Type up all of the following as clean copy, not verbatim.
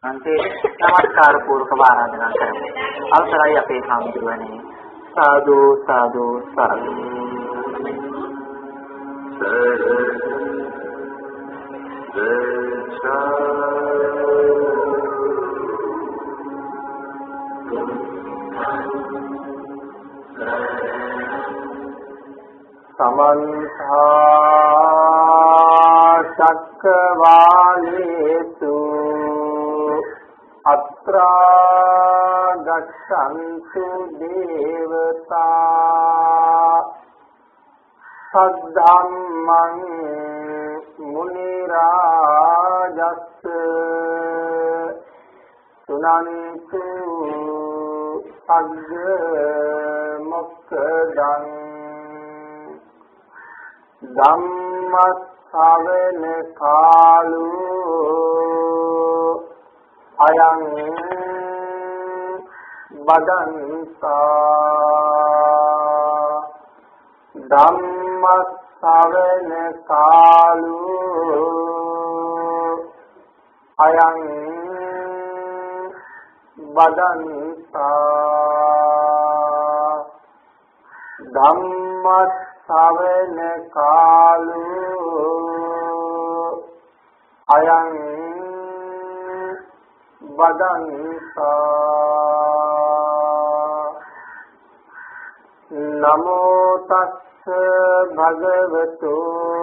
අන්තේ නමස්කාර පූර්වක ආරාධනා කරමු. අවසරයි අපේ හාමුදුරුවනේ. සාදු සාදු සාදු. समन्ता चक्रवालेषु अत्रा गच्छन्तु देवता सद्धम्मं मुनिराजस् सुनन्तु सद्द मोक्षदं ධම්මස්සවන කාලෝ අයං බදන්තා ධම්මස්සවන කාලෝ අයං බදන්තා ධම්මස් සවන කාලෝ අයං බදන්තා නමෝ තස්ස භගවතු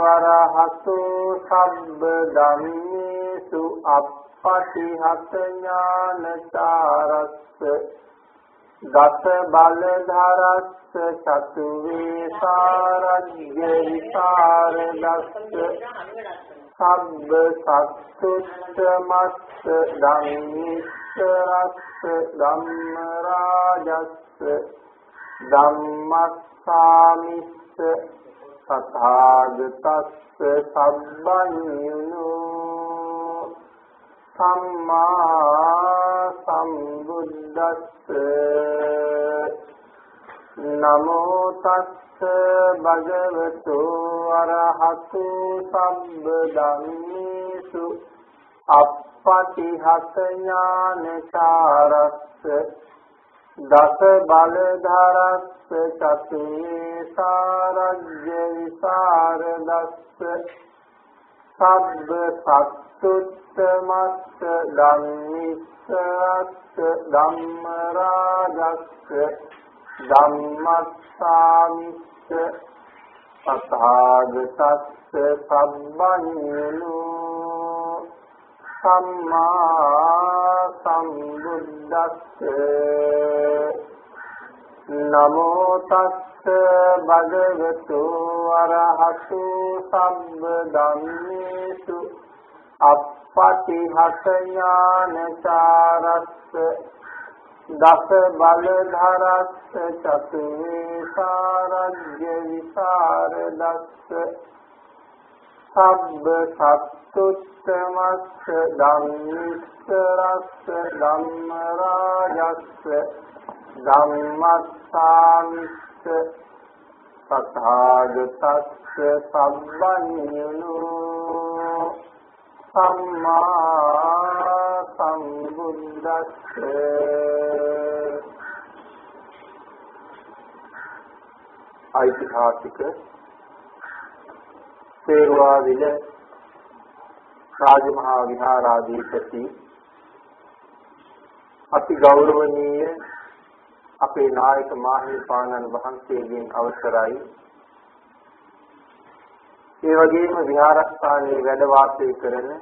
අරහතු සබ්බ ධම්මේසු අප්පටිහත ඥානචාරස්ස දස බලධරස්ස චතු වේසාරජ්‍ය විසරදස්ස සබ්බ සත්තුත්තමස්ස ධම්මිස්සරස්ස ධම්මරාජස්ස ධම්මස්සාමිස්ස තථාගතස්ස සබ්බඤුනෝ සම්මා සම්බුද්දස්ස නමෝ තස්ස භගවතු අරහතු සබ්බ ධම්මේසු අප්පටිහත ඥානචාරස්ස දස බලධරස්ස චතු සාරජ්‍ය විසරදස්ස සබ්බ සත්තුත්තමස්ස ධම්මිස්සරස්ස ධම්මරාජස්ස ධම්මස්සාමිස්ස තථාගතස්ස සබ්බඤුනෝ සම්මා සම්බුද්දස්ස නමෝ තස්ස භගවතු අරහතු සබ්බ ධම්මේසු අප්පටිහත ඥානචාරස්ස දස බලධරස්ස චතු වේසාරජ්‍ය විසරදස්ස සබ්බ සත්තුත්තමස්ස ධම්මිස්සරස්ස ධම්මරාජස්ස ධම්මස්සාමිස්ස තථාගතස්ස සබ්බඤුනෝ සම්මා සම්බුද්දස්ස ඓතිහාසික සේරුවාවිල රාජමහා විහාරාධිපති අති ගෞරවනීය අපේ නායක මාහිමිපාණන් වහන්සේගෙන් අවසරයි. ඒ වගේම විහාරස්ථානයේ වැඩ වාසය කරන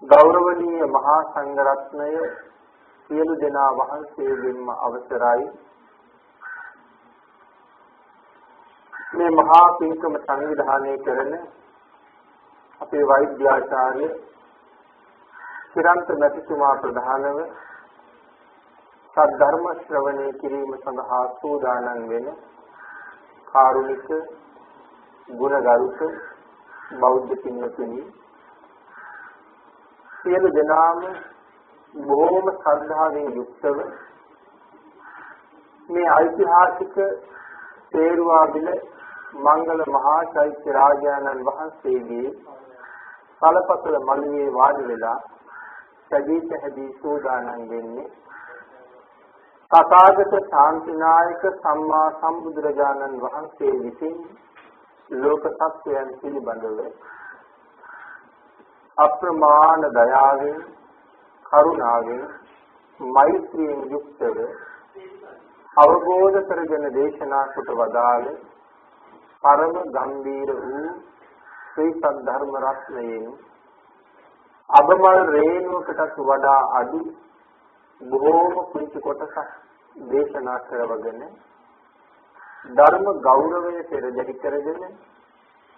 ගෞරවනීය මහා සංඝරත්නය සියලු දෙනා වහන්සේගෙන්ම අවසරයි. මේ මහා පින්කම සංවිධානය කරන අපේ වෛද්‍යාචාර්ය චිරන්ත මැතිතුමා ප්‍රධානව සද්ධර්ම ශ්‍රවණය කිරීම සඳහා සූදානම් වෙන කාරුණික ගුණගරුක බෞද්ධ පින්වතුනි සියලු දෙනාම බොහෝම ශ්‍රද්ධාවෙන් යුක්තව මේ ඓතිහාසික තේරුවාවිල මංගල මහා චෛත්‍ය රාජානන් වහන්සේගේ සලපතල මළුවේ වාඩි වෙලා සජීත හැදී සෝදානම් වෙන්නේ තථාගත ශාන්තිනායක සම්මා සම්බුදුරජාණන් වහන්සේ විසින් ලෝක සත්‍යයන් පිළිබඳව අප්‍රමාණ දයාවෙන් කරුණාවෙන් මෛත්‍රියෙන් යුක්තව අවබෝධ කරගෙන දේශනා කොට වදාළ පරම ගම්බීර වූ ශ්‍රී සද්ධර්ම රත්නයෙන් අබමල් රේණුවකටත් වඩා අඩු බොහෝම කුංචි කොටසක් දේශනා කරවගෙන ධර්ම ගෞරවය පෙරදරි කරගෙන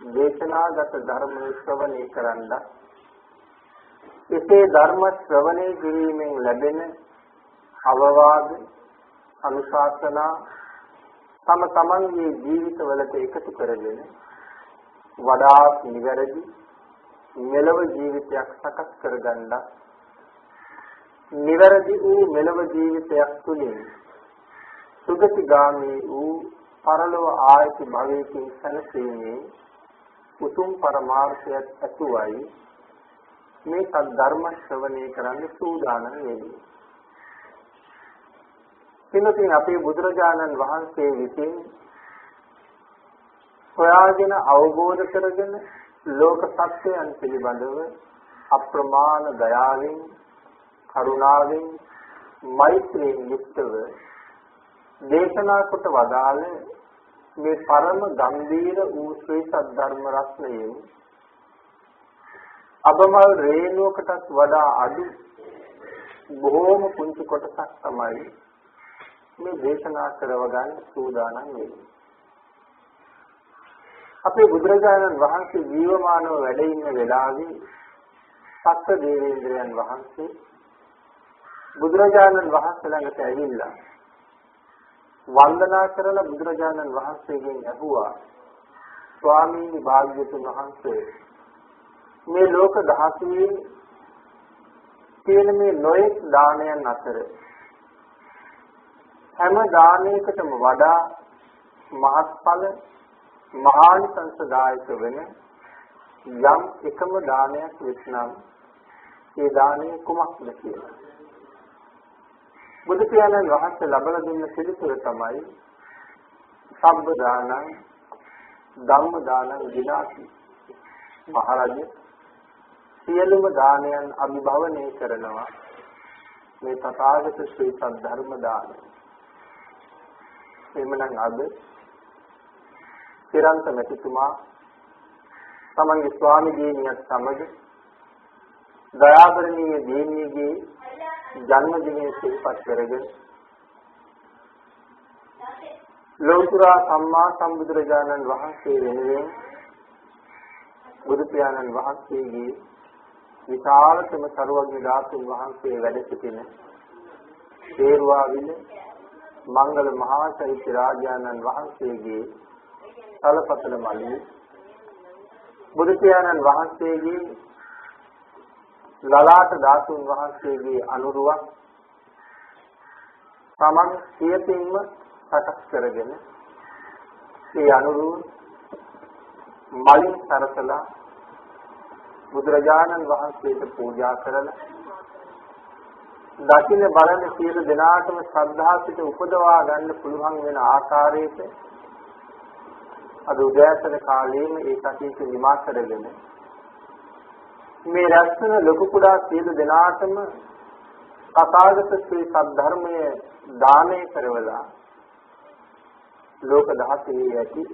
දේශනාගත ධර්ම ශ්‍රවණය කරන්න එසේ ධර්ම ශ්‍රවණය කිරීමෙන් ලැබෙන අවවාද අනුශාසනා තම තමන්ගේ ජීවිතවලට එකතු කරගෙන වඩාත් නිවැරදි මෙලව ජීවිතයක් සකස් කරගන්න නිවැරදි වූ මෙලව ජීවිතයක් තුළින් සුගතිගාමී වූ පරලොව ආයති භවයකින් සැනසීමේ උතුම් පරමාර්ථයක් ඇතුවයි මේ සද්ධර්ම ශ්‍රවණය කරන්න සූදානම් වෙන්නේ. පින්වත්නි, අපේ බුදුරජාණන් වහන්සේ විසින් හොයාගෙන අවබෝධ කරගෙන ලෝක සත්‍යයන් පිළිබඳව අප්‍රමාණ දයාවෙන් කරුණාවෙන් මෛත්‍රියෙන් යුක්තව දේශනා කොට වදාළ මේ පරම ගම්බීර වූ ශ්‍රී සද්ධර්ම රත්නයෙන් අබමල් රේණුවකටත් වඩා අඩු බොහෝම කුංචි කොටසක් තමයි මේ දේශනා කරවගන්න සූදානම් වෙන්නේ. අපේ බුදුරජාණන් වහන්සේ ජීවමානව වැඩ ඉන්න වෙලාවේ සත්‍ය දේවේන්ද්‍රයන් වහන්සේ බුදුරජාණන් වහන්සේ ළඟට ඇවිල්ලා වන්දනා කරලා බුදුරජාණන් වහන්සේගෙන් ඇහුවා, ස්වාමීනි භාග්‍යවතුන් වහන්සේ, මේ ලෝක ධාතුවේ තියෙන මේ නොයෙක් දානයන් අතර හැම දානයකටම වඩා මහත්ඵල මහානිසංසදායක වෙන යම් එකම දානයක් වෙත්නම් ඒ දානය කුමක්ද කියලා බුදු පියාණන් වහන්සේ ලබලා දුන්න පිළිතුර තමයි සම්බ දානං ධම්ම දානං විනාති. මහරජ සියලුම දානයන් අභිභවනය කරනවා මේ තථාගත ශ්‍රී සද්ධර්ම දානය. එමනම් අද තිරන්ත මෙතුමා තමන්ගේ ස්වාමි දිනියත් සමග දයාබරණීය දිනියගේ ජන්මදිනය සිහිපත් කරගෙන ලෝතර සම්මා සම්බුදුරජාණන් වහන්සේ වෙනුවෙන් බුදු පියාණන් වහන්සේගේ විශාලතම සර්වඥ ධාතුන් වහන්සේ වැඩ සිටින තේරුවාවිල මංගල මහා චෛත්‍ය රාජානන් වහන්සේගේ තලපතල මළුවේ බුදු පියාණන් වහන්සේගේ ලලාට ධාතුන් වහන්සේගේ අනුරුවක් තමන් සියතින්ම සකස් කරගෙන ඒ අනුරුව මලින් සරසලා බුදුරජාණන් වහන්සේට පූජා කරලා දකින්න බලන සියලු දෙනාටම ශ්‍රද්ධාව සිට උපදවා ගන්න පුළුවන් වෙන ආකාරයට අද උදෑසන කාලයේම ඒ කටයුතු නිමා කරගෙන මේ රැස්වන ලොකු කුඩා සියලු දෙනාටම තථාගත ශ්‍රී සද්ධර්මය දානය කරවලා ලෝක ධාතුවේ ඇති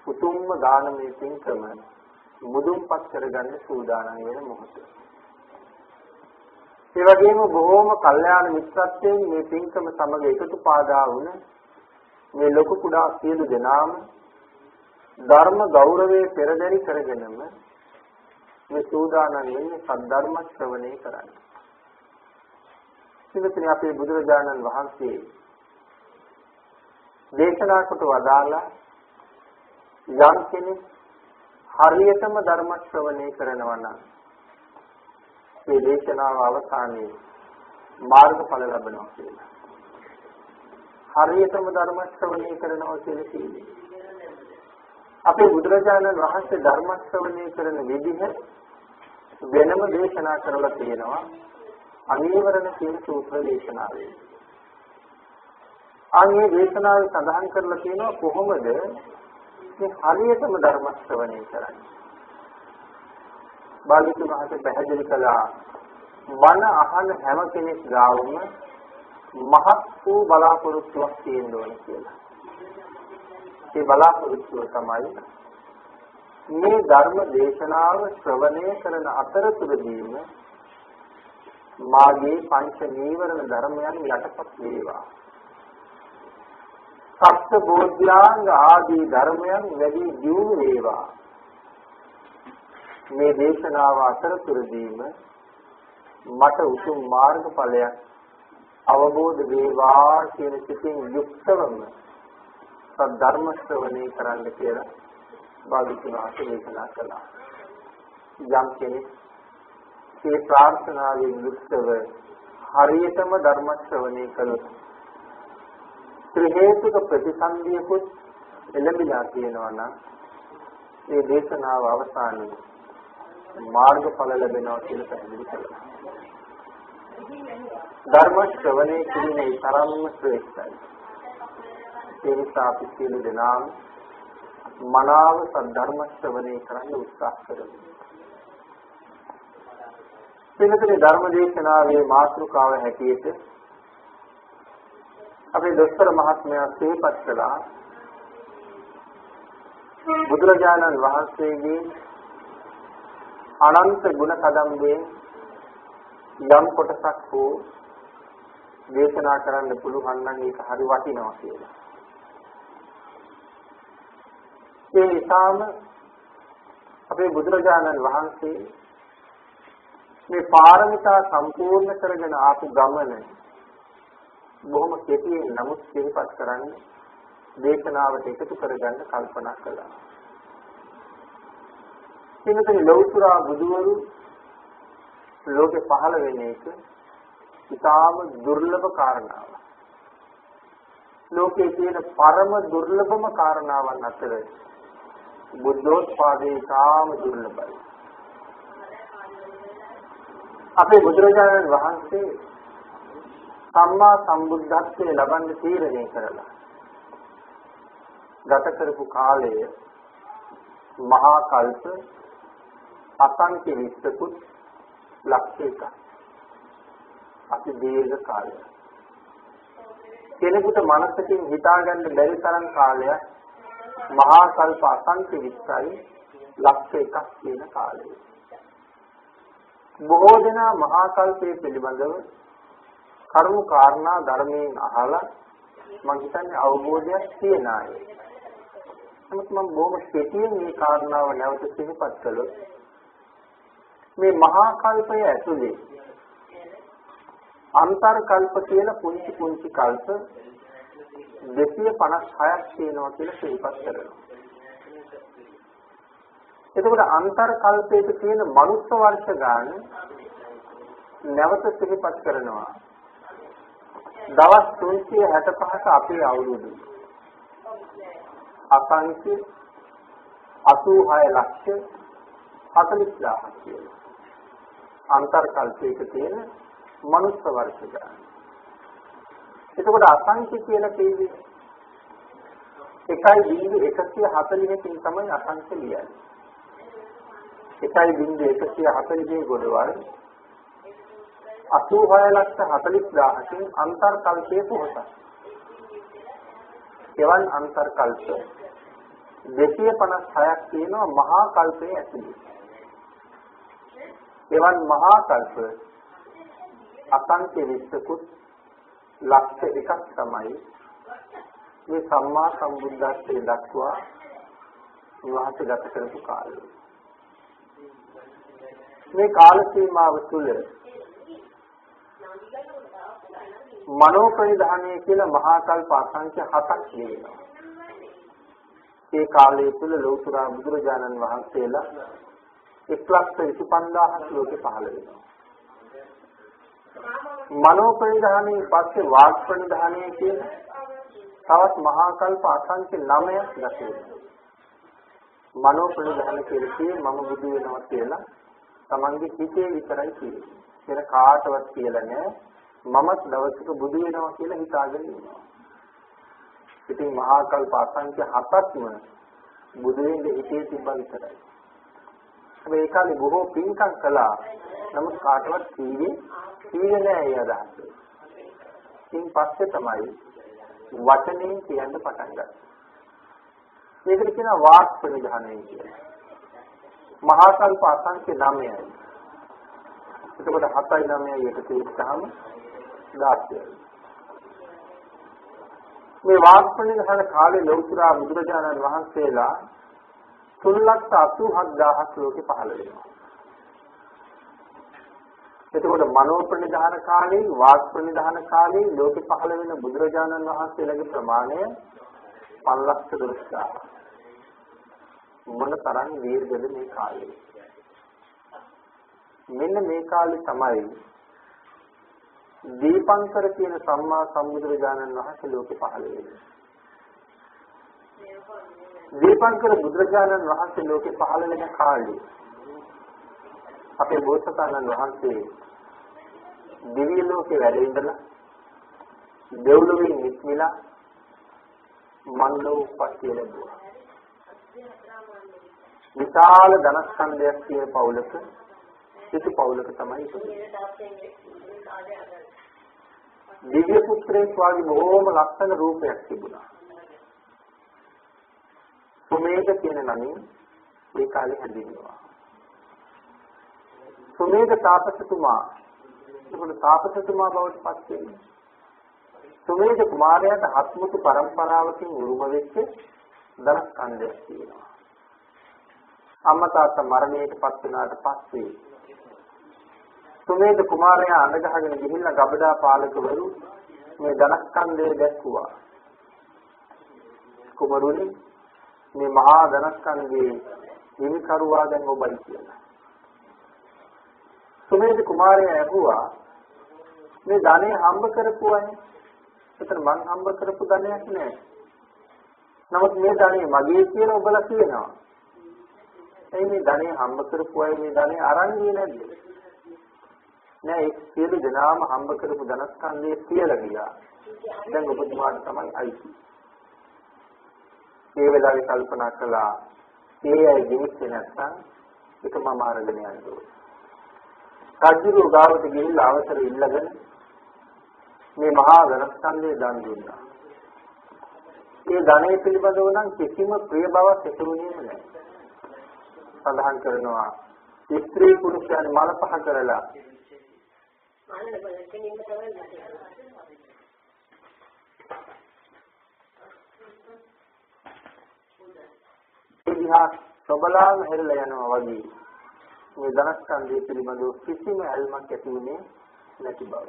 උතුම්ම දානමය පින්කම මුදුන්පත් කරගන්න සූදානම් වෙන මොහොත. ඒ වගේම බොහෝම කල්යාණ මිත්‍රත්වයෙන් මේ පින්කම සමග එකතු පාදා වුණ මේ ලොකු කුඩා සියලු දෙනාම ධර්ම ගෞරවයේ පෙරදරි කරගෙනම මේ සූදානම් වෙන්නේ සද්ධර්ම ශ්‍රවණය කරන්න. ඉතින් අපේ බුදුරජාණන් වහන්සේ දේශනා කොට වදාලා යම් කෙනෙක් හරියටම ධර්ම ශ්‍රවණය කරනවා නම් ඒ දේශනාව අවසානයේ මාර්ගඵල ලැබෙනවා කියලා. හරියටම ධර්ම ශ්‍රවණය කරනවා කියන්නේ අපේ බුදුරජාණන් වහන්සේ ධර්ම ශ්‍රවණය කරන විදිහ වෙනම දේශනා කරලා තියෙනවා. අනීවරණ කියන සූත්‍ර දේශනාවේ. අනේ දේශනාවේ සඳහන් කරලා තියෙනවා කොහොමද මේ හරියටම ධර්ම ශ්‍රවණය කරන්නේ. බාලිතුන් වහන්සේ පැහැදිලි කළා මන අහන හැම කෙනෙක් ගාවම මහත් වූ බලාපොරොත්තුවක් තියෙන්න ඕන කියලා. ඒ බලාපොරොත්තුව තමයි මේ ධර්ම දේශනාව ශ්‍රවණය කරන අතරතුරදීම මාගේ පංච නීවරණ ධර්මයන් යටපත් වේවා. සත්‍ය බෝධ්‍යාංග ආදී ධර්මයන් වැඩි දියුණු වේවා. මේ දේශනාව අතරතුරදීම මට උතුම් මාර්ගඵලයක් අවබෝධ වේවා කියන සිතින් යුක්තවම සද්ධර්ම ශ්‍රවණය කරන්න කියලා භාග්‍යවතුන් වහන්සේ දේශනා කළා. යම් කෙනෙක් මේ ප්‍රාර්ථනාවෙන් යුක්තව හරියටම ධර්ම ශ්‍රවණය කළොත් ත්‍රි හේතුක ප්‍රතිසන්දියකුත් එළඹිලා තියෙනවා නම් ඒ දේශනාව අවසානයේ මාර්ගඵල ලැබෙනවා කියලා පැහැදිලි කළා. ධර්ම ශ්‍රවණය කිරීමේ තරම්ම ශ්‍රේෂ්ඨයි. ඒ නිසා අපි සියලු දෙනාම මනාව සද්ධර්ම ශ්‍රවණය කරන්න උත්සාහ කරමු. වෙනතේ ධර්ම දේශනාවේ මාතෘකාව හැටියට අපේ දොස්තර මහත්මයා සිහිපත් කළා බුදුරජාණන් වහන්සේගේ අනන්ත ගුණ කදම්බේ යම් කොටසක් හෝ දේශනා කරන්න පුළුවන් නම් ඒක හරි වටිනවා කියලා. ඒ නිසාම අපේ බුදුරජාණන් වහන්සේ මේ පාරමිතා සම්පූර්ණ කරගෙන ආපු ගමන බොහොම කෙටියෙන් නමුත් සිහිපත් කරන්නේ දේශනාවට එකතු කරගන්න කල්පනා කළා. එනතේ ලෞතර බුදුවරු ලෝකේ පහළ වෙන එක ඉතාම දුර්ලභ කාරණාවක්. ලෝකයේ තියෙන පරම දුර්ලභම කාරණාවන් අතර බුද්ධෝත්පාදේ ඉතාම දුර්ලභයි. අපේ බුදුරජාණන් වහන්සේ සම්මා සම්බුද්ධත්වයේ ලබන්න තීරණය කරලා ගත කරපු කාලය මහා කල්ප අසංඛ්‍ය විස්සකුත් ලක්ෂයක අති දීර්ඝ කාලයක්. කෙනෙකුට මනසකින් හිතාගන්න බැරි තරම් කාලයක් මහා කල්ප අසංඛ්‍ය විස්සයි ලක්ෂ එකක් කියන කාලය. බොහෝ දෙනා මහා කල්පයේ පිළිබඳව කරුණු කාරණා ධර්මයෙන් අහලා මම හිතන්නේ අවබෝධයක් තියන අය. නමුත් මම බොහොම කෙටියෙන් මේ කාරණාව නැවත සිහිපත් කළොත් මේ මහා කල්පය ඇතුලේ අන්තර් කල්ප කියලා පුංචි පුංචි කල්ප 256ක් තියෙනවා කියලා සිහිපත් කරනවා. එතකොට අන්තර් කල්පයක තියෙන මනුස්ස වර්ෂ ගාන නැවත සිහිපත් කරනවා. දවස් 365ක අපේ අවුරුදු අසංඛ්‍ය 86 ලක්ෂ 40000ක් කියලා. අන්තර් කල්පයක තියෙන මනුස්ස වර්ෂ ගාන. එතකොට අසංඛ්‍ය කියලා කියන්නේ 1.140කින් තමයි අසංඛ්‍ය ලියන්නේ. 1.140 ගොඩවල් 86,40,000කින් අන්තර් කල්පයේ පොහොසත්. එවන් අන්තර් කල්ප 256ක් තියෙනවා මහා කල්පයේ ඇතුළේ. එවන් මහා කල්ප අසංඛ්‍ය විස්සකුත් ලක්ෂ එකක් තමයි මේ සම්මා සම්බුද්ධත්වයට දක්වා විවාහ ගත කරපු කාලය. මේ කාල සීමාව තුළ මනෝපරිධානය කියලා මහා කල්ප අසංඛ්‍ය 7ක් වෙනවා. ඒ කාලය තුළ ලෞතර බුදුරජාණන් වහන්සේලා 1,25,000ක් ලෝකෙ පහළ වෙනවා. මනෝපරිධානයේ පස්සේ වාග් ප්‍රනිධානය කියන තවත් මහා කල්ප අසංඛ්‍ය 9ක් ගත වෙනවා. මනෝපරිධාන කියන්නේ මම බුදු වෙනවා කියලා තමන්ගේ හිතේ විතරයි කියන්නේ. වෙන කාටවත් කියලා නෑ. මමත් දවසක බුදු වෙනවා කියලා හිතාගෙන ඉන්නවා. ඉතින් මහා කල්ප අසංඛ්‍ය 7ක්ම බුදු වෙන්න හිතේ තිබ්බා විතරයි. හැබැයි ඒ කාලේ බොහෝ පින්කම් කළා. නමුත් කාටවත් කීවේ නෑ ඒ අදහස. ඉතින් පස්සේ තමයි වචනේ කියන්න පටන් ගත්තේ. ඒකට කියනවා වාක් ප්‍රනිධානය කියලා. මහා කල්ප අසංඛ්‍ය 9යි. එතකොට 7යි 9යි එකතු වෙච්චාම 16යි. මේ වාක් ප්‍රනිධාන කාලේ ලෞතර බුදුරජාණන් වහන්සේලා 3,87,000ක් ලෝකේ පහළ වෙනවා. එතකොට මනෝ ප්‍රනිධාන කාලේ වාක් ප්‍රනිධාන කාලේ ලෝකේ පහළ වෙන බුදුරජාණන් වහන්සේලාගේ ප්‍රමාණය 5,12,000. මොන තරම් දීර්ඝද මේ කාලය. මෙන්න මේ කාලේ තමයි දීපංකර කියන සම්මා සම්බුදුරජාණන් වහන්සේ ලෝකේ පහළ වෙන්නේ. දීපංකර බුදුරජාණන් වහන්සේ ලෝකේ පහළ වෙන කාලේ අපේ බෝසතාණන් වහන්සේ දිව්‍ය ලෝකේ වැඩ ඉඳලා දෙව්ලොවින් නික්මිලා මන්දෝපත්තිය ලැබුවා. විශාල ධනස්කන්ධයක් තියෙන පවුලක සිටු පවුලක තමයි ඉපදුනේ. දිව්‍ය පුත්‍රයෙක් වගේ බොහෝම ලක්ෂණ රූපයක් තිබුණා. සුමේධ කියන නමින් ඒ කාලේ හැඳින්වුවා. සුමේධ තාපසතුමා එතකොට තාපසතුමා බවට පත් වෙන්නේ. සුමේධ කුමාරයාට හත්මුතු පරම්පරාවකින් උරුම වෙච්ච ධනස්කන්ධයක් තියෙනවා. අම්මා තාත්තා මරණයට පත් වුණාට පස්සේ සුමේධ කුමාරයා අඬගහගෙන ගිහිල්ලා ගබඩා පාලකවරු මේ ධනස්කන්ධය දැක්කුවා. කුමරුනි මේ මහා ධනස්කන්ධයේ හිමිකරුවා දැන් ඔබයි කියලා. සුමේධ කුමාරයා ඇහුවා මේ ධනෙ හම්බ කරපුවානේ. ඒතර මං හම්බ කරපු ධනයක් නෑ. නමුත් මේ ධනෙ මගේ කියලා ඔබලා කියනවා. එයි මේ ධනෙ හම්බ කරපුවායි මේ ධනෙ අරන් ගියේ නැද්ද? නෑ ඒ සියලු දෙනාම හම්බ කරපු ධනස්කන්ධය කියලා ගියා. දැන් ඔබතුමාට තමයි අයිති. ඒ වෙලාවේ කල්පනා කළා ඒ අය ජීවිතේ නැත්තම් ඒක මම අරගෙන යන්න ඕනේ. කජ්ජිරු ගාවට ගිහිල්ලා අවසර ඉල්ලගෙන මේ මහා ධනස්කන්ධය දන් දුන්නා. ඒ ධනෙ පිළිබඳව නම් කිසිම ප්‍රිය බවක් ඇතිුණේ නැහැ. සඳහන් කරනවා ස්ත්‍රී පුරුෂයන් මල පහ කරලා ඉතිහා සබලාම හැරලා යනවා වගේ මේ ධනස්කන්ධය පිළිබඳව කිසිම ඇල්මක් ඇති වුණේ නැති බව.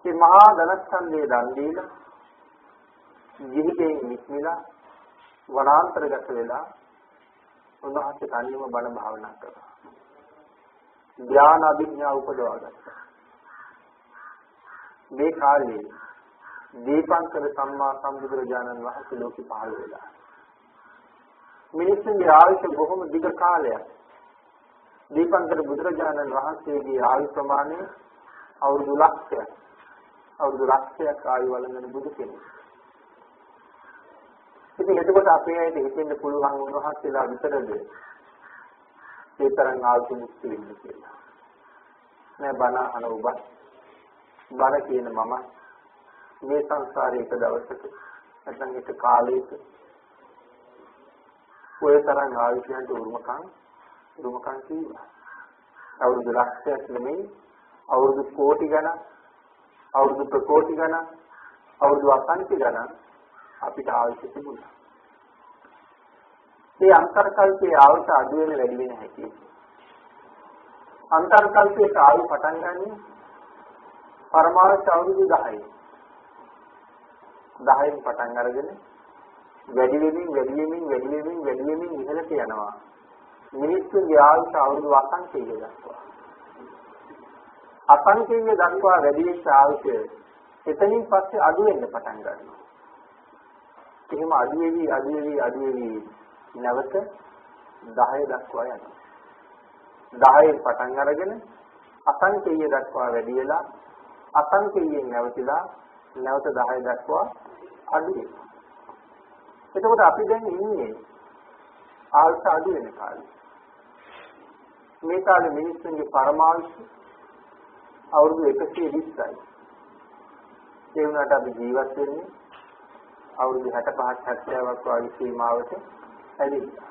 මේ මහා ධනස්කන්ධය දන් දීලා ජීවිතේ නික්මිලා වනාන්තරගත වෙලා උන්වහන්සේ තනියම බණ භාවනා කරා. ධ්‍යාන අභිඥා උපදවා ගත්තා. මේ කාලේ දීපංකර සම්මා සම්බුදුරජාණන් වහන්සේ ලෝකෙ පහළ වෙලා. මිනිස්සුන්ගේ ආයුෂ බොහොම දිග කාලයක්. දීපංකර බුදුරජාණන් වහන්සේගේ ආයු ප්‍රමාණය අවුරුදු ලක්ෂයක්. අවුරුදු ලක්ෂයක් ආයු වළඳන බුදු කෙනෙක්. ඉතින් එතකොට අපේ අයට හිතෙන්න පුළුවන් උන්වහන්සේලා විතරද ඒ තරම් ආයු මුක්ති වෙන්නේ කියලා. නෑ බණ අහන ඔබ බණ කියන මම මේ සංසාරේ එක දවසක නැත්නම් එක කාලයක ඔය තරම් ආයුෂයන්ට උරුමකම් කීවා. අවුරුදු ලක්ෂයක් නෙමෙයි අවුරුදු කෝටි ගණන් අවුරුදු ප්‍රකෝටි ගණන් අවුරුදු අසංඛ්‍ය ගණන් අපිට ආයුෂ තිබුණා. මේ අන්තර්කල්පයේ ආයුෂ අඩු වෙන වැඩි වෙන හැටි. අන්තර්කල්පයේ ආයු පටන් ගන්නේ පරමාර්ථ අවුරුදු 10යි. 10න් පටන් අරගෙන වැඩි වෙමින් ඉහළට යනවා. මිනිස්සුන්ගේ ආයුෂ අවුරුදු අසංඛ්‍යය දක්වා. අසංඛ්‍යය දක්වා වැඩි වෙච්ච ආයුෂ එතනින් පස්සේ අඩු වෙන්න පටන් ගන්නවා. එහෙම අඩු වෙවි නැවත 10 දක්වා යනවා. 10න් පටන් අරගෙන අසංකේය දක්වා වැඩි වෙලා අසංකේයයෙන් නැවතිලා නැවත 10 දක්වා අඩු වෙනවා. එතකොට අපි දැන් ඉන්නේ ආයුෂ අඩු වෙන කාලේ. මේ කාලේ මිනිස්සුන්ගේ පරමායුෂ අවුරුදු 120යි. ඒ වුණාට අපි ජීවත් වෙන්නේ අවුරුදු 65ක් 70ක් වගේ සීමාවට ඇවිල්ලා.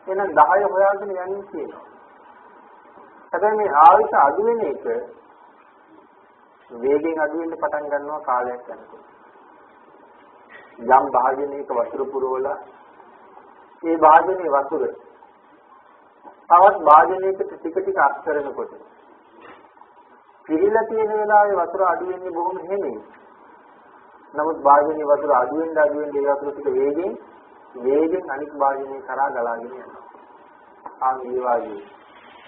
එහෙනම් 10 හොයාගෙන යන්නේ කියනවා. හැබැයි මේ ආයුෂ අඩු වෙන එක වේගෙන් අඩු වෙන්න පටන් ගන්නවා කාලයක් යනකොට. යම් භාජනයක වතුර පුරවලා ඒ භාජනයේ වතුර තවත් භාජනයකට ටික ටික අත් කරනකොට පිරීලා තියෙන වෙලාවේ වතුර අඩු වෙන්නේ බොහොම හෙමින්. නමුත් භාජනයේ වතුර අඩු වෙන්න ඒ වතුර ටික වේගෙන් අනිත් භාජනයේ කරා ගලාගෙන යනවා. ආ මේ වගේ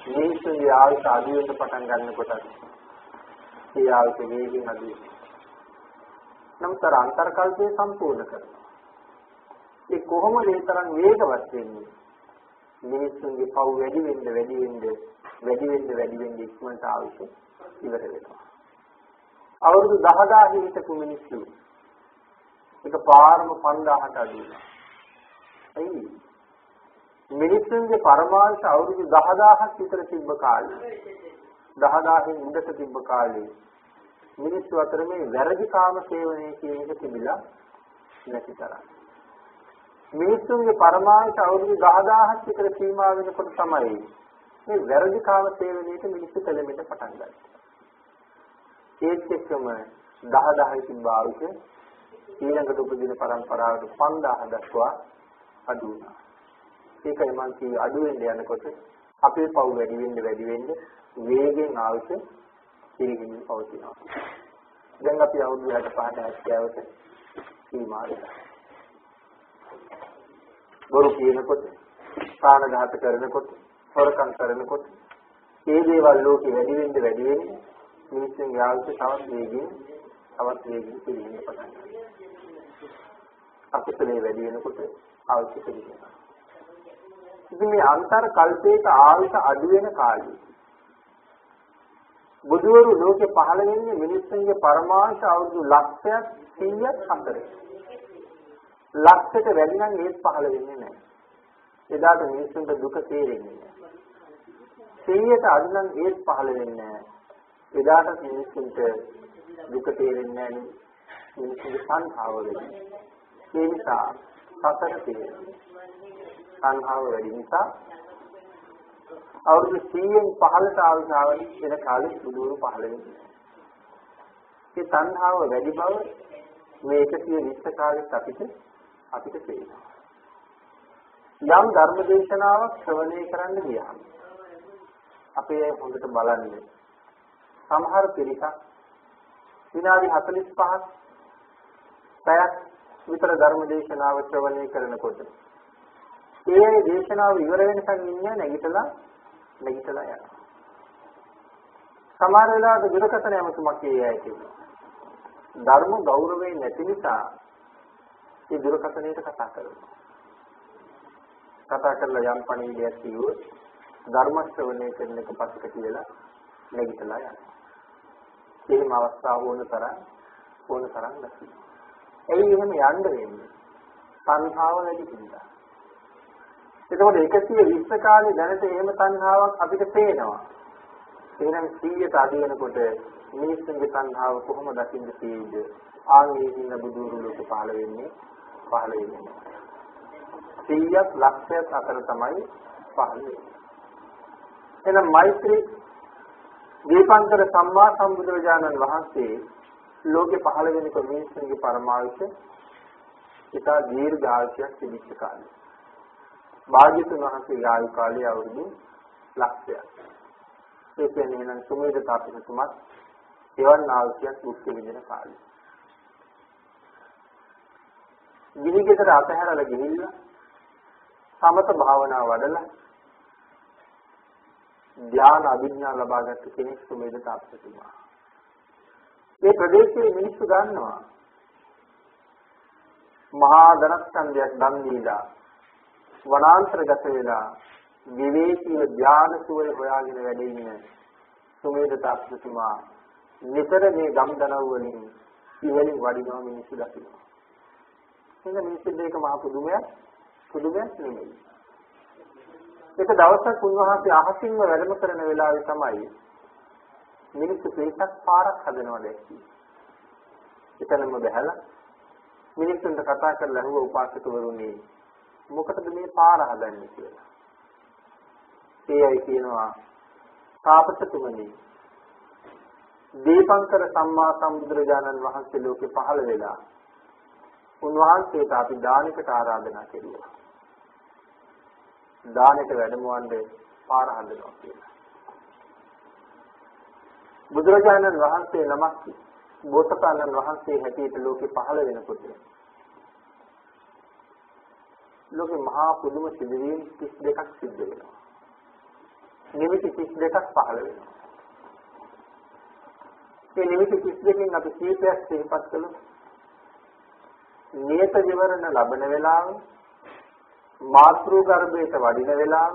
මිනිස්සුන්ගේ ආයුෂ අඩු වෙන්න පටන් ගන්නකොට ඒ ආයුෂ වේගෙන් අඩු වෙනවා. නමුත් අන්තර්කල්පය සම්පූර්ණ කරනවා. ඒ කොහොමද ඒ තරම් වේගවත් වෙන්නේ? මිනිස්සුන්ගේ පව් වැඩි වෙන්න ඉක්මනට ආයුෂ ඉවර වෙනවා. අවුරුදු 10000 හිටපු මිනිස්සු එක පාරම 5000ට අඩු වෙනවා. එයි මිනිස්සුන්ගේ පරමාංශ අවුරුදු 10000ක් විතර තිබ්බ කාලේ 10000න් උඩට තිබ්බ කාලේ මිනිස්සු අතර මේ වැරදි කාම සේවනය කියන එක තිබිලා නැති තරම්. මිනිස්සුන්ගේ පරමාංශ අවුරුදු 10000ක් විතර සීමා වෙනකොට තමයි මේ වැරදි කාම සේවනයේට මිනිස්සු පෙළඹෙන්න පටන් ගන්නේ. ඒත් එක්කම 10000 තිබ්බ ආයුෂ ඊළඟට උපදින පරම්පරාවට 5000 දක්වා අඩු වුණා. ඒකයි මම කිව්වේ අඩු වෙන්න යනකොට අපේ පව් වැඩි වෙන්න වේගෙන් ආයුෂ පිරගෙන පවතිනවා. දැන් අපි අවුරුදු 65ට 70ට සීමා වෙනවා. බොරු කියනකොට, ප්‍රාණඝාත කරනකොට, හොරකම් කරනකොට, මේ දේවල් ලෝකෙ වැඩි වෙන්න මිනිස්සුන්ගේ ආයුෂ තවත් වේගෙන් පිරෙන්න පටන් ගන්නවා. අකුසලයේ වැඩි වෙනකොට ආයුෂ පිරෙනවා. ඉතින් මේ අන්තර කල්පයක ආයුෂ අඩු වෙන කාලේ බුදුවරු ලෝකේ පහළ වෙන්නේ මිනිස්සුන්ගේ පරමාංශ අවුරුදු ලක්ෂයක් 100ක් අතරේ. ලක්ෂයට වැඩි නම් ඒත් පහළ වෙන්නේ නැහැ. එදාට මිනිස්සුන්ට දුක තේරෙන්නේ නැහැ. 100ට අඩු නම් ඒත් පහළ වෙන්නේ නැහැ. එදාට මිනිස්සුන්ට දුක තේරෙන්නේ නැහැ. මිනිස්සුන්ගේ සංඛාව වෙන්නේ. ඒ නිසා සතර තේරෙන්නේ. සංඛාව වැඩි නිසා අවුරුදු 100න් 15ට ආවිසාවන වෙන කාලෙ බුදුරු පහළ වෙනවා. ඒ තණ්හාව වැඩි බව මේ 120 කාලෙත් අපිට තේරෙනවා. යම් ධර්ම දේශනාවක් ශ්‍රවණය කරන්න ගියාම අපේ හොඳට බලන්න සමහර පිරිසක් විනාඩි 45ක් පැයක් විතර ධර්ම දේශනාව ශ්‍රවණය කරනකොට ඒ දේශනාව ඉවර වෙනකන් ඉන්නේ නැගිටලා යනවා. සමහර වෙලාවට දුරකථන යමතුමක් ඒ ඇයි ධර්ම ගෞරවයෙන් නැති නිසා ඒ දුරකථනයට කතා කරනවා. කතා කරලා යම් පණිවිඩයක් කිව්වොත් ධර්ම ශ්‍රවණය කරන එක පස්සට කියලා නැගිටලා යනවා. එහෙම අවස්ථාව ඕන තරම් නැති. එයි එහෙම යන්න වෙන්නේ. සංඛාව වැඩි නිසා. එතකොට 120 කාලේ දැනට එහෙම තණ්හාවක් අපිට පේනවා. එහෙනම් 100ට අඩු වෙනකොට මිනිස්සුන්ගේ තණ්හාව කොහොම දකින්න තියෙයිද? ආන්ගේ ඉන්න බුදුරු ලෝක පහළ වෙන්නේ. 100ක් ලක්ෂයක් අතර තමයි පහළ වෙන්නේ. එහෙනම් මෛත්‍රී දීපංකර සම්මා සම්බුදුරජාණන් වහන්සේ ලෝකේ පහළ වෙනකොට මිනිස්සුන්ගේ පරමාර්ථය ඉතා දීර්ඝ ආයුෂයක් තිබිච්ච කාලේ. භාග්‍යතුන් වහන්සේගේ ආයු කාලය අවුරුදු ලක්ෂයක්. ඒ කියන්නේ නම් සුමේද තාපසතුමත් එවන් ආයුෂයක් භුක්ති විඳින කාලය. ගිනිගෙදර අතහැරලා ගිහිල්ලා සමත භාවනාව වඩලා ධ්‍යාන අභිඥා ලබාගත් කෙනෙක් සුමේද තාපසතුමා. මේ ප්‍රදේශයේ මිනිස්සු ගන්නවා මහා ධනස්කන්ධයක් දන් දීලා වනාන්තරගත වෙලා විවේකීව ධ්‍යාන සුවය හොයාගෙන වැඩ ඉන්න සුමේද තාපසතුමා නිතර මේ ගම් දනව් වලින් ඉහළින් වඩිනවා මිනිස්සු දකිනවා. ඒක මිනිස්සු දෙක මහ පුදුමයක් නෙමෙයි. එක දවසක් උන්වහන්සේ අහසින්ම වැඩම කරන වෙලාවේ තමයි මිනිස්සු පිටක් පාරක් හදනවා දැක්කේ. එතනම බැහැලා මිනිස්සුන්ට කතා කරලා අහුව උපාසකවරුනි මොකටද මේ පාර හදන්නේ කියලා. ඒ අය කියනවා තාපසතුමනි දීපංකර සම්මා සම්බුදුරජාණන් වහන්සේ ලෝකේ පහළ වෙලා උන්වහන්සේට අපි දානකට ආරාධනා කෙරුවා. දානට වැඩමවන්නේ පාර හදනවා කියලා. බුදුරජාණන් වහන්සේ නමක් බෝසතාණන් වහන්සේ හැටියට ලෝකේ පහළ වෙනකොට ලෝකේ මහා පුදුම සිදුවීම් 32ක් සිද්ධ වෙනවා. නිමිති 32ක් පහළ වෙනවා. මේ නිමිති 32කින් අපි කීපයක් සිහිපත් කළොත් නියත විවරණ ලබන වෙලාව, මාතෘ ගර්භයට වඩින වෙලාව,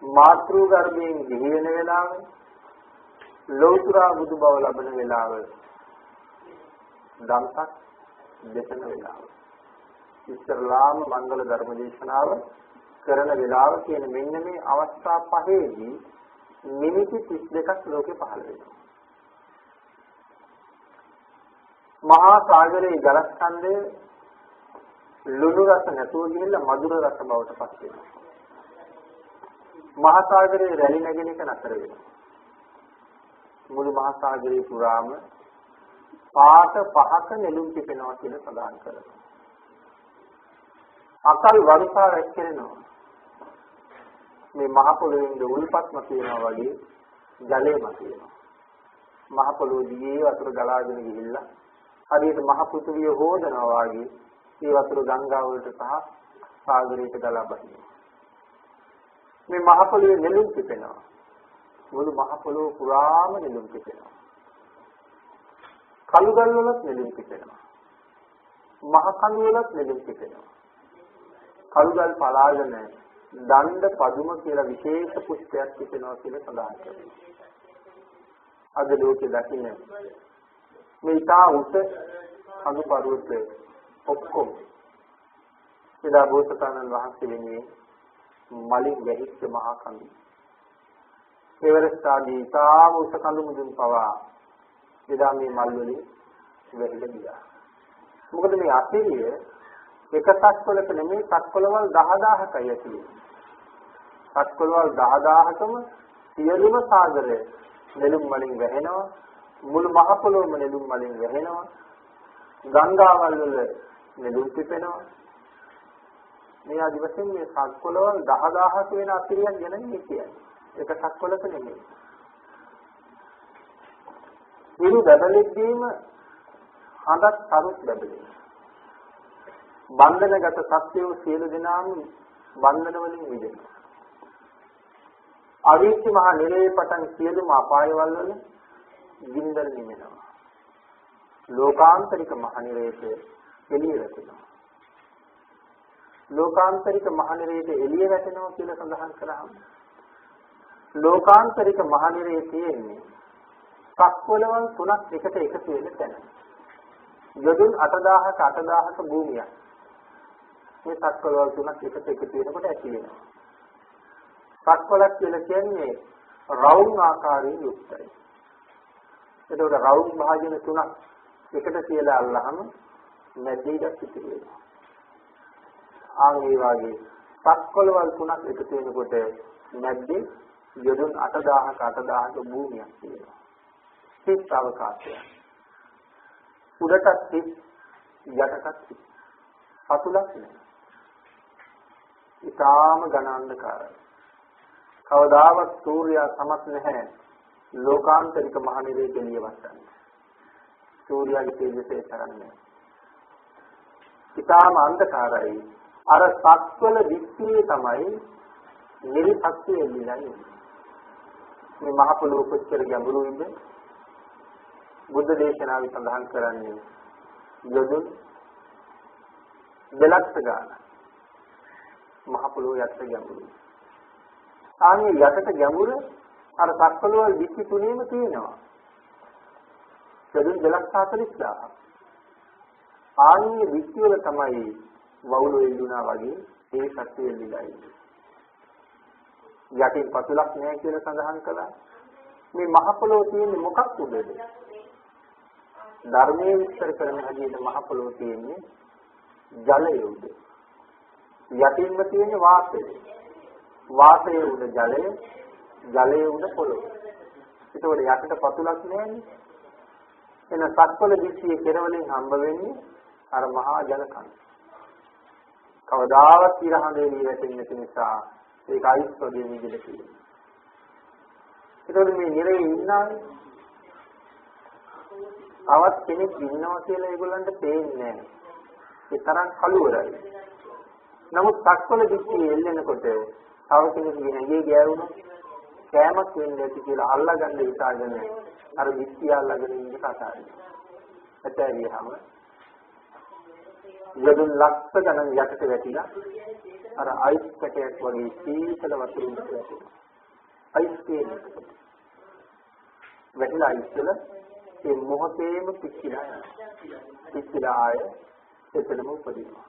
මාතෘ ගර්භයෙන් දිවි වෙන වෙලාව, ලෞතර බුදු බව ලබන වෙලාව, ධම්සක් දේශන වෙලාව. ඉස්තරලාම මංගල ධර්ම දේශනාව කරන වෙලාව කියන මෙන්න මේ අවස්ථා පහේදී නිමිති 32ක් ලෝකේ පහළ වෙනවා. මහා සාගරයේ ජලස්කන්ධය ලුණු රස නැතුව ගිහිල්ලා මధుර රස බවට පත් වෙනවා. මහා සාගරයේ රැලි නැගෙන එක නතර වෙනවා. මුළු මහා සාගරයේ පුරාම පාට පහක නෙළුම් පිපෙනවා කියලා සඳහන් කරනවා. අකල් වරුසා රැක්කෙනවා. මේ මහ පොළොවෙන් උල්පත්ම තියෙනවා වගේ ජලයම තියෙනවා. මහ පොළොව දිගේ වතුර ගලාගෙන ගිහිල්ලා හරියට මහ පෘථිවිය හොදනවා වගේ ඒ වතුර ගංගා වලට සහ සාගරයට ගලා බහිනවා. මේ මහ පොළොවේ නෙළුම් පිපෙනවා. මුළු මහ පොළොව පුරාම නෙළුම් පිපෙනවා. කළු ගල් වලත් නෙළුම් පිපෙනවා. මහ කඳු වලත් නෙළුම් පිපෙනවා. කළු ගල් පලාගෙන දණ්ඩ පදුම කියලා විශේෂ පුෂ්පයක් පිපෙනවා කියලා සඳහන් කරනවා. අද ලෝකෙ දකින්න මේ තා උස කඳු පර්වතයේ ඔක්කොම එදා බෝසතාණන් වහන්සේ වෙනුවෙන් මලින් ගැහිච්ච මහා කඳු. ඒවරස්ථාදී තා උස කඳු මුදුන් පවා එදා මේ මල් වලින් වැහිලා ගියා. මොකද මේ අතිරිය එක සක්වලක නෙමෙයි සක්වලවල් 10000කයි ඇති. සක්වලවල් 10000කම සියලුම සාගරය නෙළුම් වලින් වැහෙනවා. මුළු මහ පොළොවම නෙළුම් වලින් වැහෙනවා. ගංගාවල් වල නෙළුම් පිපෙනවා. මේ ආදි වශයෙන් මේ සක්වලවල් 10000ක වෙන අතිරියක් ගැන මේ කියන්නේ. එක සක්වලක නෙමෙයි. ඉරු බබලෙද්දීම හඳක් සරුත් බබලෙනවා. බන්ධනගත සත්‍යෝ සියලු දෙනාම බන්ධන වලින් මිදෙනවා. අවීචි මහ නිරේ පටන් සියලුම අපායවල වල ගින්දර නිවෙනවා. ලෝකාන්තරික මහ නිරේට එළිය වැටෙනවා. ලෝකාන්තරික මහ නිරේට එළිය වැටෙනවා කියලා සඳහන් කරාම ලෝකාන්තරික මහ නිරේ තියෙන්නේ සක්වලවල් 3ක් එකට එකතු වෙන තැන. යොදුන් 8000ක 8000ක භූමියක්. මේ සක්වලවල් 3ක් එකට එකතු වෙනකොට ඇති වෙනවා. සක්වලක් කියලා කියන්නේ රවුම් ආකාරයෙන් යුක්තයි. ඒකට රවුම් භාජන 3ක් එකට කියලා අල්ලහම මැදේට ඉතිරි වෙනවා. ආන් ඒ වගේ සක්වලවල් 3ක් එකතු වෙනකොට මැදේ යොදුන් 8000ක 8000ක භූමියක් තියෙනවා. සිත් අවකාශය. උඩටත් සිත් යටටත් සිත්. පතුලක් නෑ. ඊටාම ඝන අන්ධකාරයි. කවදාවත් සූර්යයා සමත් නැහැ ලෝකාන්තරික මහ නිරේ දෙලිය වස්සන්න. සූර්යාගේ තේජසේ තරන්නේ. ඊටාම අන්ධකාරයි. අර සත්වල දික්තියේ තමයි නිර්පත්‍ය එල්ලන්නේ. මේ මහ පොළොව කොච්චර ගැඹුරුද? බුද්ධ දේශනාවේ සඳහන් කරන්නේ යොදුන් 2 ගාන මහ පොළොව යට ගැඹුරු. ආනේ යටට ගැඹුර අර සක්වල වල දික්ටි තුනේම තියෙනවා. සදුන් 240,000. ආන්නේ දික්ටි වල තමයි වවුල එල්ලුණා වගේ ඒ සත්‍ය එල්ලලා ඉන්නේ. යටින් පතුලක් නැහැ කියලා සඳහන් කළා. මේ මහ පොළොව තියෙන්නේ මොකක් උඩද? ධර්මයේ විස්තර කරන හැටියට මහ පොළොව තියෙන්නේ ජලය උඩ. යටින්ම තියෙන්නේ වාතය. වාතයේ උඩ ජලය, ජලයේ උඩ පොළොව. ඒකෝට යටට පතුලක් නැහැනේ. එන සක්වල දිස්සියේ කෙරවලින් හම්බ වෙන්නේ අර මහා ජල කඳ. කවදාවත් ඉර හඳේ නිරෙන්නේ නැති නිසා ඒක අයිස් වගේ නිදිලා තියෙනවා. ඒකෝට මේ නිරේ ඉන්නානේ. තවත් කෙනෙක් ඉන්නවා කියලා ඒගොල්ලන්ට පේන්නේ නැහැ. ඒ තරම් කළුවරයි. නමුත් සක්වල දිස්සියේ එල්ලෙනකොට තව කෙනෙකුගේ ඇඟේ ගෑවුණොත් කෑමක් වෙන්නේ නැති කියලා අල්ලගන්න හිතාගෙන අර දිස්සිය අල්ලගෙන ඉන්න කතාවයි. ඇතැරියම යදුන් ලක්ෂ ගණන් යටට වැටිලා අර අයිස් කැටයක් වගේ සීතල වතුරින් වැටෙනවා. අයිස් කියන්නේ වැටිලා අයිස්වල ඒ මොහොතේම පිච්චිලා යනවා. පිච්චිලා ආය එතනම උපදිනවා.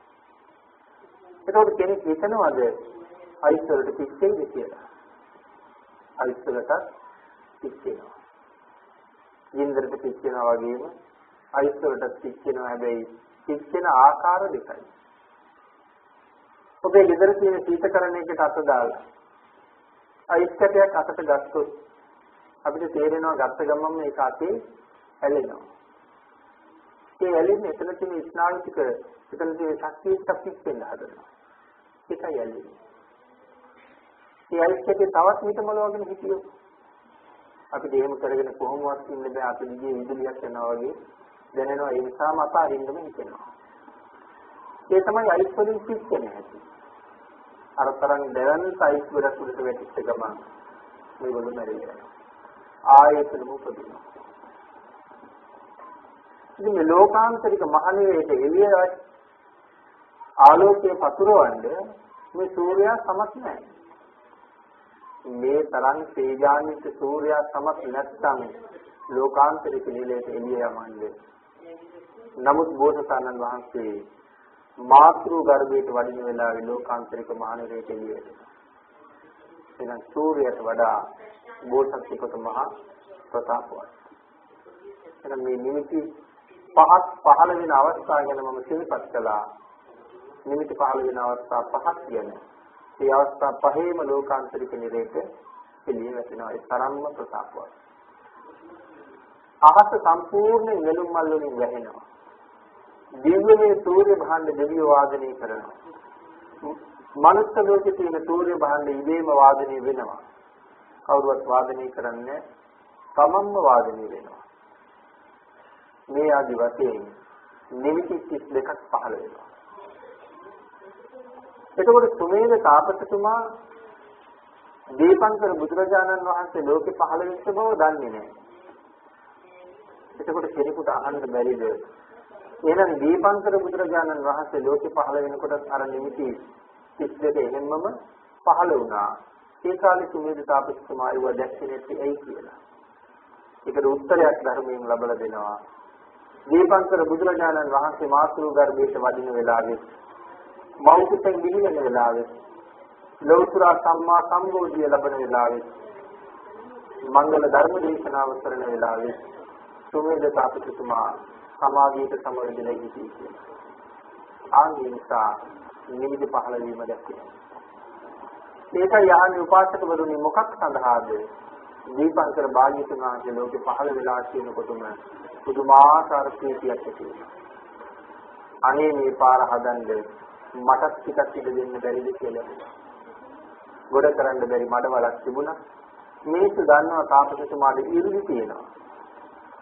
ඒකෝට කෙනෙක් හිතනවාද අයිස් වලට පිච්චෙයිද කියලා? අයිස් වලට පිච්චෙනවා. ජීන්දරට පිච්චෙනවා වගේම අයිස් වලට පිච්චෙනවා. හැබැයි පිච්චෙන ආකාර දෙකයි. ඔබේ ගෙදර තියෙන සීතකරණයකට අත දාලා අයිස් කැටයක් අතට ගත්තොත් අපිට තේරෙනවා ගත්ත ගමන්ම ඒක අතේ ඇලෙනවා. ඒ ඇලෙන්නේ එතන තියෙන ස්නායු ටික, එතන තියෙන ශක්තිය ටික පිච්චෙන්න හදනවා. ඒකයි ඇලෙන්නේ. ඒ අයිස් කැටේ තවත් මිටමල වගේ හිටියොත් අපිට එහෙම කරගෙන කොහොමවත් ඉන්න බෑ. අපි දිගේ විදුලියක් යනවා වගේ දැනෙනවා. ඒ නිසාම අප අරින්නම හිතෙනවා. ඒ තමයි අයිස් වලින් පිච්චෙන්නේ නැති. අර තරම් දැවන්ත අයිස් වලට උඩට වැටිච්ච ගමන් මේගොල්ලෝ මැරෙනවා. ආයතනම උපදිනවා. ඉතින් මේ ලෝකාන්තරික මහණේට එළිය ආලෝකයේ පතුරවන්න මේ සූර්යයා සමත් නැහැ. මේ තරම් තේජාන්විත සූර්යයා සමත් නැත්නම් ලෝකාන්තරික නිලයට එළිය යවන්නේ. නමුත් බෝසතාණන් වහන්සේ මාතෘ ගර්භයට වඩින වෙලාවේ ලෝකාන්තරික මහණේට එළිය එනවා. එහෙනම් සූර්යයට වඩා බෝසත්ිකට මහා ප්‍රතාපවත්. එහෙනම් මේ නිමිති පහක් පහළ වෙන අවස්ථා ගැන මම සිහිපත් කළා. නිමිති පහළ වෙන අවස්ථා පහක් ගැන. මේ අවස්ථා පහේම ලෝකාන්තරික නිරේත එළිය වැටෙනවා. ඒ තරම්ම ප්‍රතාපවත්. අහස සම්පූර්ණ නෙළුම් මල් වලින් වැහෙනවා. දිව්‍යමය සූර්ය භාණ්ඩ දෙවියෝ වාදනය කරනවා. මනුස්ස ලෝකයේ තියෙන සූර්ය භාණ්ඩ ඉබේම වාදනය වෙනවා. කවුරුවත් වාදනය කරන්නේ තමන්ම වාදනය වෙනවා. මේ ආදි වශයෙන් නිමිති 32ක් පහළ වෙනවා. එතකොට සුමේද තාපසතුමා දීපංකර බුදුරජාණන් වහන්සේ ලෝකේ පහළ වෙච්ච බව දන්නේ නැහැ. එතකොට කෙනෙකුට අහන්න බැරිද? එහෙනම් දීපංකර බුදුරජාණන් වහන්සේ ලෝකේ පහළ වෙනකොට අර නිමිති 32 එහෙම්මම පහළ වුණා. ඒ කාලේ සුමේද තාපසතුමා ඒව දැක්කේ නැති ඇයි කියලා. ඒකට උත්තරයක් ධර්මයෙන් ලබලා දෙනවා. දීපංකර බුදුරජාණන් වහන්සේ මාතෘ ගර්භයට වඩින වෙලාවේ මෞඛිතෙන් දිවින වෙලාවේ ලෞතර සම්මා සම්බෝධිය ලැබෙන වෙලාවේ මංගල ධර්ම දේශනාව කරන වෙලාවේ සුමේද තාපසතුමා සමාධියට සමවැදෙලා සිටියේ. ආන්ගේ නිසා නිමිති පහළ වීම දැක්කේ. ඒකයි යහනි උපාසකවරුනි මොකක් සඳහාද දීපංකර භාග්‍යතුන් වහන්සේ ලෝකේ පහළ වෙලා කියනකොටම පුදුමාකාර ප්‍රීතියක් ඇති වෙනවා. අනේ මේ පාර හදන්න මටත් ටිකක් ඉඩ දෙන්න බැරිද කියලා. ගොඩ කරන්න බැරි මඩවලක් තිබුණා. මේක දන්නවා තාපසතුමාට ඉර්ධි තියෙනවා.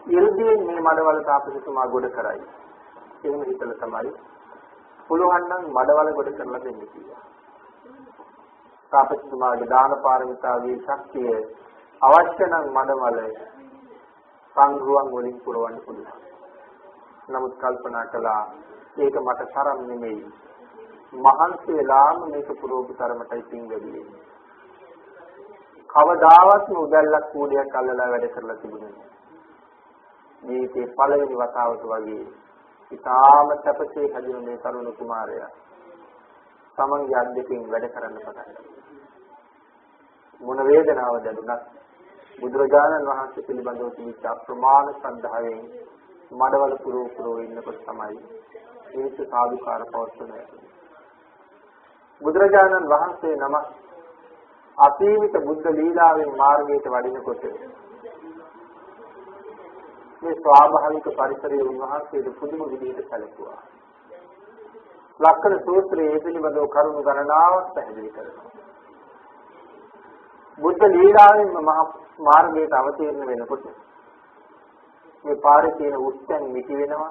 ඉර්ධියෙන් මේ මඩවල තාපසතුමා ගොඩ කරයි. එහෙම හිතලා තමයි පුළුවන් නම් මඩවල ගොඩ කරලා දෙන්න කියලා. තාපසතුමාගේ දාන පාරමිතාවේ ශක්තිය අවශ්‍ය නම් මඩවල සංග්‍රහන් වලින් පුරවන්න පුළුවන්. නමුත් කල්පනා කළා ඒක මට තරම් නෙමෙයි. මහන්සි වෙලාම මේක පුරෝපි තරමටයි පින් වැඩි වෙන්නේ. කවදාවත්ම උදැල්ලක් කූඩයක් අල්ලලා වැඩ කරලා තිබුණේ නැහැ. ජීවිතේ පළවෙනි වතාවට වගේ ඉතාම සැපසේ හැදුණු මේ තරුණ කුමාරයා තමන්ගේ අත් දෙකෙන් වැඩ කරන්න පටන් ගත්තා. මොන වේදනාව දැනුණත් බුදුරජාණන් වහන්සේ පිළිබඳව තිබිච්ච අප්‍රමාණ ශ්‍රද්ධාවෙන් මඩවල පුරෝ ඉන්නකොට තමයි මිනිස්සු සාදුකාර පවත්වන්නේ. බුදුරජාණන් වහන්සේ නම අසීමිත බුද්ධ ලීලාවෙන් මාර්ගයට වඩිනකොට මේ ස්වාභාවික පරිසරයේ උන්වහන්සේට පුදුම විදිහට සැලකුවා. ලක්කන සූත්‍රයේ පිළිබඳව කරුණු ගණනාවක් පැහැදිලි කරනවා. බුද්ධ ලීලාවෙන් මාර්ගයට අවතීර්ණ වෙනකොට මේ පාරේ තියෙන උස්තැන් මිටි වෙනවා,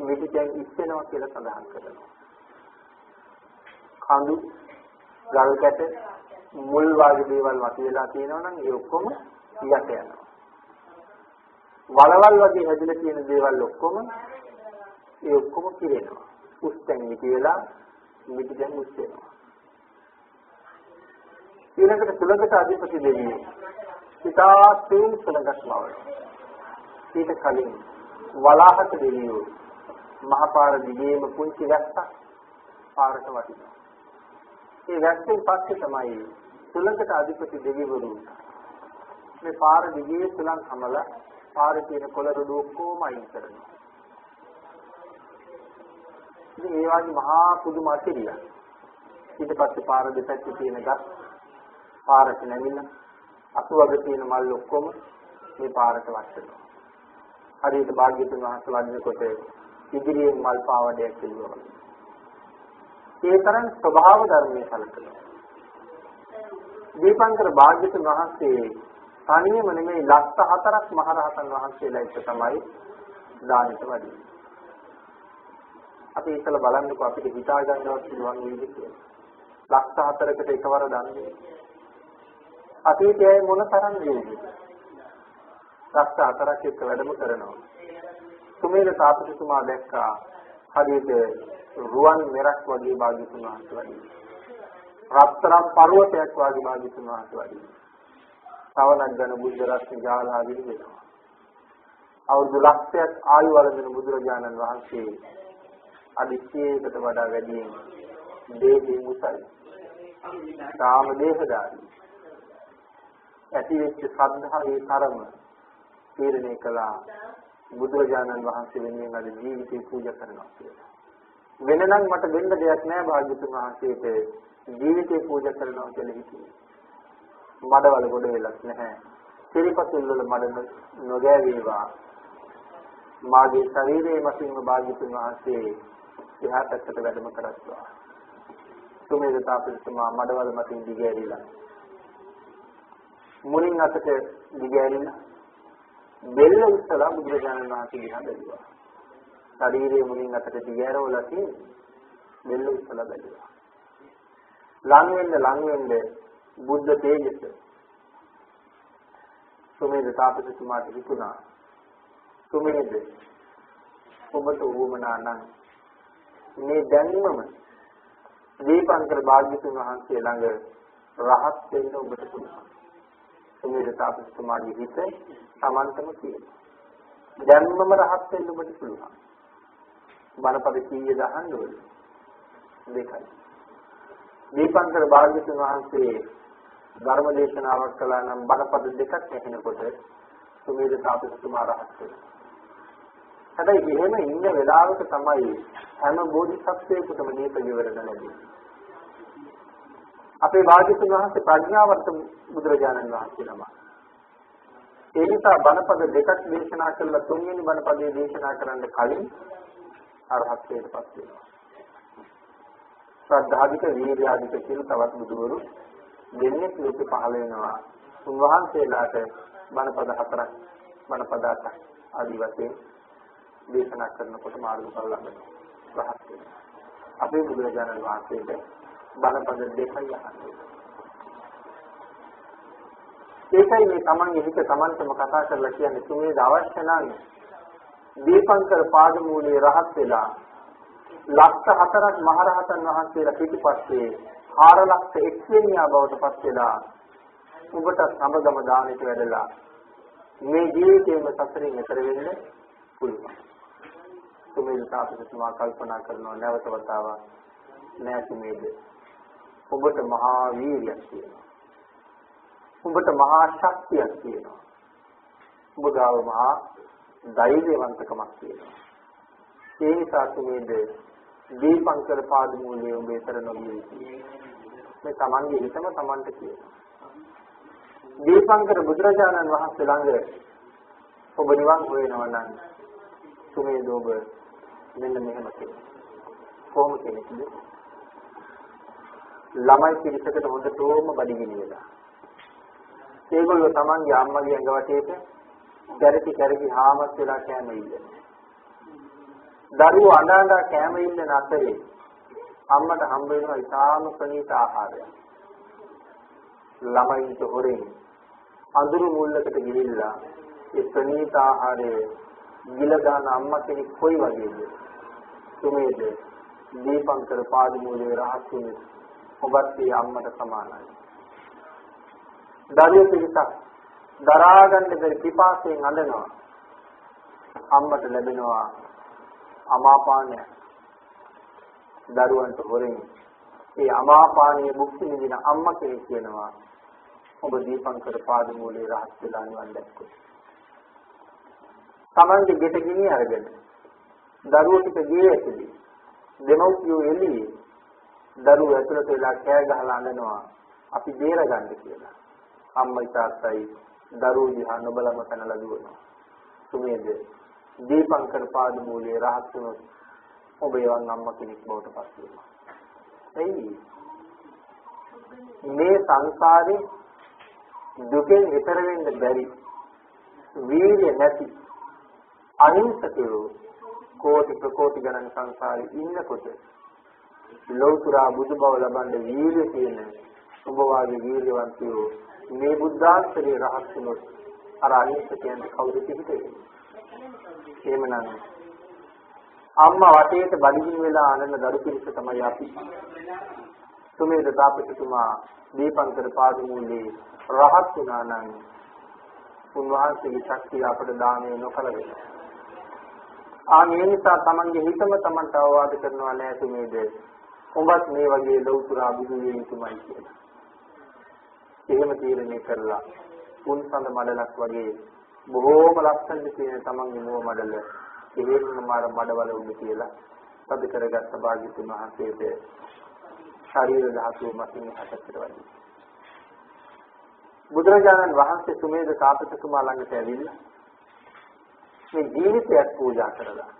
මිටියෙන් ඉස්සෙනවා කියලා සඳහන් කරනවා. කඳු, ගල් කැට, මුල් වගේ දේවල් වටේලා තියෙනවා නම් ඒ ඔක්කොම යට යනවා. වලවල් වගේ හැදිලා තියෙන දේවල් ඔක්කොම පිරෙනවා. උස්තැන් මිටි වෙලා මිටියෙන් උස් වෙනවා. ඊළඟට සුලඟට අධිපති දෙවියෝ ඉතාලි සුලඟක් මවනවා. ඊට කලින් වලාහක දෙවියෝ මහපාර දිගේම පුංචි වැස්සක් පාරට වටිනවා. ඒ වැස්සෙන් පස්සේ තමයි සුලඟට අධිපති දෙවිවරු මේ පාර දිගේ සුලං හමලා පාරේ තියෙන කොළ රොඩු ඔක්කොම අයින් කරනවා. ඉතින් ඒ වගේ මහා පුදුම අතිරියක්. ඊට පස්සේ පාර දෙපැත්තේ තියෙන ගස් පාරට නැමිලා අතුවග තියෙන මල් ඔක්කොම මේ පාරට වටනවා. හරියට භාග්‍යතුන් වහන්සේ වදිනකොට ඉදිරියෙන් මල් පාවඩයක් පිළිවෙනවා. ඒ තරම් ස්වභාව ධර්මයේ සැලකෙනවා. දීපංකර භාග්‍යතුන් වහන්සේ තනියම නෙමෙයි ලක්ෂ 4ක් මහරහතන් වහන්සේලා එක්ක තමයි දානෙට වඩින්නේ. අපි ඉතල බලන්නකෝ අපිට හිතා ගන්නවත් පුළුවන් වේද කියලා. ලක්ෂ 4කට එකවර දන්නේ. අතීතයේ මොන තරම් වේද? ලක්ෂ 4ක් එක්ක වැඩම කරනවා. සුමේද තාපසතුමා දැක්කා හරියට රුවන් මෙරක් වගේ භාග්‍යතුන් වහන්සේ වඩින්නේ. රත්තරන් පර්වතයක් වගේ භාග්‍යතුන් වහන්සේ වඩින්නේ. සවනක් ගන බුද්ධ රත්න ජාලාවිලි වෙනවා. අවුරුදු ලක්ෂයක් ආයු වළඳන බුදුරජාණන් වහන්සේ අදිස්සියකට වඩා වැඩියෙන් දේහයෙන් උසයි. කාම දේහදාරී. ඇතිවෙච්ච ශ්‍රද්ධාවේ තරම තීරණය කළා බුදුරජාණන් වහන්සේ වෙනුවෙන් අද ජීවිතේ පූජා කරනවා කියලා. වෙනනම් මට දෙන්න දෙයක් නැහැ භාග්‍යතුන් වහන්සේට ජීවිතේ පූජා කරනවා කියලා හිතුවේ. මඩවල ගොඩ වෙලක් නැහැ. සිරිපතුල් වල මඩ නොගෑවේවා. මාගේ ශරීරයේ මතින්ම භාග්‍යතුන් වහන්සේ එහා පැත්තට වැඩම කරස්වා. සුමේද තාපසතුමා මඩවල මතින් දිගෑරිලා. මුලින් අතට දිගෑරිලා බෙල්ල උස්සලා බුදුරජාණන් වහන්සේ දිහා බැලුවා. ශරීරයේ මුලින් අතට දිගෑරවලා තියෙන්නේ බෙල්ල උස්සලා බැලුවා. ලං වෙන්න බුද්ධ තේජස සුමේද තාපසතුමාට හිතුණා. සුමේද ඔබට උවමනා නම් මේ දැන්මම දීපංකර භාග්‍යතුන් වහන්සේ ළඟ රහත් වෙන්න ඔබට පුළුවන්. සුමේද තාපසතුමාගේ හිත සමන්තම තියෙනවා. දැන්මම රහත් වෙන්න ඔබට පුළුවන්. බණපද 100 දහන්න ඕනේ. දෙකයි. දීපංකර භාග්‍යතුන් වහන්සේ ධර්ම දේශනාවක් කළා නම් බණපද දෙකක් ඇහෙනකොට සුමේද තාපසතුමා රහත් වෙනවා. හැබැයි එහෙම ඉන්න වෙලාවක තමයි හැම බෝධිසත්වයෙකුටම දීප විවරණ ලැබෙන්නේ. අපේ භාග්‍යතුන් වහන්සේ ප්‍රඥාවර්ත බුදුරජාණන් වහන්සේ නම. ඒ නිසා බණපද දෙකක් දේශනා කළා තුන්වෙනි බණපදයේ දේශනා කරන්න කලින් අරහත්ත්වයටපත් වෙනවා. ශ්‍රද්ධාධික වීර්යාධික කියලා තවත් බුදුවරු දෙන්නේ ලෝකෙ පහළ වෙනවා. උන්වහන්සේලාට බණපද 4ක් බණපද 8ක් ආදී වශයෙන් දේශනා කරනකොට මාර්ගඵල ලැබෙනවා. රහත් වෙනවා. අපේ බුදුරජාණන් වහන්සේට බණපද දෙකයි අහන්නේ. ඒකයි මේ තමන්ගේ හිත තමන්ටම කතා කරලා කියන්නේ තුමේ අවශ්‍ය නම් දීපංකර පාදමූලයේ රහත් වෙලා ලක්ෂ 4ක් මහරහතන් වහන්සේලා පිටිපස්සේ 4 ලක්ෂ එක්සෙනියා බවට පත් වෙලා ඔබට සමගම දානෙට වැඩලා මේ ජීවිතේම සසරින් එතර වෙන්න පුළුවන්. තුමේ තාපසතුමා කල්පනා කරනවා නැවත වතාවක් නෑ තුමේද ඔබට මහා වීර්යයක් තියෙනවා. ඔබට මහා ශක්තියක් තියෙනවා. ඔබ ගාව මහා ධෛර්යවන්තකමක් තියෙනවා. ඒ නිසා තුමේද දීපංකර පාදමූලයේ ඔබ ඊතර නොගිය යුතුයි. මේ Tamange හිතම Tamanට කියනවා. දීපංකර බුදුරජාණන් වහන්සේ ළඟ ඔබ නිවන් හොයනවා නම් තුමේද ඔබ මෙන්න මෙහෙම කියනවා. කොහොම කෙනෙක්ද? ළමයි පිරිසකට හොඳටම බඩගිනි වෙලා. ඒගොල්ලෝ Tamange අම්මගේ ඇඟ වටේට කැරකි හාමස් වෙලා කෑම ඉල්ලන. දරුවෝ අඬ කෑම ඉල්ලන අතරේ අම්මට හම්බ වෙනවා ඉතාම ප්‍රණීත ආහාරයක්. ළමයින්ට හොරෙන් අඳුරු මුල්ලකට ගිහිල්ලා ඒ ප්‍රණීත ආහාරය ගිල දාන අම්මා කෙනෙක් කොයි වගේද? තුමේද දීපංකර පාදමූලයේ රහස් වුනේ ඔබත් ඒ අම්මට සමානයි. දරුවෝ පිටක් දරා ගන්න බැරි පිපාසයෙන් අඬනවා. අම්මට ලැබෙනවා අමාපානය. දරුවන්ට හොරෙන් ඒ අමාපානීය භුක්ති විඳින අම්මා කෙනෙක් කියනවා ඔබ දීපංකර පාදමූලයේ රහස් වෙලා නිවන් දැක්කොත්. Tamange ගෙට ගිනි අරගෙන දරුවෝ ටික ගේ ඇතුලේ දෙමව්පියෝ එළියේ දරුවෝ ඇතුළට වෙලා කෑ ගහලා අඬනවා අපි බේරගන්න කියලා. අම්මයි තාත්තයි දරුවෝ දිහා නොබලම පැනලා දුවනවා. තුමේද දීපංකර පාදමූලයේ රහස් වුණොත් ඔබ එවන් අම්මා කෙනෙක් බවට පත් වෙනවා. එයි මේ සංසාරේ දුකෙන් ඈතර වෙන්න බැරි වීර්ය නැති අහිංසකයෝ කෝටි ප්‍රකෝටි ගණන් සංසාරේ ඉන්නකොට ලෞතර බුදු බව ලබන්න වීර්ය තියෙන ඔබ වාගේ වීර්යවන්තයෝ මේ බුද්ධාන්තරයේ රහස් වුණොත් අර අහිංසකයන්ට කවුද පිහිටෙන්නේ? එහෙමනම් අම්මා වටේට බඩගිනි වෙලා අනන දරු පිරිස තමයි අපි. තුමේද තාපසතුමා දීපංකර පාදමූලයේ රහත් වුණා නම් උන්වහන්සේගේ ශක්තිය අපට දානය නොකළ වෙනවා. මේ නිසා Tamange හිතම Tamanට අවවාද කරනවා නෑ තුමේද ඔබත් මේ වගේ ලෞතර බුදු වෙන්න යුතුමයි කියලා. එහෙම තීරණය කරලා උන්සඳ මඩලක් වගේ බොහෝම ලස්සනට තියෙන Tamange මුව මඩල එහෙම මාර මඩවල උඩ කියලා සද කරගත්ත භාග්‍යතුන් වහන්සේට ශරීර ධාතුව මතින් හටකට වගේ. බුදුරජාණන් වහන්සේ සුමේද තාපසතුමා ළඟට ඇවිල්ලා මේ ජීවිතයක් පූජා කරලා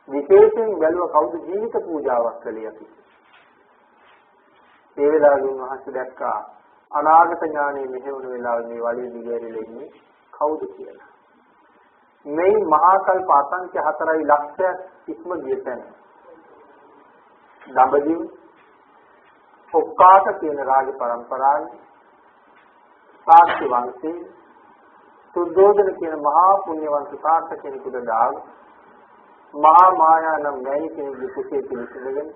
විශේෂයෙන් බැලුව කවුද ජීවිත පූජාවක් කළේ අපි. ඒ වෙලාවේ උන්වහන්සේ දැක්කා අනාගත ඥානෙ මෙහෙවන වෙලාවේ මේ වලිය දිගහැරිලා ඉන්නේ කවුද කියලා. මේ මහා කල්ප අසංඛ්‍ය 4 ලක්ෂයක් ඉක්ම ගිය තැන. දඹදිව ඔක්කාට කියන රාජ පරම්පරාවේ සාක්ෂි වංශේ සුද්ධෝදන කියන මහා පුණ්‍යවන්ත සාර්ථක කෙනෙකුට දාග මහා මායා නම් නැයි කෙනෙකුගේ කුසේ පිළිසඳගෙන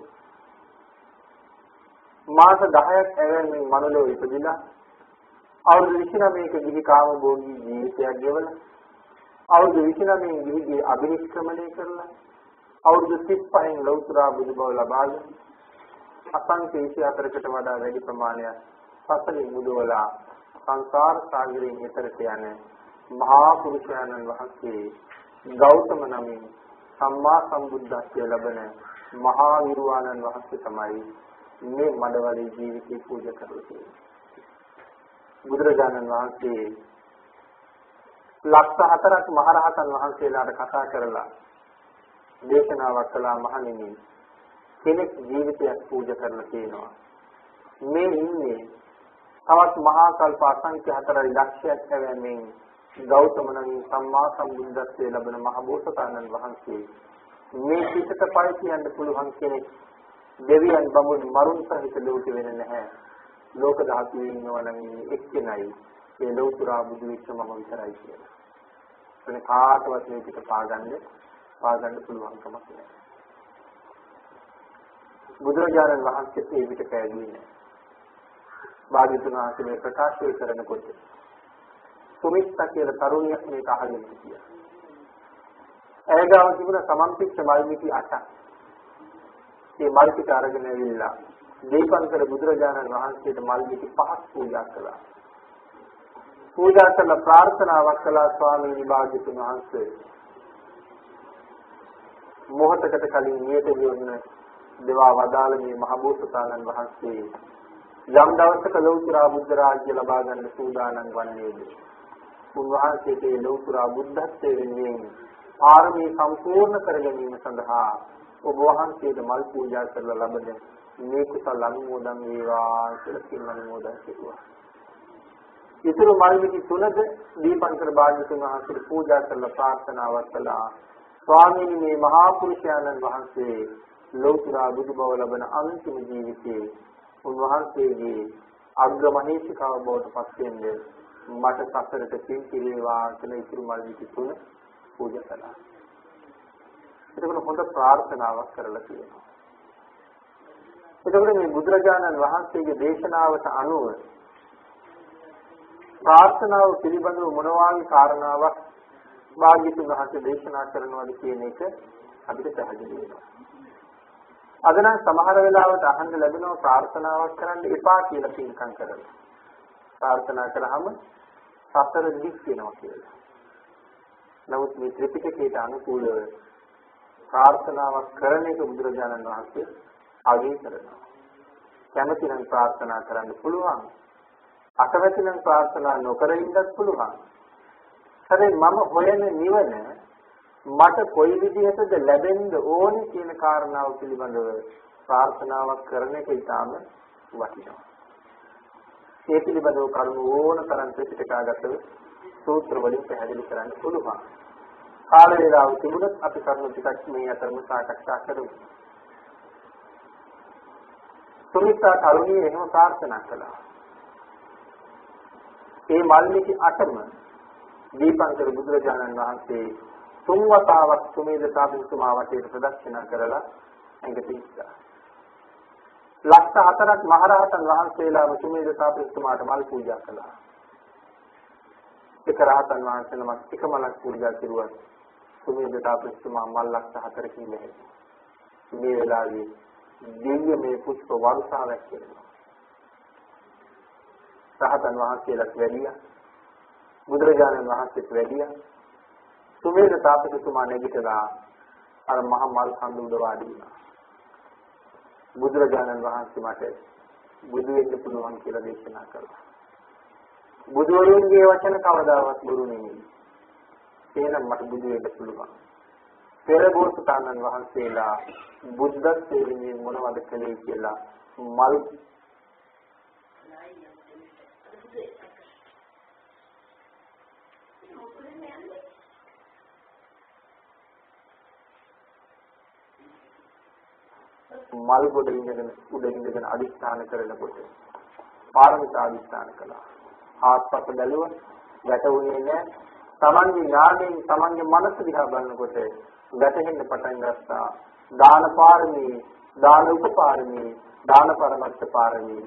මාස 10ක් ඇවැන්මින් මනුලෝ ඉපදිලා අවුරුදු 29ක ගිහි කාම භෝගී ජීවිතයක් ගෙවලා අවුරුදු 29න් ගිහිගේ අභිනිෂ්ක්‍රමණය කරලා අවුරුදු 35න් ලෞතර බුදු බව ලබාගෙන අසංඛ්‍ය 24කට වඩා වැඩි ප්‍රමාණයක් සසලින් මුදවලා සංසාර සාගරයෙන් එතරට යන මහා පුරුෂයන්න් වහන්සේ ගෞතම නමින් සම්මා සම්බුද්ධත්වය ලබන මහා විරුවාණන් වහන්සේ තමයි මේ මඩවලේ ජීවිතේ පූජා කරන්නේ. බුදුරජාණන් වහන්සේ ලක්ෂ 4ක් මහරහතන් වහන්සේලාට කතා කරලා දේශනාවක් කළා. මහණෙනි, කෙනෙක් ජීවිතයක් පූජා කරලා තියෙනවා. මේ ඉන්නේ තවත් මහා කල්ප අසංඛ්‍ය 4 ලක්ෂයක් හැවෙමින් ගෞතම නම් සම්මා සම්බුද්ධත්වයේ ලැබෙන මහ බෝසතාණන් වහන්සේ මේ පිටත පය කියන්න පුළුවන් කෙනෙක් දෙවියන් බඹුන් මරුන් සහිත ලෝකෙ වෙන්නේ නැහැ. ලෝක ධාතුවේ ඉන්නවා නම් එක්කෙනයි ඒ ලෞතර බුදු විශ්වම විතරයි කියලා. එතන කාටවත් මේ පිට පාගන්න පුළුවන් කමක් නැහැ. බුදුරජාණන් වහන්සේ මේ පිට පෑගුවේ නැහැ. භාග්‍යවතුන් වහන්සේ මේ ප්‍රකාශය කරනකොට සුමිත්තා කියලා තරුණියක් මේක අහගෙන හිටියා. ඇයගාව තිබුණ සමන්පිච්ච මල්මිටි 8ක්. මේ මල්මිටි අරගෙන ඇවිල්ලා දීපංකර බුදුරජාණන් වහන්සේට මල්මිටි 5ක් පූජා කළා. පූජා කළ ප්‍රාර්ථනාවක් කළා ස්වාමීනි භාග්‍යවතුන් වහන්සේ. මොහොතකට කලින් නියත වුණ දේවා වදාළ මේ මහ බෝසතාණන් වහන්සේ යම් දවසක ලෞතර බුද්ධ රාජ්‍ය ලබා ගන්න සූදානම් වන්නේද? උන්වහන්සේට ලෞතර බුද්ධත්වයේ වෙනුවෙන් ආර්මී සම්පූර්ණ කර ගැනීම සඳහා ඔබ වහන්සේට මල් පූජා කරලා ලබන මේ කුසල අනුමෝදන් වේවා කියලා සිල් අනුමෝදන් කෙරුවා. ඊතුරු මල් මිටි තුනද දීපංකර භාග්‍යවතුන් වහන්සේට පූජා කරලා ප්‍රාර්ථනාවක් කළා. ස්වාමීනි මේ මහා පුරුෂයාණන් වහන්සේ ලෞතර බුදු බව ලබන අන්තිම ජීවිතයේ උන්වහන්සේගේ අග්‍රමහේශිකාව බවට පත් වෙන්නේ මට සසරට පින් කිරේවා කියලා ඉතුරු මල් මිටි තුන පූජා කළා. එතකොට හොඳ ප්‍රාර්ථනාවක් කරලා තියෙනවා. එතකොට මේ බුදුරජාණන් වහන්සේගේ දේශනාවට අනුව ප්‍රාර්ථනාව පිළිබඳව මොනවාගේ කාරණාවක් භාග්‍යවතුන් වහන්සේ දේශනා කරනවාද කියන එක අපිට පැහැදිලි වෙනවා. අද නම් සමහර වෙලාවට අහන්න ලැබෙනවා ප්‍රාර්ථනාවක් කරන්න එපා කියලා පින්කම් කරලා. ප්‍රාර්ථනා කරාම සතර දික් වෙනවා කියලා. නමුත් මේ ත්‍රිපිටකයට අනුකූලව ප්‍රාර්ථනාවක් කරන එක බුදුරජාණන් වහන්සේ අගය කරනවා. කැමති නම් ප්‍රාර්ථනා කරන්න පුළුවන්. අකමැති නම් ප්‍රාර්ථනා නොකර ඉන්නත් පුළුවන්. හැබැයි මම හොයන නිවන මට කොයි විදිහටද ලැබෙන්න ඕනේ කියන කාරණාව පිළිබඳව ප්‍රාර්ථනාවක් කරන එක ඉතාම වටිනවා. ඒ පිළිබඳව කරුණු ඕන තරම් ත්‍රිපිටකාගත සූත්‍ර වලින් පැහැදිලි කරන්න පුළුවන්. කාල වේලාව තිබුණත් අපි කරුණු ටිකක් මේ අතරම සාකච්ඡා කරමු. සුමිත්තා තරුණිය එහෙම ප්‍රාර්ථනා කළා. මේ මල්මිටි 8ම දීපංකර බුදුරජාණන් වහන්සේ තුන් වතාවක් සුමේද සාපිතුමා වටේට ප්‍රදක්ෂිනා කරලා ඇඟට ඉස්සා. ලක්ෂ 4ක් මහරහතන් වහන්සේලාම සුමේද සාපිතුමාට මල් පූජා කළා. එක රහතන් වහන්සේ නමක් එක මලක් පූජා කෙරුවා. සුමේද සාපිතුමා මල් ලක්ෂ 4කින් නැහැ. මේ වෙලාවේ දිව්‍ය මේ පුෂ්ප වර්ෂාවක් කෙරුවා. රහතන් වහන්සේලාට වැඩියා. බුදුරජාණන් වහන්සේට වැඩියා. සුමේද තාපසතුමා නැගිටලා අර මහ මල් කඳු උඩ වාඩි වුණා. බුදුරජාණන් වහන්සේ මට බුදු වෙන්න පුළුවන් කියලා දේශනා කළා. බුදුවරුන්ගේ වචන කවදාවත් බොරු නෙමෙයි. එහෙනම් මට බුදු වෙන්න පුළුවන්. පෙර බෝසතාණන් වහන්සේලා බුද්ධත්වයේ මොනවද කළේ කියලා මල් මල් ගොඩ ඉඳගෙන උඩ ඉඳගෙන අදිස්ථාන කරනකොට පාරමිතා අදිස්ථාන කළා. ආත්පත් බැලුවා ගැටුනේ නැහැ. තමන්ගේ ඥාණයෙන් තමන්ගේ මනස දිහා බලනකොට ගැටෙන්න පටන් ගත්තා. දාන පාරමී, දාන උපපාරමී, දාන පරමත්ත පාරමී,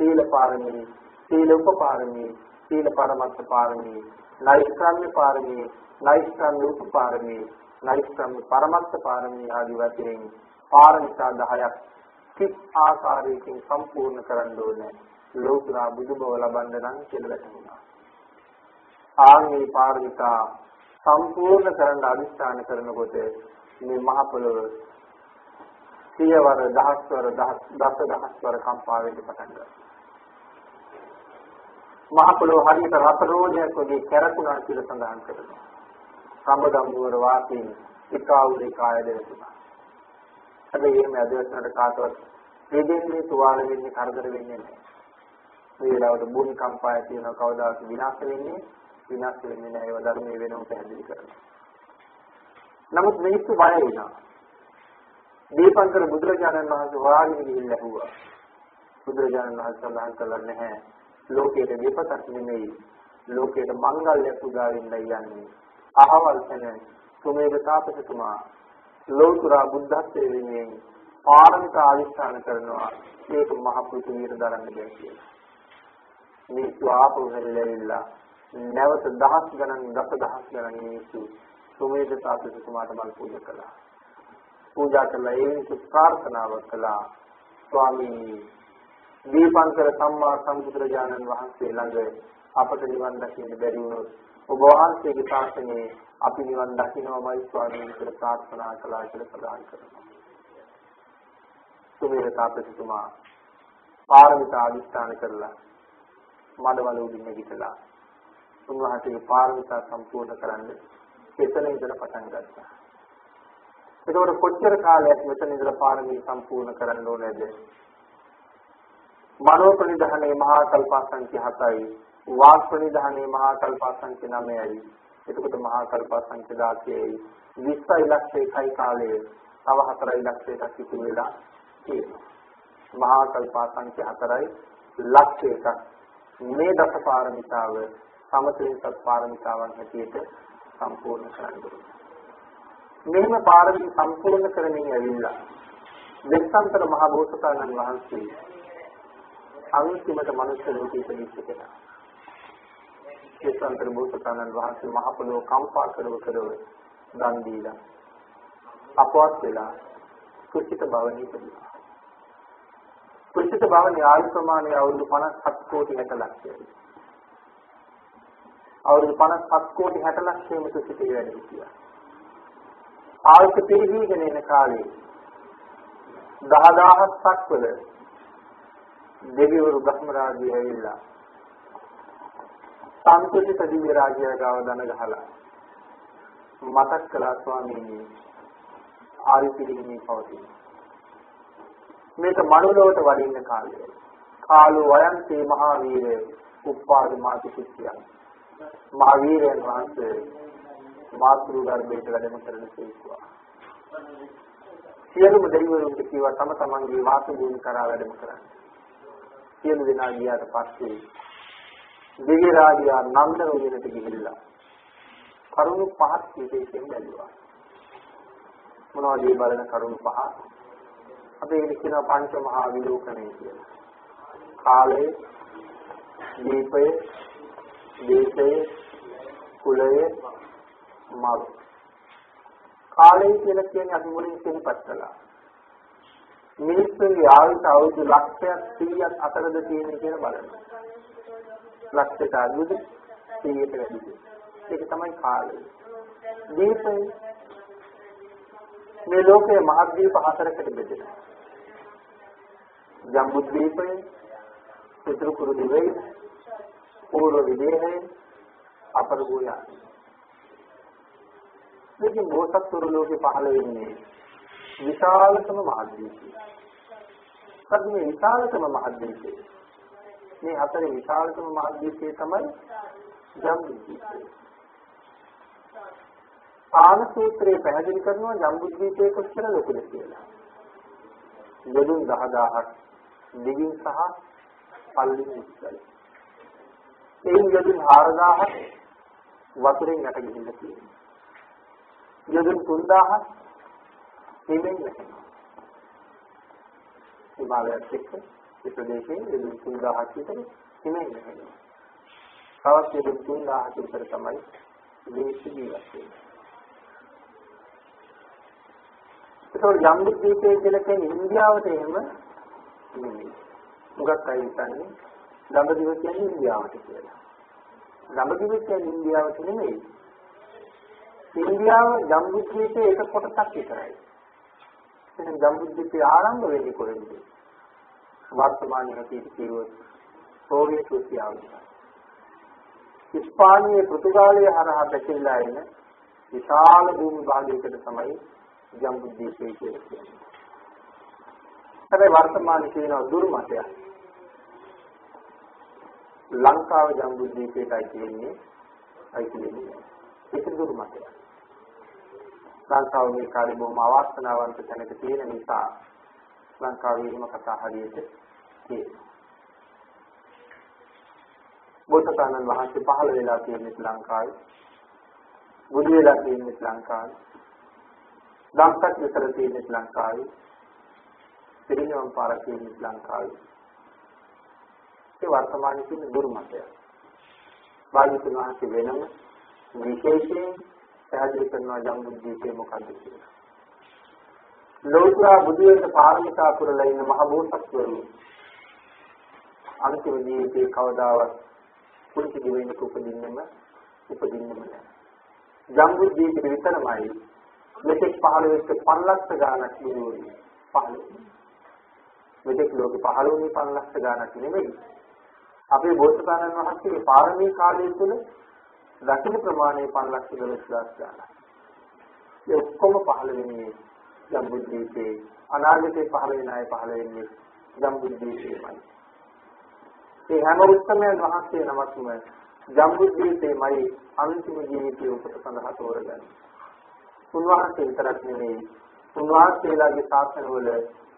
සීල පාරමී, සීල උපපාරමී, සීල පරමත්ත පාරමී, නෛෂ්ක්‍රම්‍ය පාරමී, නෛෂ්ක්‍රම්‍ය උපපාරමී, නෛෂ්ක්‍රම්‍ය පරමත්ත පාරමී ආදී වශයෙන් පාරමිතා 10ක් කිත් ආකාරයකින් සම්පූර්ණ කරන්න ඕනේ. ලෝතර බුදු බව ලබන්න නම් කියලා වැටුණා. ආන්ගේ පාරමිතා සම්පූර්ණ කරන්න අදිස්ථාන කරනකොට මේ මහ පොළොව සියවර දහස්වර දසදහස්වර කම්පා වෙන්න පටන් ගත්තා. මහ පොළොව හරියට රත රෝදයක් වගේ කැරකුණා කියලා සඳහන් කරනවා. සම්බදම් නුවර වාසීන් ඒකාවුරේ කාය දෙතුනා. හැබැයි එහෙම අදවසකට කාටවත් දෙදෙන්නේ තුවාල වෙන්නේ කරදර වෙන්නේ නැහැ. මේ වෙලාවට භූමිකම්පාය තියෙන කවදාවත් විනාශ වෙන්නේ නැහැ. ඒව ධර්මයේ වෙනම පැහැදිලි කරනවා. නමුත් මිනිස්සු බය වෙනවා. දීපංකර බුදුරජාණන් වහන්සේ වාගෙන ගිහිල්ලා ඇහුවා. බුදුරජාණන් වහන්සේ සඳහන් කළා නැහැ. ලෝකයේ විපතක් නෙමෙයි. ලෝකයේ මංගල්‍යයක් උදා වෙන්නයි යන්නේ. අහවල් තැන සුමේද තාපසතුමා ලෞතර බුද්ධත්වයේ වෙනුවෙන් පාරමිතා අදිස්ථාන කරනවා. ඒක මහ පුදුමයට දරන්න බැහැ කියලා. මිනිස්සු ආපහු හැරිලා නැවත දහස් ගණන් දසදහස් ගණන් මිනිස්සු සුමේද තාපසතුමාට මල් පූජා කළා. පූජා කළා ඒ ප්‍රාර්ථනාව කළා. ස්වාමීනි දීපංකර සම්මා සම්බුදුරජාණන් වහන්සේ ළඟ අපට නිවන් දකින්න බැරි වුණොත් ඔබ වහන්සේගේ ශාසනයේ අපි නිවන් දකින්නමයි ස්වාමීනි කියලා ප්‍රාර්ථනා කළා කියලා සඳහන් කරනවා. සුමේද තාපසතුමා පාරමිතා අධිෂ්ඨාන කරලා මඩවල උඩින් නැගිටලා උන්වහන්සේගේ පාරමිතා සම්පූර්ණ කරන්න එතන ඉඳලා පටන් ගත්තා. ඒකවල කොච්චර කාලයක් මෙතන ඉඳලා පාරමී සම්පූර්ණ කරන්න ඕනේද? මනෝ ප්‍රනිධානයේ මහා කල්පසංඛ්‍ය 7යි, වාග් ප්‍රනිධානයේ මහා කල්පසංඛ්‍ය 9යි, එතකොට මහා කල්පසංඛ්‍ය 16යි, 20 ලක්ෂයකයි කාලයේ තව 4 ලක්ෂයකට ඉතුරු වෙලා තියෙනවා. මහා කල්පසංඛ්‍ය 4යි ලක්ෂයක මේ දස පාරමිතාව සමතේසත් පාරමිතාවන් හැටියට සම්පූර්ණ කරන්න ඕනේ. මෙහෙම පාරමිතා සම්පූර්ණ කරමින් ඇවිල්ලා දෙස්සන්තර මහ බෝසතාණන් වහන්සේ අන්තිමට මනුෂ්‍ය ලෝකෙට ඉපදෙනවා. දෙස්සන්තර බෝසතාණන් වහන්සේ මහ පොළොව කම්පා කරව දන් දීලා අපවත් වෙලා කුසිත භවණී ඉපදුනා. කුසිත භවණී ආයු ප්‍රමාණය අවුරුදු 57 කෝටි 60 ලක්ෂයයි. අවුරුදු 57 කෝටි 60 ලක්ෂයම කුසිතේ වැඩ සිටියා. ආයුෂ පිරිහීගෙන එන කාලේ 10000ක් සක්වල දෙවිවරු බ්‍රහ්ම රාජ්‍යය ඇවිල්ලා සම්පූර්ණ දිව්‍ය රාජ්‍යය ගාව දන ගහලා මතක් කළා ස්වාමීනි ආයු පිරිහීමේ පවතින මේක මනුලොවට වඩින්න කාලය. කාලෝ වයන්තේ මහා වීරේ උප්පාද මාති කුච්චියන්. මහා වීරයන් වහන්සේ මාතෘ ගර්භයට වැඩම කරන සේක්වා. සියලුම දෙවිවරුන්ට කිව්වා තම තමන්ගේ වාස භූමි කරා වැඩම කරන්න. සියලු දෙනා ගියාට පස්සේ දිව්‍ය රාජයා නන්ද උයනට ගිහිල්ලා කරුණු පහක් විශේෂයෙන් බැලුවා. මොනවද මේ බලන කරුණු පහ? අපි ඒක කියන පංච මහා විලෝකණය කියලා. කාලය, දීපය, දේශය, කුලය, මව. කාලය කියලා කියන්නේ අපි මුලින් සිහිපත් කළා. මිනිස්සුන්ගේ ආයුෂ අවුරුදු ලක්ෂයක් 100ක් අතරද තියෙන කියලා බලන්න. ලක්ෂයට අඩුද 100ට වැඩිද? ඒක තමයි කාලය. දීපය මේ ලෝකයේ මහද්වීප 4කට බෙදෙනවා. ජම්බුද්වීපය, චතුරුකුරු දිවයින, පූර්ව විදේහය, අපර ගෝයා. මේකේ බෝසත්තුරු ලෝකේ පහළ වෙන්නේ විශාලතම මහද්වීපය. කර්ම විශාලතම මහද්වීපය. මේ හතරේ විශාලතම මහද්වීපය තමයි ජම්බුද්වීපය. ආන සූත්‍රයේ පැහැදිලි කරනවා ජම්බුද්වීපයේ කොච්චර ලොකුද කියලා. යදුන් 10000ක් දිගින් සහ පල්ලින් ඉස්සයි. ඒ යදුන් 4000ක් වතුරෙන් යට ගිහිල්ලා තියෙනවා. යදුන් 3000ක් හිමෙන් නැගෙනවා. හිමාලයත් එක්ක මේ ප්‍රදේශයේ යදුන් 3000ක් විතර හිමෙන් නැගෙනවා. තවත් යදුන් 3000ක් විතර තමයි මිනිස්සු ජීවත් වෙන්නේ. ඒක ජම්බුද්වීපයේ කියලා කියන්නේ ඉන්දියාවට එහෙම නෙමෙයි. මොකක්ද අය හිතන්නේ දඹදිව කියන්නේ ඉන්දියාවට කියලා. දඹදිව කියන්නේ ඉන්දියාවට නෙමෙයි. ඉන්දියාව ජම්බුද්වීපයේ එක කොටසක් විතරයි. එහෙනම් ජම්බුද්වීපයේ ආරම්භ වෙන්නේ කොහෙන්ද? වර්තමානයේ හැටියට කිව්වොත් සෝවියට් රුසියාව. ඉස්පානියේ පෘතුගාලයේ හරහා පැතිරලා එන විශාල භූමි භාගයකට තමයි ජම්බුද්වීපය කියලා කියන්නේ. හැබැයි වර්තමානයේ තියෙන දුර්මතය ලංකාව ජම්බුද්වීපයටයි කියන්නේ ඒක දුර්මතය. ලංකාව මේ කාලේ බොහොම අවාසනාවන්ත තැනක තියෙන නිසා ලංකාවේ එහෙම කතා හරියට තියෙනවා. බෝසතාණන් වහන්සේ පහළ වෙලා තියෙන්නේ ලංකාවේ. බුදු වෙලා තියෙන්නේ ලංකාවේ. දම්සක් විතර තියෙන්නේ ලංකාවේ. පිරිනිවන් පාර තියෙන්නේ ලංකාවේ. ඒ වර්තමානයේ තියෙන දුර්මතය. භාග්‍යවතුන් වහන්සේ වෙනම විශේෂයෙන් පැහැදිලි කරනවා ජම්බුද්දීපේ මොකක්ද කියලා. ලෝතුරා බුදු වෙන පාරමිතා පුරලා ඉන්න මහ බෝසත්වරු අන්තිම ජීවිතේ කවදාවත් කුංචි දිවෙන්නක උපදින්නෙම නැහැ. ජම්බුද්දීපේ විතරමයි මෙතෙක් 15 ලක්ෂ ගානක් බුදුවරු පහළ වුණේ. මෙතෙක් ලෝකෙ 15 ලක්ෂ ගානක් නෙමෙයි. අපේ බෝසතාණන් වහන්සේගේ පාරමී කාලය තුළ දකින ප්‍රමාණය 5,12,000 ගානක්. ඒ ඔක්කොම පහළ වෙන්නේ ජම්බුද්දීපේ. අනාගතේ පහළ වෙන අය පහළ වෙන්නේ ජම්බුද්දීපේමයි. ඒ හැම උත්සමයන් වහන්සේ නමක්ම ජම්බුද්දීපේමයි අන්තිම ජීවිතයේ උපත සඳහා තෝරගන්නේ. උන්වහන්සේ විතරක් නෙමෙයි උන්වහන්සේලාගේ ශාසනවල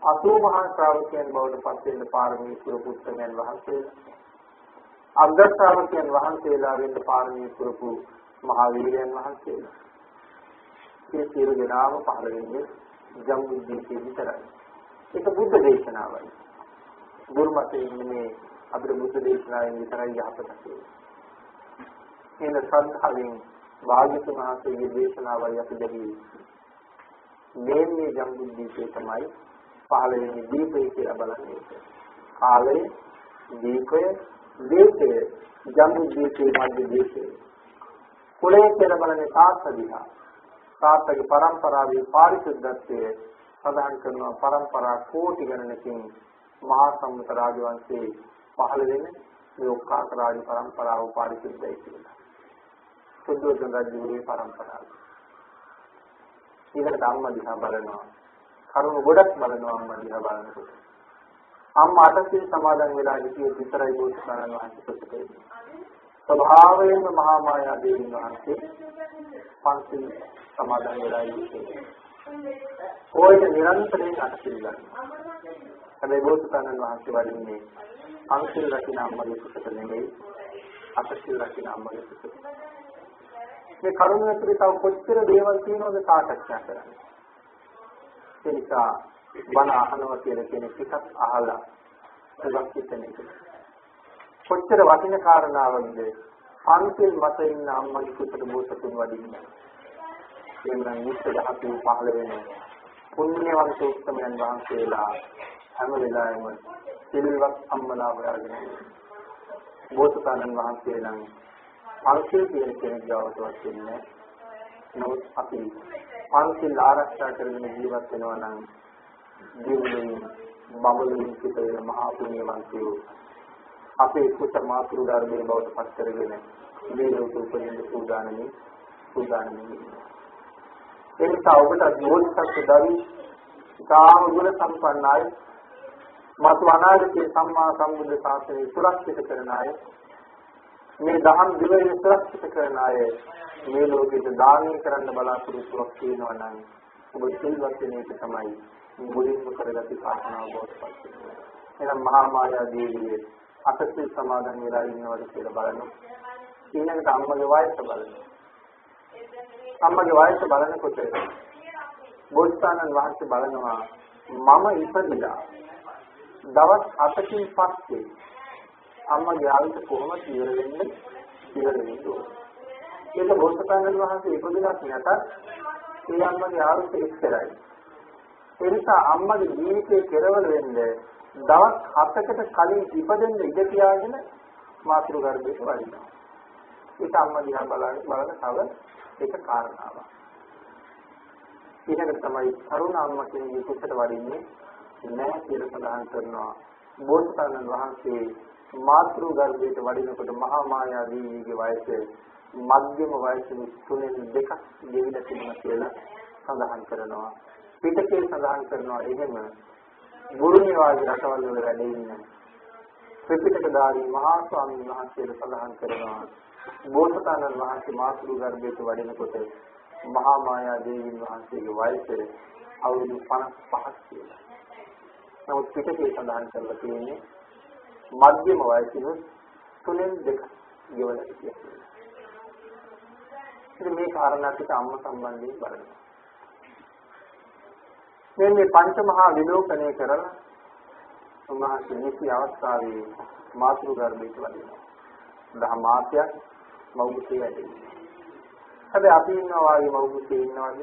80 මහා ශ්‍රාවකයන් බවට පත් වෙන පාරමී පුරපු උත්සමයන් වහන්සේලා, අග්‍ර ශ්‍රාවකයන් වහන්සේලා වෙන්න පාරමී පුරපු මහා වීරයන් වහන්සේලා. මේ සියලු දෙනාම පහළ වෙන්නේ ජම්බුද්දීපේ විතරයි. ඒක බුද්ධ දේශනාවයි. දුර්මතේ ඉන්නේ අපේ බුද්ධ දේශනාවෙන් විතරයි යහපත කියන්නේ. එන ශ්‍රද්ධාවෙන් භාග්‍යවතුන් වහන්සේගේ දේශනාවයි අපි දෙවි. මේ ජම්බුද්දීපේ තමයි පහළ වෙන්නේ දීපේ කියලා බලන්නේ. කාලය, දීපය, දේශය, ජම්බුද්දීපේ මැද දේශය. කුලය කියලා බලන්නේ තාත්තදිහා. තාත්තගේ පරම්පරාවේ පාරිශුද්ධත්වය සඳහන් කරනවා. පරම්පරා කෝටි ගණනකින් මහා සම්මත රාජවංශයේ පහළ වෙන මේ ඔක්කාත රාජ පරම්පරාව පාරිශුද්ධයි කියලා. සුද්ධෝදන රජුගේ පරම්පරාව. ඊළඟට අම්මා දිහා බලනවා. කරුණු ගොඩක් බලනවා අම්මා දිහා බලනකොට. අම්මා අටසිල් සමාදන් වෙලා හිටියේ විතරයි බෝසතාණන් වහන්සේ ප්‍රතිපේ. ස්වභාවයෙන්ම මහා මායා දේවීන් වහන්සේ පන්සිල් සමාදන් වෙලා හිටියේ. කොයිද නිරන්තරයෙන් අටසිල් ගන්නවා. හැබැයි බෝසතාණන් වහන්සේ වඩින්නේ පන්සිල් රකින්න අම්මගේ කුසට නෙමෙයි අටසිල් රකින්න අම්මගේ කුසට. මේ කරුණ ඇතුලේ තව කොච්චර දේවල් තියෙනවද සාකච්ඡා කරන්න. ඒ නිසා බණ අහනවා කියලා කියන එකක් අහලා සුවක් හිතන එක. කොච්චර වටින කාරණාවක්ද පන්සිල් මත ඉන්න අම්මගේ කුසට බෝසතුන් වඩින්නේ. එන්නම් නිත්‍ය ධාතු පහළ වෙන පුණ්‍යවන්ත උත්තමයන් වහන්සේලා හැම වෙලාවෙම සිල්වත් අම්මලා වයගෙන බෝසතාණන් වහන්සේ නම් පන්සිල් කියන කෙනෙක් ගාවටවත් වෙන්නේ. නමුත් අපි පන්සිල් ආරක්ෂා කරගෙන ජීවත් වෙනවා නම් ජීවනයේ බඹලුන් සිට වෙන මහා පුණ්‍යවන්තයෝ අපේ කුස මාතෘ ධර්මයේ බවට පත් කරගෙන මේ ලෝක උපදින්න සූදානම්යි. එනිසා ඔබට බෝධිසත්ව දවි ඉතාම ගුණ සම්පන්නයි. මතු අනාගතයේ සම්මා සම්බුද්ධ ශාසනය සුරක්ෂිත කරන අය, මේ දහම් දිවයින සුරක්ෂිත කරන අය මේ ලෝකෙට දානය කරන්න බලාපොරොත්තුවක් තියෙනවා නම් ඔබ සිල්වත් වෙන එක තමයි මුලින්ම කරගත් කාරණාව බවට පත් වෙනවා. එහෙනම් මහා මායා දේවිය අටසිල් සමාදන් වෙලා ඉන්නවද කියලා බලනවා. ඊළඟට අම්මගේ වයස බලනවා. අම්මගේ වයස බලනකොට බෝසතාණන් වහන්සේ බලනවා මම ඉපදිලා දවස් 7කින් පස්සේ අම්මගේ ආයුෂ කොහොමද ඉවර වෙන්නේ? ඒක බෝසතාණන් වහන්සේ ඉපදුණත් නැතත් ඒ අම්මගේ ආයුෂ ඉස්සරයි. ඒ නිසා අම්මගේ ජීවිතේ කෙරවල වෙන්නේ දවස් 7කට කලින් ඉපදෙන්න ඉඩ තියාගෙන මාතෘ ගර්භයට වඩිනවා. ඒක අම්මා දිහා බලන තව ඒක කාරණාවක්. ඊළඟට තමයි තරුණ අම්මා කෙනෙකුගේ කුසට වඩින්නේ නැහැ කියලා සඳහන් කරනවා. බෝසතාණන් වහන්සේ මාතෘ ගර්භයට වඩිනකොට මහා මායා දේවියගේ වයස මධ්‍යම වයසින් 3.2ක් ගෙවිලා තිබුණා කියලා සඳහන් කරනවා. පිටකේ සඳහන් කරනවා එහෙම බුරුමේ වාගේ රටවල් වල වැඩ ඉන්න ත්‍රිපිටකධාරී මහා ස්වාමීන් වහන්සේලා සඳහන් කරනවා බෝසතාණන් වහන්සේ මාතෘ ගර්භයට වඩිනකොට මහා මායා දේවීන් වහන්සේගේ වයස අවුරුදු 55ක් කියලා. නමුත් පිටකේ සඳහන් කරලා තියෙන්නේ මධ්‍යම වයසින් 3.2ක් ගෙවලා කියලා. ඉතින් මේ කාරණා ටික අම්ම සම්බන්ධයෙන් බලනවා. මේ පංච මහා විලෝකණය කරලා උන්වහන්සේ නිසි අවස්ථාවේ මාතෘ ගර්භයට වදිනවා. 10 මාසයක් මව්කුසේ ඇදෙන්නේ. හැබැයි අපි ඉන්නවා වගේ මව්කුසේ ඉන්නවාද?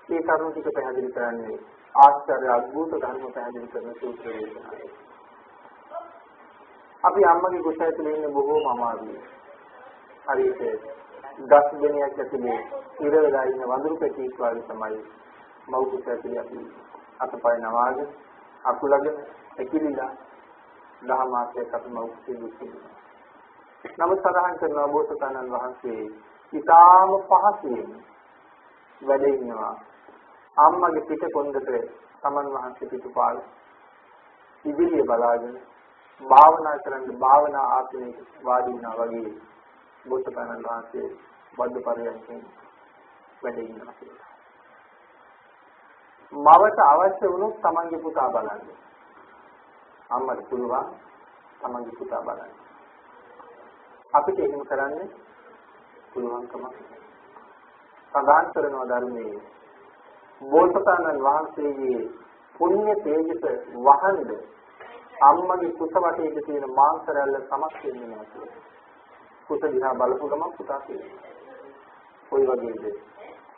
මේ කරුණු ටික පැහැදිලි කරන්නේ ආශ්චර්ය අద్భుත ධර්ම පැහැදිලි කරන සූත්‍ර දේශනාවයි. අපි අම්මගේ කුස ඇතුලේ ඉන්න බොහෝම අමාරුයි. හරියට දස් දිනයක් ඇතුලේ ඉරවලා ඉන්න වඳුරු පැටියෙක් වගේ තමයි මව් කුස ඇතුලේ අපි අතපය නවාගෙන අකුලගෙන ඇකිලිලා 10 මාසයක් අපි මව් කුසේ ඉන්නවා. නමුත් සඳහන් කරනවා බෝසතාණන් වහන්සේ ඊටාම පහසුවෙන් වැඩ ඉන්නවා. අම්මගේ පිට කොන්දට තමන් වහන්සේ පිටුපාල ඉදිරිය බලාගෙන භාවනා කරන්න භාවනා ආසනයේ වාඩි වුණා වගේ බෝසතාණන් වහන්සේ බද්ද පරියන්කෙන් වැඩ ඉන්නවා. මවට අවශ්‍ය වුණොත් තමන්ගේ පුතා බලන්න. අම්මට පුළුවන් තමන්ගේ පුතා බලන්න. අපිට එහෙම කරන්න පුළුවන්කම සඳහන් කරනවා ධර්මයේ බෝසතාණන් වහන්සේගේ පුණ්‍ය තේජස වහඳ අම්මගේ කුස වටේට තියෙන මාංශ රැල්ල සමත් වෙන්නේ නැහැ. කුස දිහා බලපු ගමන් පුතා කියනවා. කොයි වගේද?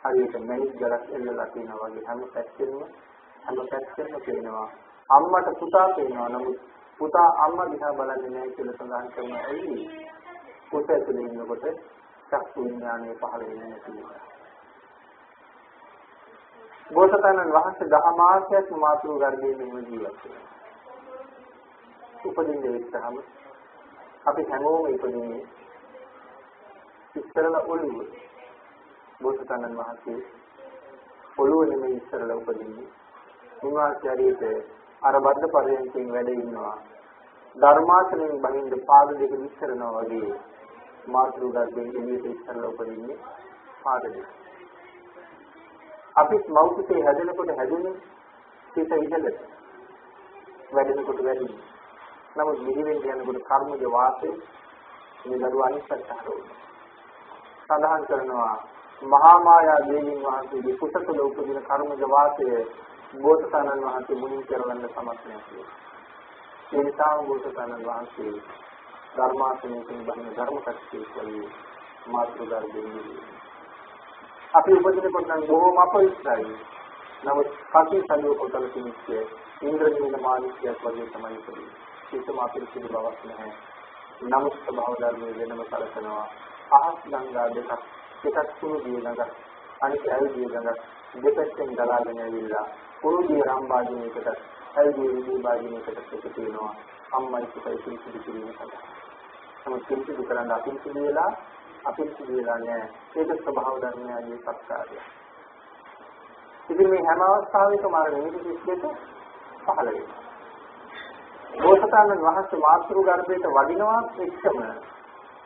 හරියට මැණික් ගලක් එල්ලලා තියෙනවා වගේ හැම පැත්තෙම පේනවා. අම්මට පුතා පේනවා. නමුත් පුතා අම්මා දිහා බලන්නේ නැහැ කියලා සඳහන් කරනවා. ඇයි? කුස ඇතුලේ ඉන්නකොට චක්කු විඥානය පහළ වෙන්නේ නැහැ. බෝසතාණන් වහන්සේ 10 මාසයක් මාතෘ ගර්භයේ ජීවත් වෙනවා. උපදින්නේ ඉස්සහම අපි හැමෝම ඉපදින්නේ ඉස්සරලා ඔළුව. බෝසතාණන් වහන්සේ ඔළුව නෙමෙයි ඉස්සරලා උපදින්නේ. උන්වහන්සේ හරියට අර බද්ද පරියන්කෙන් වැඩ ඉන්නවා. ධර්මාසනයෙන් බහින්ද පාද දෙක විස්තරනවා වගේ මාතෘ ගර්භයෙන් එළියට ඉස්සරලා උපදින්නේ පාද දෙක. අපි මෞඛිකේ හැදෙනකොට හැදුනේ සිත ඉහළට වැඩෙනකොට වැඩියි. නමුත් නිදිවෙන් යනකොට කර්මජ වාසයේ මේ දරුවා අනිස්සට සඳහන් කරනවා මහා මායා දේවීන් වහන්සේගේ කුස තුළ උපදින කර්මජ වාසය බෝසතාණන් වහන්සේ මුලින් කරවන්න සමත් නැහැ. ඒ නිසා බෝසතාණන් වහන්සේ ධර්මාසනයෙන් බහින ධර්ම කටයුතු වලින් මාතෘ ගර්භයෙන් අපි උපදිනකොට නම් බොහෝම අපවිත්‍රයි. නමුත් කටි සලිය කොටල කිනිච්ච ඉන්ද්‍රජීවන මානසිකයක් වගේ තමයි උපදින්නේ. ඒකම අපිරිසිදු බවක් නැහැ. නමුත් ස්වභාව ධර්මයේ වෙනම කලකනවා. අහස් ගංගා දෙකක් තුන දිය ගඟ අනිත් ඇල්දිය ගඟ දෙපැත්තෙන් ගලාගෙන ඇවිල්ලා කුරුදිය රම්බාජිනේකට ඇල්දිය විදීබාජිනේකට එකතු වෙනවා. අම්මයි පුතයි පිළිසිදු කිරීම සඳහා. නමුත් පිළිසිදු කරන්න අපිරිසිදු වෙලා නෑ. ඒක ස්වභාව ධර්මයගේ සත්‍යය. ඉතින් මේ හැම අවස්ථාවකම අර නිමිති දෙක පහළ වෙනවා. බෝසතාණන් වහන්සේ මාතෘ ගර්භයට වඩිනවා එක්කම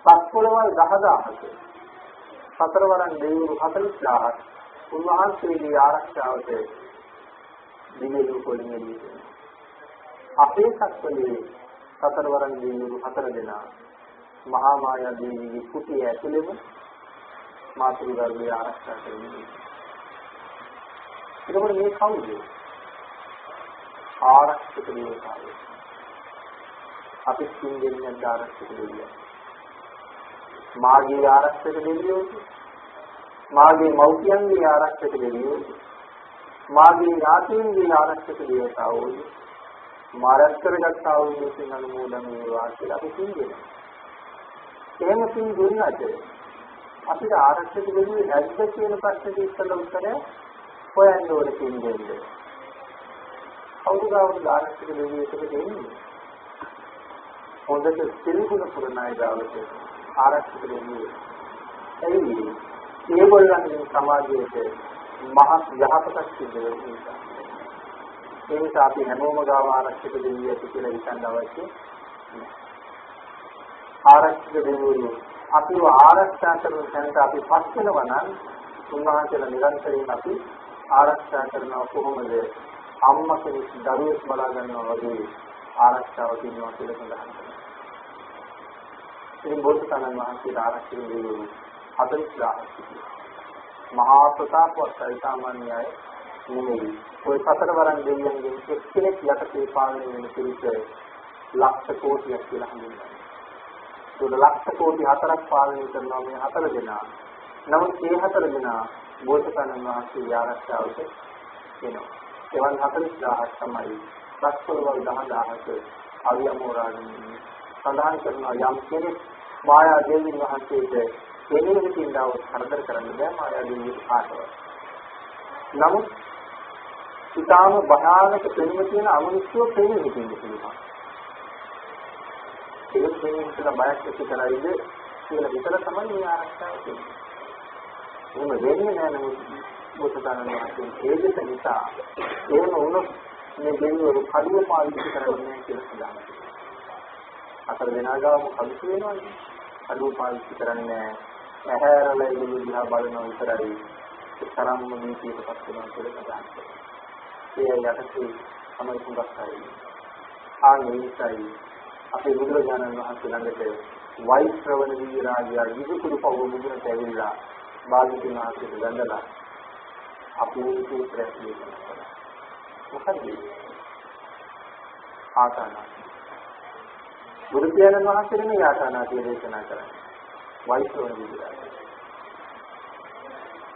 පස්පොළවල් 10000ක සතරවරන් දෙවිවරු 40000ක් උන්වහන්සේගේ ආරක්ෂාවට දිව්‍ය රූපවලින් එළියට. අපේ සත්වලේ සතරවරන් දෙවිවරු 4 දෙනා මහා මායා දේවිගේ කුටිය ඇතුළෙම මාතෘ ගර්භය ආරක්ෂා කරන්නේ. ඒකවල මේ කවුද? ආරක්ෂක දේවතාවෝ. අපි සිංගෙන්නේ ආරක්ෂක දෙවියෝ. මාගේ ආරක්ෂක දෙවියෝ. මාගේ මෞඛ්‍යංගේ ආරක්ෂක දෙවියෝ. මාගේ ඥාතීන්ගේ ආරක්ෂක දේවතාවෝ. මාරත් කරගත්තා වූ මේ අනුමෝදන් වේවා කියලා අපි සිංගෙනවා. එහෙම සිං දුන්නට අපිට ආරක්ෂක දෙවියෝ නැද්ද කියන ප්‍රශ්නෙට ඉස්සෙල්ලා උත්තරය හොයන්න ඕනේ සිංගෙන්නේ. කවුරුද ආරක්ෂක දෙවියෝ එකට දෙන්නේ? හොඳට සිල්ගුණ පුරණයි දාවත ආරක්ෂක දෙවියෝ. එයි ඒගොල්ලන්ගේ සමාජයේ මහත් යහපතක් සිදු වෙනවා. ඒ නිසා අපි හැමෝම ගාව ආරක්ෂක දෙවියෝ ඇති කියලා හිතන්න අවශ්‍ය නැහැ. ආරක්ෂක දෙවියෝ අපිව ආරක්ෂා කරන තැනට අපි පස් වෙනවා නම් උන්වහන්සේලා නිරන්තරයෙන් අපි ආරක්ෂා කරනවා කොහොමද? අම්මා කෙනෙක් දරුවෙක් බලා ගන්නවා වගේ ආරක්ෂාව තියෙනවා කියලා සඳහන් කරනවා. ඉතින් බෝසතාණන් වහන්සේලා ආරක්ෂක දෙවියෝ 40000ක් මහා ප්‍රතාපවත් සාමාන්‍යයි නෙමෙයි. ඔය සතර වරන් දෙවියන්ගෙන් එක්කෙනෙක් යටතේ පාලනය වෙන පිරිස ලක්ෂ කෝටියක් කියලා හඳුන්වනවා. ඒක ලක්ෂ කෝටි 4ක් පාලනය කරනවා මේ 4 දෙනා. නමුත් මේ 4 දෙනා බෝසතාණන් වහන්සේ ආරක්ෂාවට එනවා. එවන් 40000ක් තමයි ලක්ෂවල 10000ක අවියමෝරාගෙන සඳහන් කරනවා යම් කෙනෙක් මායා දේවීන් වහන්සේට දෙවියන්ගෙන් දාව කරදර කරන්න බෑ මායා දේවී කාටවත්. නමුත් ඊටාම භයානක ප්‍රේම තියෙන අමනුෂ්‍ය ප්‍රේම හිතින් පුළුවන්. ඒක ප්‍රේමයෙන් බයක් ඇති කරයිද කියලා විතර තමයි මේ ආරක්ෂාව තියෙන්නේ. එහෙම වෙන්නේ නැහැ නමුත් බෝසතාණන් වහන්සේ ඒකත් නිසා එහෙම වුණොත් මේ දෙවිවරු කඩුව පාවිච්චි කරන්නේ කියලා සඳහන් කරනවා. අතර දෙනා ගාම කඩුව වෙනවානේ. කඩුව පාවිච්චි කරන්නේ ඇහැරලා ඉන්න දිහා බලනවා විතරයි. ඒ තරම්ම නීතියටපත් වෙනවා කියලා සඳහන් කරනවා. ඒ යටතේ තමයි හුඟක්යි. ආනිසයි අපේ බුදුරජාණන් වහන්සේ ළඟට වෛ ශ්‍රවණ වීරාගයා විදුකුරු පව මුදුනට ඇවිල්ලා භාග්‍යවතුන් වහන්සේට ගඳලා අපේ සූත්‍රයක් දේශනා කළා. මොකද ආසනා බුදු පියාණන් වහන්සේ මේ ආසනාතිය දේශනා කරන්නේ වෛ ශ්‍රවණ වීරාගය.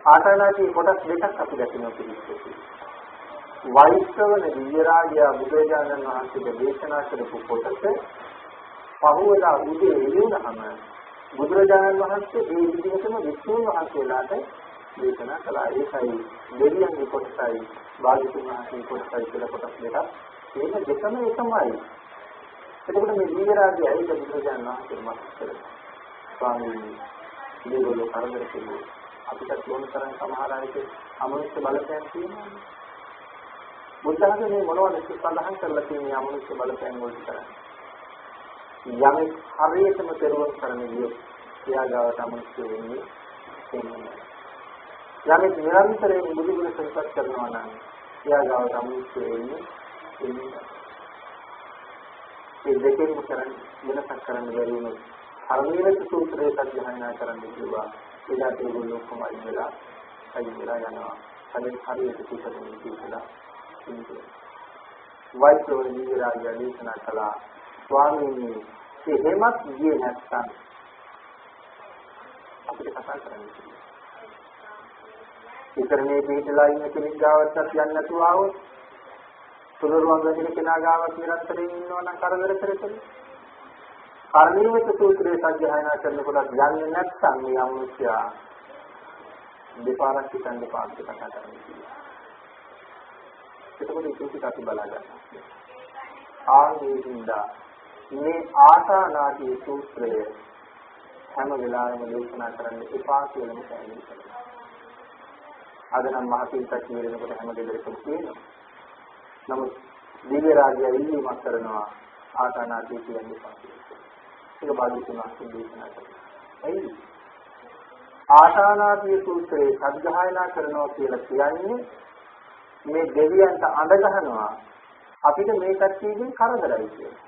ආසනාතිය කොටස් දෙකක් අපි දැකිනවා පිළිස්සෙයි. වෛශ්‍රවණ වීරාගය බුදුරජාණන් වහන්සේට දේශනා කරපු කොටස පහවදා උදේ එළියනහම බුදුරජාණන් වහන්සේ ඒ විදිහටම විසුණු වහන්සේලාට දේශනා කළා. ඒකයි දෙවියන්ගේ කොටසයි භාග්‍යවතුන් වහන්සේගේ කොටසයි කියලා කොටස් දෙකක්. ඒක දෙකම එකමයි. එතකොට මේ වීරාගය ඇයිද බුදුරජාණන් වහන්සේ මතක් කරන්නේ? ස්වාමීනි මේගොල්ලෝ කරදර කෙරුවෝ. අපිට ඕන තරම් සමහර අයට අමනුෂ්‍ය බලපෑම් තියෙනවා. බුද්ධහමේ මේ මොනවද සඳහන් කරලා තියෙන්නේ අමනුෂ්‍ය බලපෑම් වලට කරන්නේ. යමෙක් හරියටම පෙරවන් කරන විදිය එයාගාවට අමනුෂ්‍ය වෙන්නේ එන්නේ. යමෙක් නිරන්තරයෙන් බුදුගුණ සංසත් කරනවා නම් එයාගාවට අමනුෂ්‍ය වෙන්නේ එන්නේ. ඒ දෙකෙන් වෙනසක් කරන්න බැරි වුණොත් හරියට සූත්‍රයේ සත්‍යයනා කරන්න කිව්වා. ඒකට ඒගොල්ලෝ කොහොමද වෙලා අයියලා යනවා. හරියට සූත්‍රයෙන් කියලා වෛශ්‍රවණ වීරාගය දේශනා කළා. ස්වාමීනි එහෙමත් ගියේ නැත්නම් අපිට කතා කරන්න බැහැ. ඉතරනේ පිටලා ඉන්න කෙනෙක් ගාවට යන්න නැතුව ආවොත් සුළුරුවන් වෙන කෙනා ගාවට නිරන්තරයෙන් ඉන්නවා නම් කරදර කරතේ. කර්ණීයක සූත්‍රයේ සත්‍යයනා කරනකොට යන්නේ නැත්නම් මේ අමුත්‍යා දෙපාරක් හිතන්න පාස්ස කතා කරන්නේ. එතකොට ඉතින් අපි බලා ගන්නවා. ආනේින්දා මේ ආසානාදී සූත්‍රය හැම වෙලාවෙම දේශනා කරන්න එපා කියලා මම කියනවා. අද නම් මහපින්කක් කියනකොට හැම දෙයකම කියනවා. නමුත් දිව්‍ය රාජ්‍ය ඉල්ලීමක් කරනවා ආසානාදී කියන්නේ එපා කියලා. ඒක බාධිතුනා දේශනා කරනවා. එයි ආසානාදී සූත්‍රයේ සත්‍යයනා කරනවා කියලා කියන්නේ මේ දෙවියන්ට අඬ ගහනවා අපිට මේ කට්ටියකින් කරදරයි කියලා.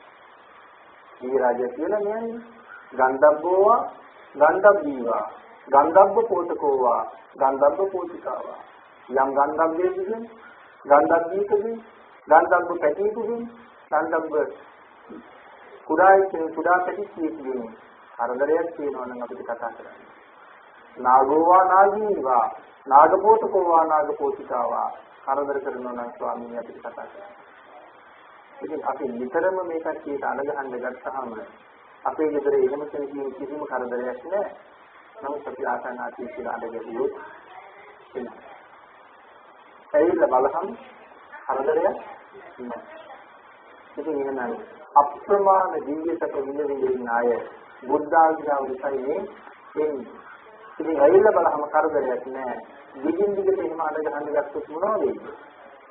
ඊ රාජ්‍ය කියලා කියන්නේ ගන්ධබ්බෝවා ගන්ධබ්බීවා ගන්ධබ්බ පෝතකෝවා ගන්ධබ්බ පෝතිකාවා යම් ගන්ධබ්බේකින් ගන්ධබ්බීකකින් ගන්ධබ්බ පැටියකින් ගන්ධබ්බ කුඩා පැටියෙකුකින් කරදරයක් තියෙනවා නම් අපිට කතා කරන්න. නාගෝවා නාගීවා නාගපෝතකෝවා නාගපෝතිකාවා කරදර කරනවා නම් ස්වාමීන් අපිට කතා කරනවා. ඉතින් අපි නිතරම මේ කට්ටියට අඬ ගහන්න ගත්තාම අපේ ගෙදර එහෙම කෙනෙකුගේ කිසිම කරදරයක් නැහැ. නමුත් අපි ආසනාති කියලා අඬ ගැහුවොත් එනවා. ඒilla බලහම් කරදරයක් නැහැ. ඉතින් එහෙනම් අප්‍රමාණ දිව්‍යසක විඳින්න අය බුද්ධ ආග්‍රාව විසයිනේ එන්නේ. ඉතින් ඒilla බලහම් කරදරයක් නැහැ. දිගින් දිගට එහෙම අඬ ගහන්න ගත්තොත් මොනවද වෙන්නේ?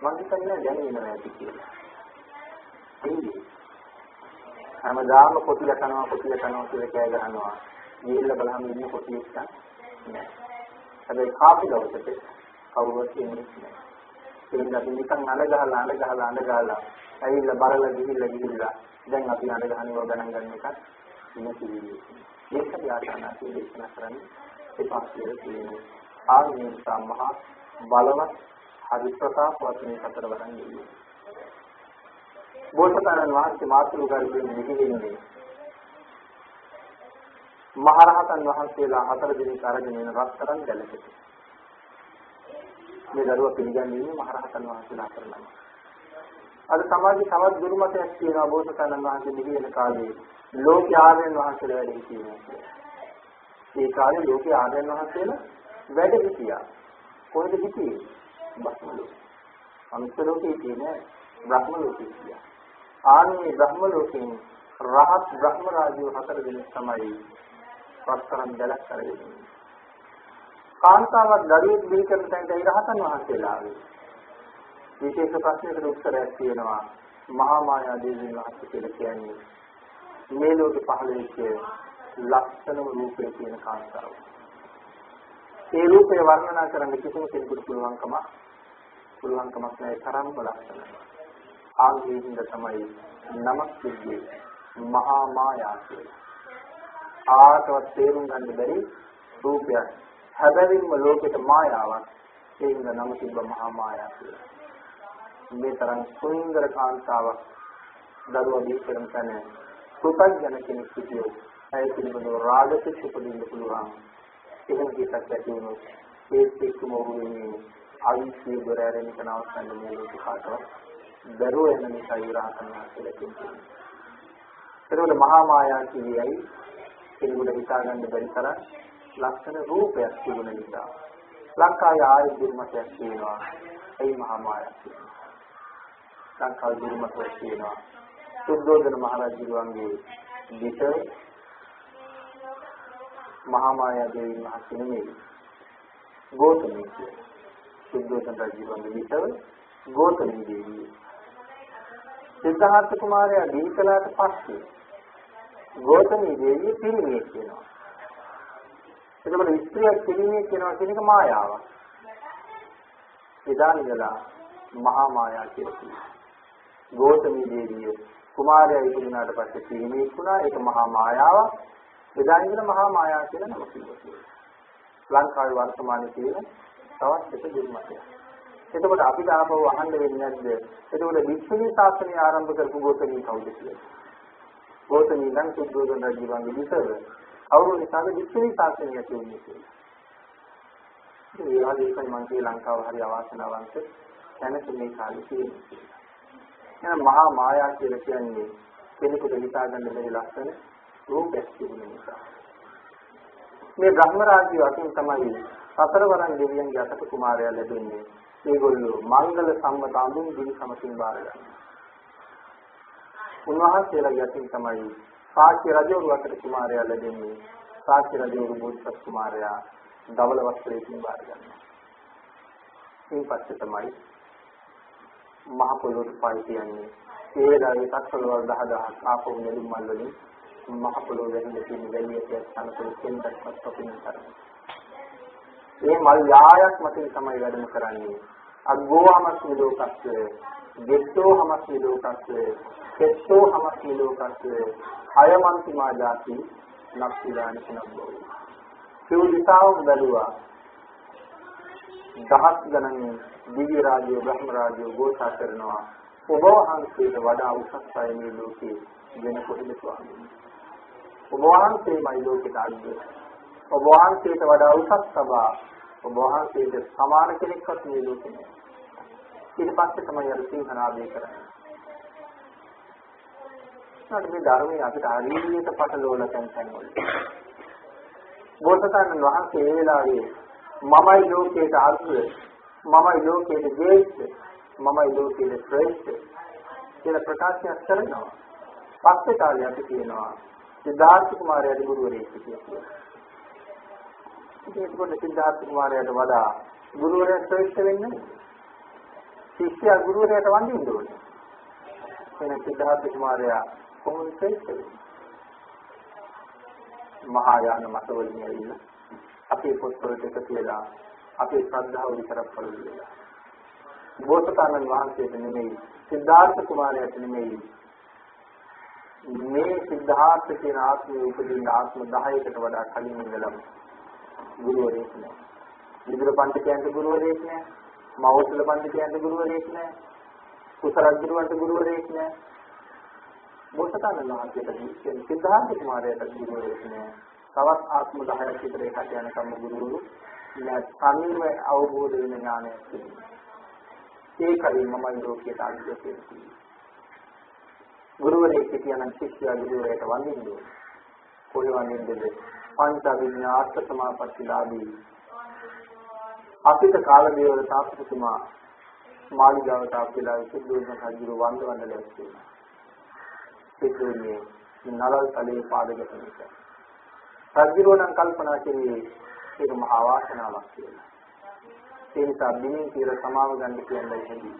මම හිතන්නේ දැන් වෙනවා ඇති කියලා. හැමදාම කොටිල කනවා කියලා කෑ ගහනවා. ගිහිල්ලා බලහම ඉන්නේ කොටියක් නැහැ. හැබැයි කාපි දවසට කවුරුත් ඉන්නේ නැහැ. ඒකෙන් අපි නිකන් අඬ ගහලා ඇවිල්ලා බරලා ගිහිල්ලා දැන් අපි අඬ ගහනවා ගණන් ගන්න එකක් නෙමෙයි. මේක යාතනාති දේශනා කරන්නේ ඒ පාස්කේ තියෙන ආර්ය සම්මහා බලවත් අදිස්වතාවත් මේ සතර වරන් දෙවියෝ. බෝසතාණන් වහන්සේ මාතෘකාවෙන් නිහින්නේ මහරහතන් වහන්සේලා 4 දිනක් අරගෙන යන රත්තරන් ගැලපෙට. මේ දරුවා පිළිගන්නේ මහරහතන් වහන්සේලා කරනවා. අද සමාජයේ තවත් දුර්මතයක් තියෙනවා බෝසතාණන් වහන්සේ නිහින කාලේ ලෝක ආර්යයන් වහන්සේලා වැඩ සිටිනවා. ඒ කාලේ ලෝක ආර්යයන් වහන්සේලා වැඩ සිටියා. කොහෙද සිටියේ? බ්‍රහ්ම ලෝකේ. අනුත්තර ලෝකේ කියන්නේ බ්‍රහ්ම ලෝකේ කියලා. ආන්නේ බ්‍රහ්ම ලෝකෙන් රහත් බ්‍රහ්ම රාජ්‍ය 4 දෙනෙක් තමයි පස්තරන් දැලක් කරගෙන. කාන්තාවක් දරුවෙක් බිහි කරන තැනට ඒ රහතන් වහන්සේලා ආවේ. විශේෂ ප්‍රශ්නයකට උත්තරයක් තියෙනවා. මහා මායා දේවීන් වහන්සේ කියලා කියන්නේ මේ ලෝකේ පහළ වෙච්ච ලක්ෂණම රූපේ තියෙන කාන්තාව. ඒ රූපේ වර්ණනා කරන්න කිසිම කෙනෙකුට පුළුවන්කමක් නැහැ තරම්ම ලක්ෂණ. ආන්දීන්ද තමයි නමක් දෙන්නේ මහා මායා කියලා. ආතවත් තේරුම් ගන්න බැරි රූපයක්. හැබැයිම ලෝකෙට මායාවක්. ඒකින්ද නම තිබ්බ මහා මායා කියලා. මේ තරම් සුන්දර කාන්තාවක් දරුවා දී කරන තැන පුතග්ජන කෙනෙක් සිටියෝ. ඒ පිළිබඳව රාගසිත උපදින්න පුළුවන්. එහෙම කිසක් ඇති වුණොත් ඒත් එක්කම වුණේ අවිශ්ව දරෑරෙන කනවස්සන්න මේ ලෝක කාටවත් දරුව එන නිසා ඉරහතන් වහන්සේලා කියනවා. ඒකවල මහා මායා කියයි කෙනෙකුට හිතා ගන්න බැරි තරම් ලක්ෂණ රූපයක් තිබුණ නිසා ලංකාවේ ආයු දුර්මතයක් තියෙනවා. ඒ මහා මායා කියනවා. ලංකාවේ දුර්මතයක් තියෙනවා. සුද්ධෝදන මහරජුගේ විතර මහා මායා දේවී මහත්මිය නෙමෙයි. ගෝතමී කියනවා. සුද්ධෝදන රජුගේ විතර ගෝතමී දේවිය. සිද්ධාර්ථ කුමාරයා දීකලාට පස්සේ ගෝතමී දේවිය පිරිමියෙක් වෙනවා. එතකොට ස්ත්‍රියක් පිරිමියෙක් වෙනවා කියන එක මායාවක්. එදා ඉඳලා මහා මායා කියලා කියනවා. ගෝතමී දේවිය කුමාරයා ඉපදුනාට පස්සේ පිරිමියෙක් වුණා. ඒක මහා මායාවක්. එදා ඉඳලා මහා මායා කියලා නම තිබුණා. ලංකාවේ වර්තමානයේ තියෙන තවත් එක දුර්මතයක්. එතකොට අපිට ආපහු අහන්න වෙන්නේ නැද්ද? එතකොට වික්ෂුණී ශාසනය ආරම්භ කරපු ගෝතමී කවුද කියලා? ගෝතමී නම් සුද්ධෝදන රජුගේ විතර අවුරුදු නිසාද වික්ෂුණී ශාසනය ඇති වුණේ කියලා. ඒ වගේම මම කිය ලංකාව හරි අවාසනාවන්ත දැනට මේ කාලේ තියෙනවා. එහෙනම් මහා මායා කියලා කියන්නේ කෙනෙකුට හිතා ගන්න බැරි ලක්ෂණ රූපයක් තිබුණ නිසා. මේ බ්‍රහ්ම රාජ්‍ය අතින් තමයි 4 වරන් දෙවියන්ගේ අතට කුමාරයා ලැබෙන්නේ. ඒගොල්ලෝ මංගල සම්මත අඳුන් දිවි සමසින් බාර ගන්නවා. උන්වහන්සේලා යටින් තමයි සාක්‍ය රජවරු අතට කුමාරයා ලැබෙන්නේ. සාක්‍ය රජවරු බෝසත් කුමාරයා ධවල වස්ත්‍රයෙන් බාර ගන්නවා. මේ පස්සේ තමයි මහ පොළොවට පයි කියන්නේ. ඒ වෙලාවේ තත්ත්වවල 10000ක් ආපහු නෙළුම් මල් වලින් මහ පොළොව වැහිලා තියෙන වැලියට යනකොට කෙන්දක්වත් තොපින් කරනවා. මේ මල් යායක් මතින් තමයි වැඩම කරන්නේ. අග්ගෝහමස් විලෝකස්ස, ගෙත්තෝහමස් විලෝකස්ස, කෙත්තෝහමස් විලෝකස්ස, අයමන්තිමා ජාති නක්තිදාන කෙනබ්බෝ. සිව් දිසාවම බැලුවා. දහස් ගණන් දිව්‍ය රාජ්‍ය, බ්‍රහ්ම රාජ්‍ය ගෝසා කරනවා. ඔබ වහන්සේට වඩා උසස් අය මේ ලෝකේ වෙන කොහෙද ස්වාමීනි? ඔබ වහන්සේමයි ලෝකෙට අග්‍රය. ඔබ වහන්සේට වඩා උසස් සබා ඔබ වහන්සේට සමාන කෙනෙක්වත් මේ ලෝකේ නැහැ. ඊට පස්සේ තමයි අර සිංහනාදේ කරන්නේ. මේ ධර්මයේ අපිට හරියට පටලවල තැන් වල. බෝසතාණන් වහන්සේ ඒ වෙලාවේ මමයි ලෝකයට අග්‍රය, මමයි ලෝකයට ජේෂ්ඨ, මමයි ලෝකයට ශ්‍රේෂ්ඨ කියලා ප්‍රකාශ කරනවා. පස්සේ කාලේ අපි කියනවා සිද්ධාර්ථ කුමාරයාගේ ගුරුවරයෙක් කියලා. ඒකෝට සිද්ධාර්ථ කුමාරයාට වඩා ගුරුවරයා ශ්‍රේෂ්ඨ වෙන්නේ ශිෂ්‍යයා ගුරුවරයාට වඳින්න ඕනේ. එහෙනම් සිද්ධාර්ථ කුමාරයා කොහොමද ශ්‍රේෂ්ඨ වෙන්නේ? මහා යාන මතවලින් ඇවිල්ලා අපේ පොත්වලට එකතු වෙලා අපේ ශ්‍රද්ධාව විතරක් පළුවෙලා. බෝසතාණන් වහන්සේට නෙමෙයි, සිද්ධාර්ථ කුමාරයාට නෙමෙයි, මේ සිද්ධාර්ථ කියන ආත්මයේ උපදින ආත්ම 10කට වඩා කලින් ඉඳලා ගුරුවරයෙක් නෑ. විදුර පඬිතුයන්ට ගුරුවරයෙක් නෑ. මෞර්තිල පඬිතුයන්ට ගුරුවරයෙක් නැහැ. කුසරජ්ජුරුවන්ට ගුරුවරයෙක් නැහැ. බෝසතාණන් වහන්සේට සිද්ධාර්ථ කුමාරයාට ගුරුවරයෙක් නැහැ. තවත් ආත්ම 10ක් විතර එකට යනකම් ගුරුවරු නැහැ. සම්මිව අවබෝධ වෙන ඥානයක් තිබෙනවා. ඒකයි මම ලෝකයට ආදිය කියන්නේ. ගුරුවරයෙක් කියනනම් ශිෂ්‍යයා ගුරුවරයාට වඳින්න ඕනේ. කොහේ වඳින්නද? පංච විඤ්ඤාත සමාපත්තිලාභී. අපිට කාලදේවල තාපසතුමා මාළිගාවට අපිලා සිද්ධෝන කජුරු වන්දවන්න ලැස්ති වෙනවා. සිද්ධෝනේ නලල් තලයේ පාදගත නිසා. සජ්ජිරෝණන් කල්පනා කෙරේ ඒක මහා වාසනාවක් කියලා. ඒ නිසා දිනේ කියලා සමාව ගන්න කියන්නේ හැදී.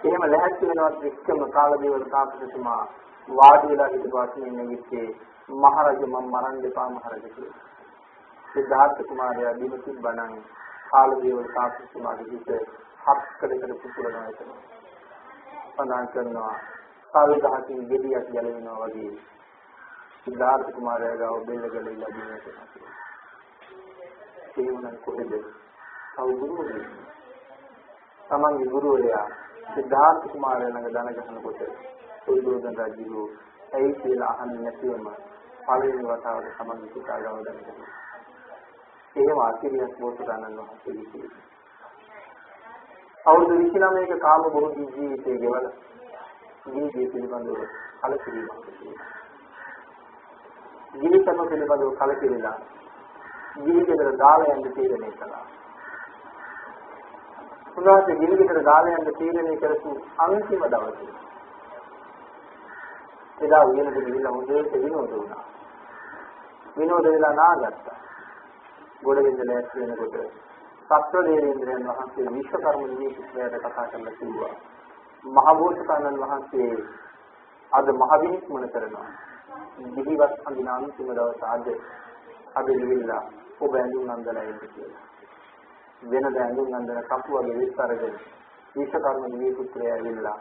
එහෙම ලැහැත්ති වෙනවත් එක්කම කාලදේවල තාපසතුමා වාඩි වෙලා හිටපස්සේ නැගිට්ටේ මහරජ මම මරන්න දෙපා මහරජ කියලා. සිද්ධාර්ථ කුමාරයා දිනසින් බණන් කාලදේවල තාපසතුමාගේ හිත හත්කඩකට පුපුරනවා එතන. සඳහන් කරනවා සාවිදහකින් ගෙඩියක් ගැලවෙනවා වගේ සිද්ධාර්ථ කුමාරයා ගාව බෙල්ල ගැලවිලා දිනනවා. ඒ වුණත් කොහෙද? අවුරුදු තමන්ගේ ගුරුවරයා සිද්ධාර්ථ කුමාරයා ළඟ දන ගහනකොට සුද්ධෝදන රජු ඇයි කියලා අහන්නේ නැතිවම පළවෙනි වතාවට තමන්ගේ පුතා ගාව දන ගහනවා. එහෙම ආශ්චර්යයක් බෝසතාණන් වහන්සේ කිව්වා. අවුරුදු 29ක කාම භෝගී ජීවිතයේ ගෙවල ජීවිතය පිළිබඳව කලකිරීමක් තිබුණා. ජීවිතම පිළිබඳව කලකිරීලා ජීවිතේට දාලා යන්න තීරණය කළා. උන්වහන්සේ ජීවිතේට දාලා යන්න තීරණය කරපු අන්තිම දවසේ එදා උයනට ගිහිල්ලා හොඳට විනෝද වුණා. විනෝද වෙලා නාගත්තා. ගොඩවෙන්න ලෑස්ති වෙනකොට සත්ව දේවේන්ද්‍රයන් වහන්සේ විශ්වකර්ම නිවේශකයාට කතා කරලා කිව්වා මහ බෝසතාණන් වහන්සේ අද මහ විනිශ්මන කරනවා. දිවිවත් අඳින අන්තිම දවස අද ගිහිල්ලා ඔබ ඇඳුම් අඳලා ඉන්න කියලා. වෙනද ඇඳුම් අඳන කපුවගේ විස්තරගෙන විශ්වකර්ම නිවේශකයා ඇවිල්ලා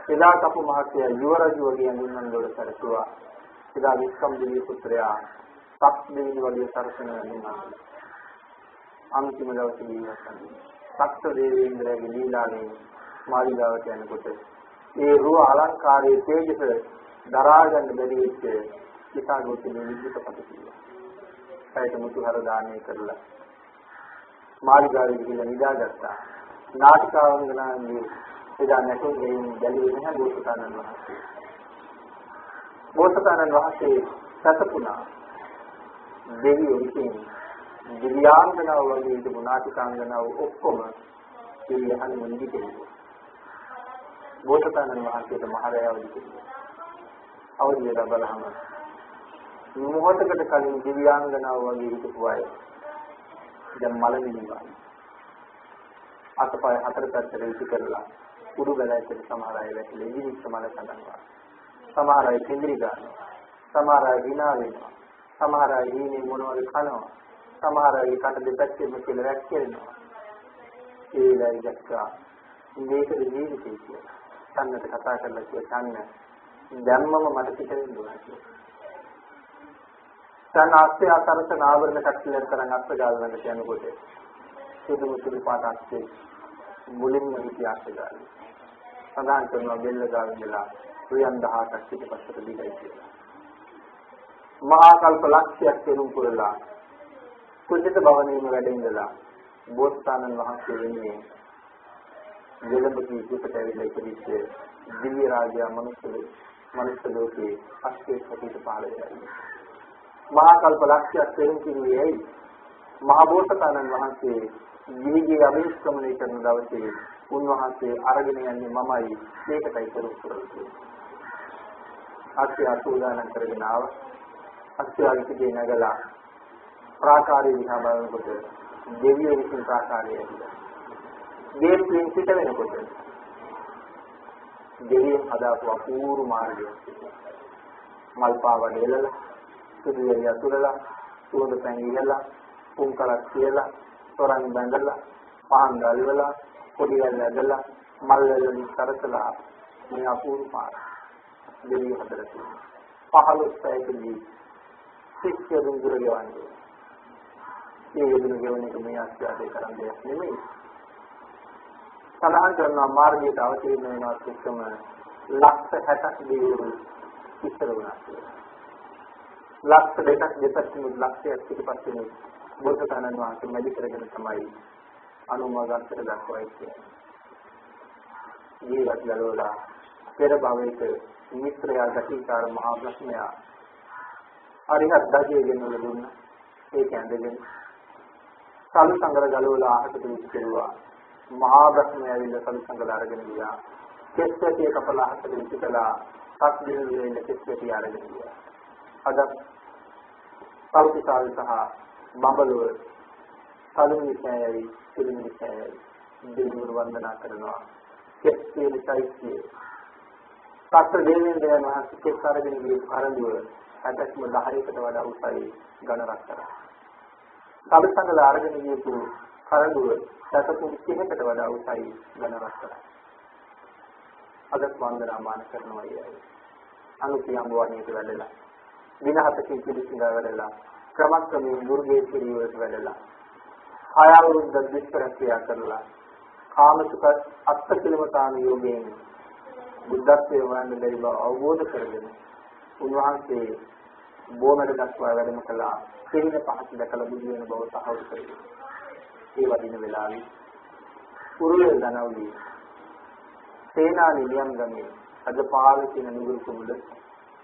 එදා කපු මහත්තයා යුවරජු වගේ ඇඳුම් අඳලා සැරසුවා. එදා විශ්වම් නිවේශකයා සත් දෙවිනි වගේ සරසන වෙනවා. අන්තිම දවසේ ජීවිතය. සත්ව දේවේන්ද්‍රයාගේ ලීලාවෙන් මාළිගාවට යනකොට ඒ රුව අලංකාරයේ තේජස දරා ගන්න බැරි වෙච්ච ඉතාලෝකෙ විද්‍යුත්පත කිව්වා. ඒකට මුතුහර දානය කරලා මාළිගාවේ ගිහිල්ලා නිදාගත්තා. නාටිකාවංගනාන්ගේ එදා නැටුම් ගෙයින් බැලුවේ නැහැ බෝසතාණන් වහන්සේ. බෝසතාණන් වහන්සේ සතපුණා. දෙවියෝ විසින් දිව්‍යාංගනාව වගේ හිටපු නාටිකාංගනාව ඔක්කොම පිළිහන් මුනිදි කෙරුවා. බෝසතාණන් වහන්සේට මහරයාව දෙන්නේ. අවදියලා බලහම මොහොතකට කලින් දිව්‍යාංගනාව වගේ හිටපු අය දැන් මලමිණිවා. අතපය හතර පැත්තට ඉති කරලා උඩු බැලෑට සමහර අය වැටලා ඉදිරිත් සමාන සඳහන්. සමහර අය කෙඳිරි ගන්නවා. සමහර අය විනා වෙනවා. සමහර අය හීනේ මොනවද කනවා. සමහර අය කට දෙපැත්තෙම කියලා වැක්කෙනවා. ඒ වෙලාවේ දැක්කා මේක ජීවිතය කියලා. සම්මත කතා කරලා කියන්න ධම්මම මට පිටින් දුන්නා කියලා. දැන් ආස්තේ ආතරත ආවරණ කට්ටියක් තරම් අත්ගාලනට යනකොට සුදු මුසුදු පාට අස්තේ මුලින්ම ඉතිහාස ගාන. සඳහන් කරනවා බෙල්ල ගාවින් වෙලා රුයන් 18ක් පිටපස්සට දීලා කියලා. මහා කල්ප ලක්ෂයක් කෙරුම් පුරලා කුජිත භවනීම වැඩ ඉඳලා බෝසතාණන් වහන්සේ වෙන්නේ දෙලඹකී කුසට ඇවිල්ලා ඉතිරිච්ච දිව්‍ය රාජයා මනුස්ස ලෝකේ අස්තේ සතිත පහළ වෙනවා. මහා කල්ප ලක්ෂයක් කෙරුම් කිරුවේ ඇයි? මහා බෝසතාණන් වහන්සේ ජීවිතය අභිෂ්ක්‍රමණය කරන දවසේ උන්වහන්සේ අරගෙන යන්නේ මමයි මේකටයි කරුණා. අස්තේ අසුදානම් කරගෙන ආවා. අස්ත්‍යාවිකේ නැගලා ප්‍රාකාරයේ දිහා බලනකොට දෙවියෝ විසින් ප්‍රාකාරයේ ඇවිල්ලා දේවයන් පිට වෙනකොට දෙවියන් හදාපු අපූර්ව මාර්ගය මල් පාවඩ එලලා සුදු එළිය අතුරලා සුවඳ පැන් ඉහලා පුංකලක් කියලා තොරන් බැඳලා පහන් ගල්වලා පොඩි වැල් ඇදලා මල් වලින් සරසලා මේ අපූර්ව පාර දෙවියෝ හදලා තියෙනවා 15 පැයකදී සික්කෙන් දුර ගෙවන්නේ ඒ යෙදුණු ගෙවන එක මේ ආශ්‍රාදේ කරන් දෙයක් නෙමෙයි. සඳහන් කරනවා මාර්ගයට අවතීර්ණ වෙනවත් එක්කම ලක්ෂ 60ක් දෙවිවරු ඉස්සර වුණා කියලා. ලක්ෂ 2ක් දෙපැත්තෙම ලක්ෂයක් පිටපත් වෙන බෝසතාණන් වහන්සේ මැදි කරගෙන තමයි අනුමෝදන්තර දක්වයි කියන්නේ. ජීවත් ගලවලා පෙර භවයක මිත්‍රයා ගතිකාර මහා බ්‍රහ්මයා අරිහත් ධජයෙන් ලැබුණා. ඒක ඇඳගෙන සල් සංගර ගලවලා අහකට විසි කෙරුවා. මහා බ්‍රහ්මයා ඇවිල්ලා සල් සංගල අරගෙන ගියා. කෙස්වැටිය කපලා අහකට විසි කළා. සත් දින විරෙන්න කෙස්වැටිය අරගෙන ගියා. අද පෞතිසාවි සහ බඹලුව සලුනිසෑයි සිලිනිසෑයි දෙවිවරු වන්දනා කරනවා. කෙස්වැටි සයිසිය සත්‍ය දෙවියන් වහන්සේ කෙස් අරගෙන ගිය කරඬුව 60ක්ම 10කට වඩා උසයි ඝන රක්තරා. සබසංගල අරගෙන ගියපු කරඬුව 30කට වඩා උසයි ඝන රක්තරා. අද වන්දනාමාන කරනවා යයි. අනුපියම් වණේට වැඩලා විනහතකින් පිළිසිඳා වැඩලා ක්‍රමක්‍රමයෙන් දුර්ගේශ්වරී වලට වැඩලා ආයවරුද්ද දිස්කරක්‍රියා කරලා කාමසුඛ අත්තිලමතාන යෝගයෙන් බුද්ධත්වයේ වඳ බැරි බව අවබෝධ කරගෙන උන්වහන්සේ බොමඩ දක්වා වැඩම කළා. සිහින පහක් දැකලා බුදු වෙන බව සාහවරු කරගන්නවා. ඒ වදින වෙලාවේ කුරුලේ දනව්ලි සේනා නිලියම් ගමේ අද පාල කියන නුගුරු කුමුද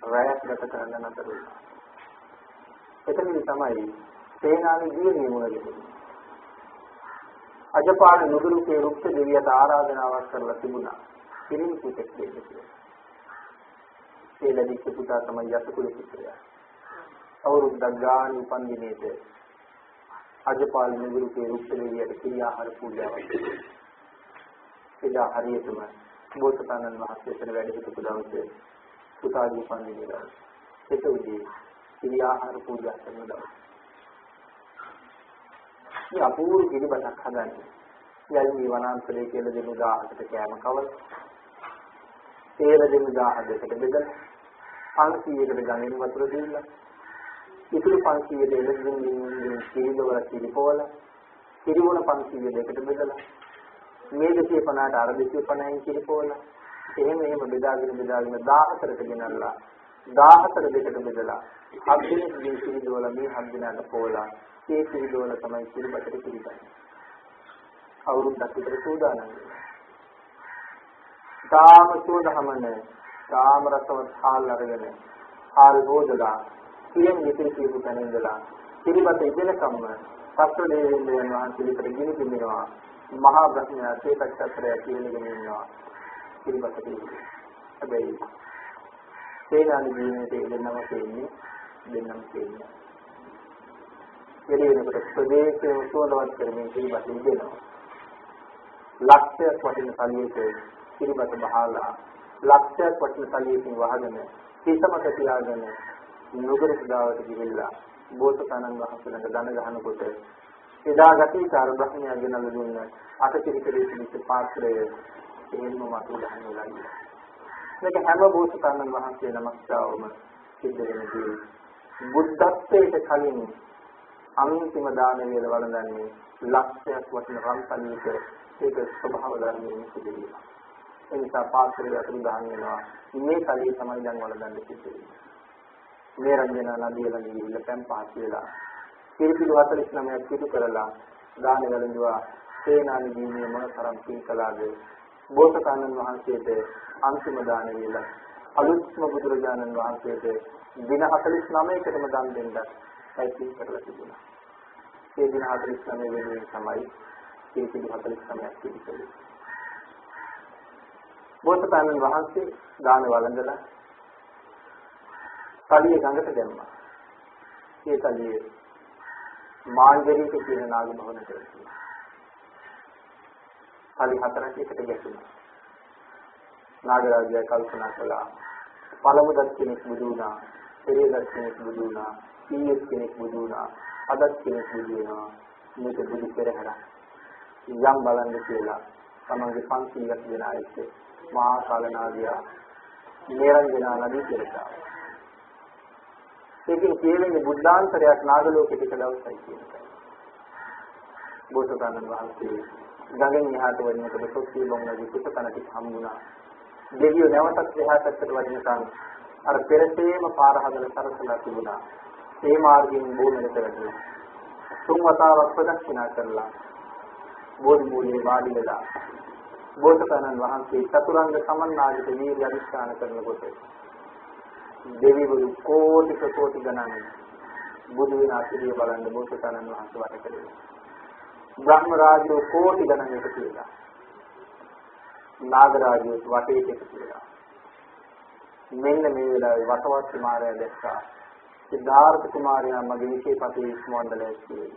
රැයක් ගත කරන්න නතර වුණා. එතනදී තමයි සේනාවේ ජීවනය මුලදී අජපාල නුගුරුකේ රුක්ෂ දෙවියට ආරාධනාවක් කරලා තිබුණා. පිරිමි පුතෙක් දෙන්න කියලා. ඒ ලැබිච්ච පුතා තමයි යසකුල පුත්‍රයා. අවුරුද්දක් ගාන උපන් දිනේට අජපාල නුගුරුකේ රුක්ෂ දෙවියට ක්‍රියාහාර පූජාවක් කළා. එදා හරියටම බෝසතාණන් වහන්සේට වැඩ සිටු දවසේ පුතාගේ උපන් දිනේ ඒක උදේ ක්‍රියාහාර පූජා කරන දවස. මේ අපූර්ව පිළිබඳක් හදන්නේ. යයි වනාන්තරයේ කියලා දෙනු 1000කට කෑම කවල. තේර දෙනු 1000කට බෙදලා 500කට ගණන් වතුර දීලා. ඉතුරු 500 දෙලෙන් කිරිදවර කිරිපෝල. කිරිවුණ 500 දෙකට බෙදලා. මේ 250ට අර 250න් කිරිපෝල. එහෙම බෙදාගෙන 14කට ගෙනල්ලා 14 දෙකට බෙදලා 7 දිනක් කිරිදවල මේ 7 දිනකට පෝලා. ඒ කිරිදවල තමයි කිරිබතට කිරිබන්නේ. අවුරුද්දක් විතර සූදානම් වෙනවා. තාම සූදානමනේ තාම රසවත් හාල් අරගෙන හාල් හොදලා සියම් නිතර කියපු තැනින්දලා කිරිබත ඉදෙනකම්ම සත්ව දෙවියන් වහන්සේ පිටට ගිනි පිළිනවා. මහා බ්‍රහ්මයා තේකච්ඡත්‍රය කියලාගෙන ඉන්නවා. කිරිබත පිළිගන්න. හැබැයි සේනානි ජීවිතේ දෙන්නම තියෙන්නේ. එළියෙනකොට ප්‍රදේශයේ උසවලවත් කරමින් කිරිබත ඉදෙනවා. ලක්ෂයක් වටින සල්ලියක කිරිබත බහලා ලක්ෂයක් වටින සල්ලියකින් වහගෙන හිතමත තියාගෙන නුගර සදාවට ගිහිල්ලා බෝසතාණන් වහන්සේ ළඟ දන ගහනකොට එදා ගතිකාර බ්‍රහ්මයා ගෙනල්ලා දුන්න අටතිරිකලේ තිබිච්ච පාත්‍රය එහෙම්ම මතු ගහනවා ගියා. මේක හැම බෝසතාණන් වහන්සේ නමස්කාරවම සිද්ධ වෙනදී බුද්ධත්වයට කලින් අන්තිම දාන වේල වළඳන්නේ ලක්ෂයක් වටින රන්සල්ලියක ඒක ස්වභාව ධර්මයෙන් සිදු වෙනවා. ඒ නිසා පාත්‍රය අතුරු ගහන වෙනවා. මේ කලිය තමයි දැන් වළඳන්න සිද්ධ වෙන්නේ. මේ රංජනා නදිය ළඟ ගිහිල්ලා පැන් පහත් වෙලා පිරිපිඩු 49ක් පිටු කරලා දාන වළඳුවා. සේනානි දීමේ මොනතරම් පින් කළාද? බෝසතාණන් වහන්සේට අන්තිම දාන වේල අලුත්ම බුදුරජාණන් වහන්සේට දින 49කටම දන් දෙන්න ඇයිතින් කරලා තිබුණා. ඒ දින 49 වෙනුවෙන් තමයි පිරිපිඩු 49ක් පිටු කළේ. බෝසතාණන් වහන්සේ දාන වළඳලා කලිය ගඟට දැම්මා. ඒ කලිය මාංජරීක කියන නාග භවනට ගියා. කලි 4ක් එකට ගැටුණා. නාගරාජයා කල්පනා කළා පළමු දත් කෙනෙක් බුදු වුණා, පෙරේදත් කෙනෙක් බුදු වුණා, ඊයේත් කෙනෙක් බුදු වුණා, අදත් කෙනෙක් බුදු වෙනවා. මේක බුදු පෙරහැර. යම් බලන්න කියලා තමන්ගේ 500ක් දෙන අයෙක් මහා කාලනාදියා නිරංජනා නදී කියලා. ඒකෙන් කියන්නේ බුද්ධාන්තරයක් නාග ලෝකෙට එක දවසයි කියනවා. බෝසතාණන් වහන්සේ ගඟෙන් එහාට වදිනකොට සොක්කී බොන්නදී කුසකනටි හම්බුණා. දෙවියෝ නැවතත් එහාට වදිනකන් අර පෙරසේම පාර හදලා සරසලා තිබුණා. මේ මාර්ගයෙන් බොමෙලට වැටුණා. තුන් වතාවක් ප්‍රදක්ෂිනා කරලා බෝධි මූලයේ වාඩි වෙලා බෝසතාණන් වහන්සේ චතුරංග සමන්නාගිත වීර්ය අධිෂ්ඨාන කරනකොට දෙවිවරු කෝටි ගණන් බුදු වෙන අසිරිය බලන්න බෝසතාණන් වහන්සේ වට කළේ. බ්‍රහ්ම රාජ්‍යෝ කෝටි ගණන් එකතු වෙලා. නාග රාජ්‍යෝ වටේට එකතු වෙලා. මෙන්න මේ වෙලාවේ වටවත් කුමාරයා දැක්කා. සිද්ධාර්ථ කුමාරයා මගේ විශේෂපතේ ඉස්මවන්නලා ඉන්නේ.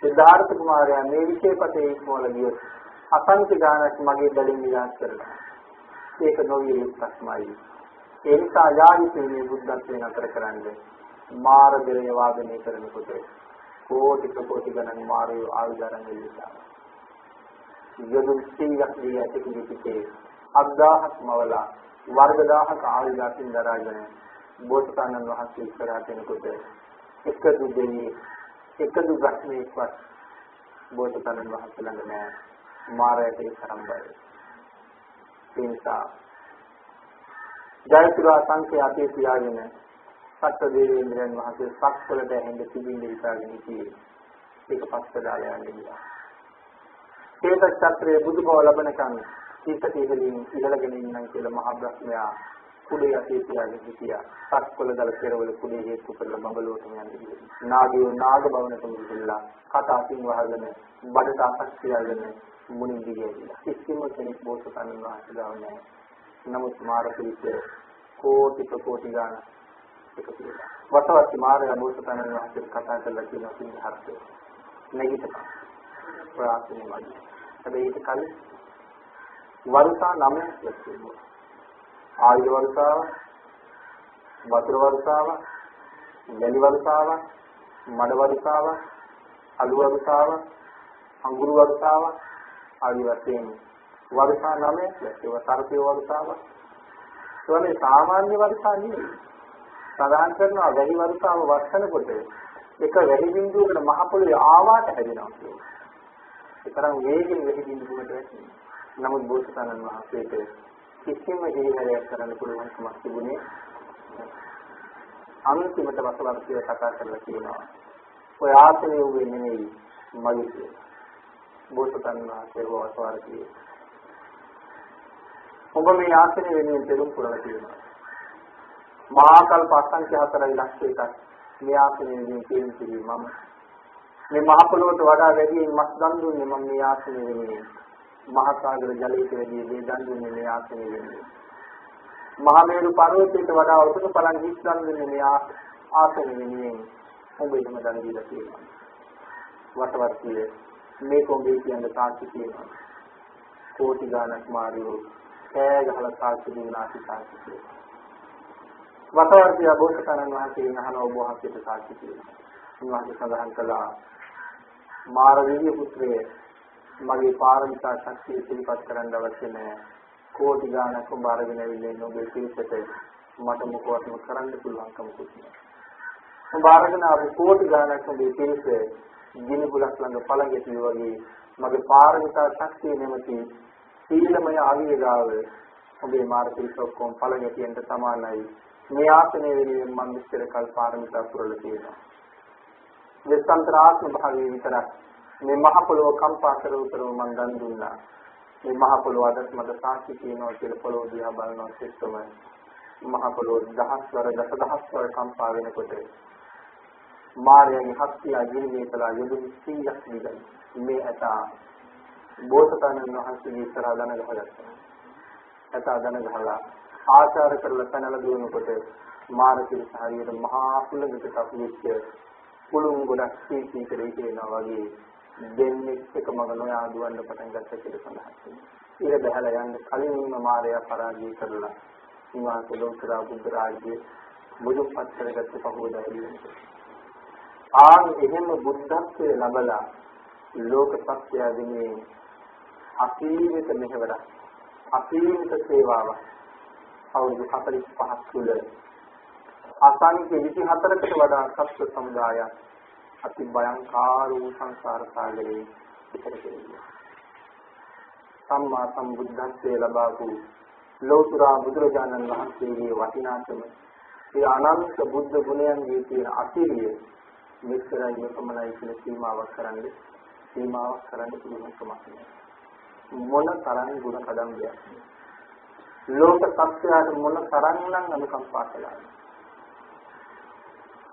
සිද්ධාර්ථ කුමාරයා මේ විශේෂපතේ ඉස්මවල ගියොත් අසංඛ්‍ය ගානක් මගේ බැලින් විනාශ කරනවා. ඒක නොවිය යුක්තක්මයි. ඒ නිසා යාවිතේ බුද්ධත්වයෙන් අතර කරන්නේ මාර දෙරය වාදනය කරනකොට කෝටි ගණන් මාරයෝ ආයුධරන් වෙලිලා. යදුන් 100ක් දී ඇති පිටිපිටේ 7000ක් මවලා වර්ග 1000ක ආයුධයන් දරාගෙන බෝසතාණන් වහන්සේ ඉස්සරහට එනකොට එකදු දෙවියෙක් එකදු බ්‍රහ්මයෙක්වත් බෝසතාණන් වහන්සේ ළඟ නැහැ. මාරයට ඒ තරම් බයයි. ඒ නිසා ජයතුරා සංඛ්‍ය අතේ තියාගෙන සත්‍ය දේවේන්ද්‍රයන් වහන්සේ සක්වලට ඇහෙන්න තිබින්නේ ඉතාලි හිටියේ. ඒක පස්ස දාලා යන්නේ ගියා. හේත චක්‍රයේ බුදුබව ලැබෙනකන් සීතට ඉහළගෙන ඉන්නම් කියලා මහ බ්‍රහ්මයා කුඩේ අතේ තියාගෙන හිටියා. සක්වල දල පෙරවල කුඩේ හේතු කරලා බඹලෝට යන්නේ. නාගයෝ නාග භවනට මුල්ලා කතාසින් වහගෙන බඩට අසක් තියාගෙන මුණින් දිගියලා. කිසිම කෙනෙක් බෝසතාණන් වහන්සේ ගාව නැහැ. නමුත් මාර පිළිච්ච කෝටි ගාන එකතු වෙලා. වතවත් මාරයා බෝසතාණන් වහන්සේ කතා කරලා කියන සිංහාර්ථය. නැගිටපන්. ප්‍රාර්ථනා වගේ. හැබැයි ඒක කලින් වර්ෂා 9ක් ලැබුණා. ආයුධ වර්ෂාව, වතුර වර්ෂාව, වැලි වර්ෂාව, මඩ වර්ෂාව, අලු වර්ෂාව, අඟුරු වර්ෂාව ආදී වශයෙන් වර්ෂා 9ක් ලැබුවා. තරපේ වර්ෂාව. ඒවනේ සාමාන්‍ය වර්ෂා නෙවෙයි. සඳහන් කරනවා වැලි වර්ෂාව වර්ෂනකොට එක වැලි බිඳුවකට මහ පොළොවේ ආවාට හැදෙනවා කියන්නේ. ඒ තරම් වේගෙන් වැලි බිඳුවකට වැටෙනවා. නමුත් බෝසතාණන් වහන්සේට කිසිම හේහරයක් කරන්න පුළුවන් කමක් තිබුණේ අන්තිමට වසවර්තිය කතා කරලා කියනවා. ඔය ආසනේ උගේ නෙමෙයි මගේ කියලා. බෝසතාණන් වහන්සේ වසවර්තිය. ඔබ මේ ආසනේ වෙනුවෙන් දෙලුම් පුරලා තියෙනවා. මහා කල්ප අසංඛ්‍ය 4 ලක්ෂයක මේ ආසනේ වෙනුවෙන් තියෙන මම මේ මහ පොළොවට වඩා වැඩියෙන් මස් දන් දුන්නේ මම මේ ආසනේ වෙනුවෙන්. මහා සාගර ජලයට වැඩි මේ දන් දුන්නේ මේ ආසනේ වෙනුවෙන්. මහා මේරු පර්වතයට වඩා උතුරු පලන් හිස් දන් දුන්නේ මේ ආසනේ වෙනුවෙන්. ඔබ එහෙම දන් දීලා තියෙනවා. වටවර්තිය මේ කොඹේ කියන සාක්ෂි තියෙනවා. කෝටි ගාණක් මාරියෝ කෑ ගහලා සාක්ෂි දුන්නා සාක්ෂි. වටවර්තිය බෝසතාණන් වහන්සේ අහන ඔබ වහන්සේට සාක්ෂි තියෙනවා. උන්වහන්සේ සඳහන් කළා මාරවීය පුත්‍රය මගේ පාරමිතා ශක්තිය සිහිපත් කරන්න අවශ්‍ය නැහැ. කෝටි ගාණක් ඔබ අරගෙන ඇවිල්ලා ඔබේ පිළිසෙට මට මොකවත්ම කරන්න පුළුවන්කම නැහැ. ඔබ අරගෙන ආපු කෝටි ගාණක් ඔබේ පිළිසෙ ගිනි ගුලක් ළඟ පළඟැටි වගේ මගේ පාරමිතා ශක්තිය නැමැති සීලමය ආවියගාව ඔබේ මාර්ගික ඔක්කොම පළඟැටියන්ට සමානයි. මේ ආසනයේ වෙනුවෙන් මම විස්තර කල් පාරමිතා පුරලා තියෙනවා. විස්තන්තරාත්ම භාවයේ විතරක් මේ මහ පොළොව කම්පා කරවතරව මම දන් දුන්නා. මේ මහ පොළොව අදත් මට සාක්ෂි කියනවා කියලා පොළොව දිහා බලනවා සිත්තම මහ පොළොව දහස්වර දසදහස්වර කම්පා වෙනකොට මාර්යගේ හස්තිය ජීවිතලා යොදුන් 100ක් දිගයි. මේ ඇත බෝසතාණන් වහන්සේගේ ඉස්සරහා දන ගහගත්තා. ඇත දන ගහලා ආචාර කරලා පැනලා දුවනකොට මාර පිළිස හරියට මහා කුලකට කපුවෙච්ච කුළුන් ගොඩක් සීසී කරේ කියනවා වගේ දෙන්නේ එක මග නොයා දුවන්න පටන් ගත්ත කියලා සඳහන් වෙනවා. ඊට බහලා යන්න කලින්ම මාරයා පරාජය කරලා ඉන්වාසේ ලෝකදා බුද්ධ රාජ්‍යයේ මුදුපත් කරගත්ත පහෝදායි. එහෙම බුද්ධත්වයේ ලැබලා ලෝක සත්‍යය දිනේ අසීමිත මෙහෙවරක් අසීමිත සේවාවක් අවුරුදු 45ක් තුළ අසංඛ්‍ය 24කට වඩා සත්ව සමුදායක් අති භයංකාර වූ සංසාර සාගරේ ඉතර කෙරෙනවා. සම්මා සම්බුද්ධත්වයේ ලබාපු ලෝතර බුදුරජාණන් වහන්සේගේ වටිනාකම ඒ අනන්ත බුද්ධ ගුණයන්ගේ තියෙන අතිරිය මෙච්චරයි මෙපමණයි කියලා සීමාවක් කරන්න පුළුවන් කමක් නැහැ. මොන තරම් ගුණ කදම්බයක් ලෝක සත්‍යයට මොන තරම්නම් අනුකම්පා කළාද.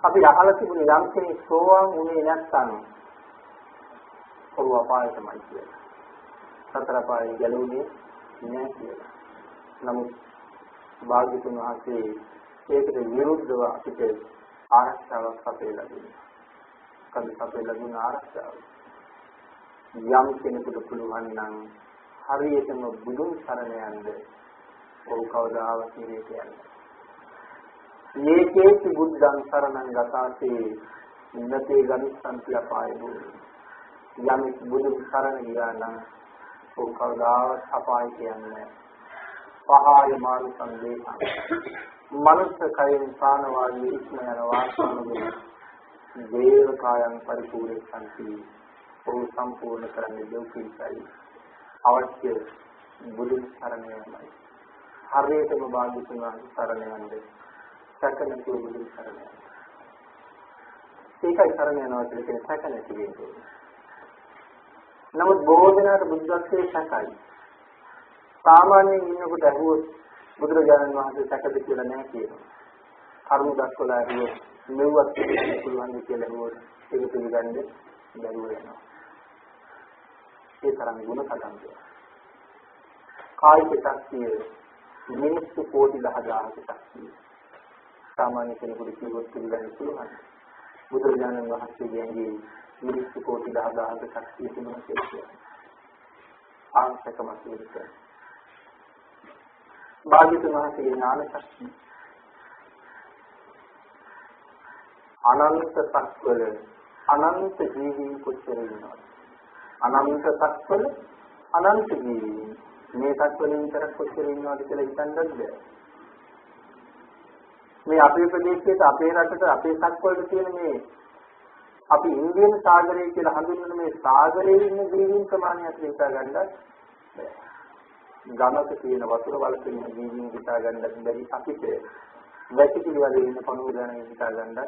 අපි අහලා තිබුණේ යම් කෙනෙක් සෝවාන් වුණේ නැත්නම් ඔහු අපායටමයි කියලා. සතර පායේ ගැලුණේ නැහැ කියලා. නමුත් භාග්‍යතුන් වහන්සේ ඒකට විරුද්ධව අපිට ආරක්ෂාවක් අපේලා දුන්නා. කවි අපේලා දුන්න ආරක්ෂාව. යම් කෙනෙකුට පුළුවන් නම් හරියටම බුදුන් සරණ යන්න ඔහු කවදාවත් නිරේත යන්නේ. යේකේති බුද්ධං සරණං ගතාසේ නතේ ගමිස්සන්ති අපාය භූමි. යම් බුදුන් සරණ ගියා නම් ඔහු කවදාවත් අපාය කියන්නේ පහාය මානු සංදේශ මනුෂ්‍ය කයෙන් ප්‍රාණවායු ඉක්ම යන වාසනාවගේ දේව කායන් පරිපූර්ණ සම්පති ඔහු සම්පූර්ණ කරන්නේ දෙව්කින්සයි අවශ්‍ය බුදුන් සරණ යමයි. හරියටම භාග්‍යතුන් වහන්සේ සරණ යන්නේ සැකනතු බුදුන් සරණ යනවා. ඒකයි සරණ යනවා කියන්නේ සැකනතු වෙන්නේ. නමුත් බොහෝ දෙනාට බුද්ධත්වයේ සැකයි. සාමාන්‍යයෙන් ඉන්නකොට ඇහුවොත් බුදුරජාණන් වහන්සේ සැකද කියලා නැහැ කියනවා. කරුණු දක්වලා ඇහුවොත් මෙව්වත් පුළුවන් කියලා ඇහුවොත් ඒක පිළිගන්නේ බැරුව යනවා. ඒ තරම් ගුණ කඩන්ද. කායික ශක්තිය මිනිස්සු කෝටි 10000ක ශක්තිය. සාමාන්‍ය කෙනෙකුට කිව්වොත් පිළිගන්න පුළුවන්. බුදුරජාණන් වහන්සේගේ මිනිස්සු කෝටි 10000ක ශක්තිය තිබුණා කියලා. ආංශකමත් විදිහට භාග්‍යතුන් වහන්සේගේ ඥාන ශක්තිය අනන්ත සත්වල අනන්ත ජීවීන් කොච්චර ඉන්නවද? අනන්ත සත්වල අනන්ත ජීවීන් මේ සත්වලින් විතර කොච්චර ඉන්නවද කියලා හිතන්නත් බැහැ. මේ අපේ ප්‍රදේශයේ අපේ රටේ අපේ සත්වවල තියෙන මේ අපි ඉන්දියන් සාගරය කියලා හඳුන්වන මේ සාගරයේ ඉන්න ජීවීන් ප්‍රමාණය අපි හිතා ගන්නත් බැහැ. ගමක තියෙන වතුර වල තියෙන ජීවීන් හිතා ගන්නත් බැරි අපිට වැසිකිලි වල ඉන්න පණුව ගණන් හිතා ගන්නත්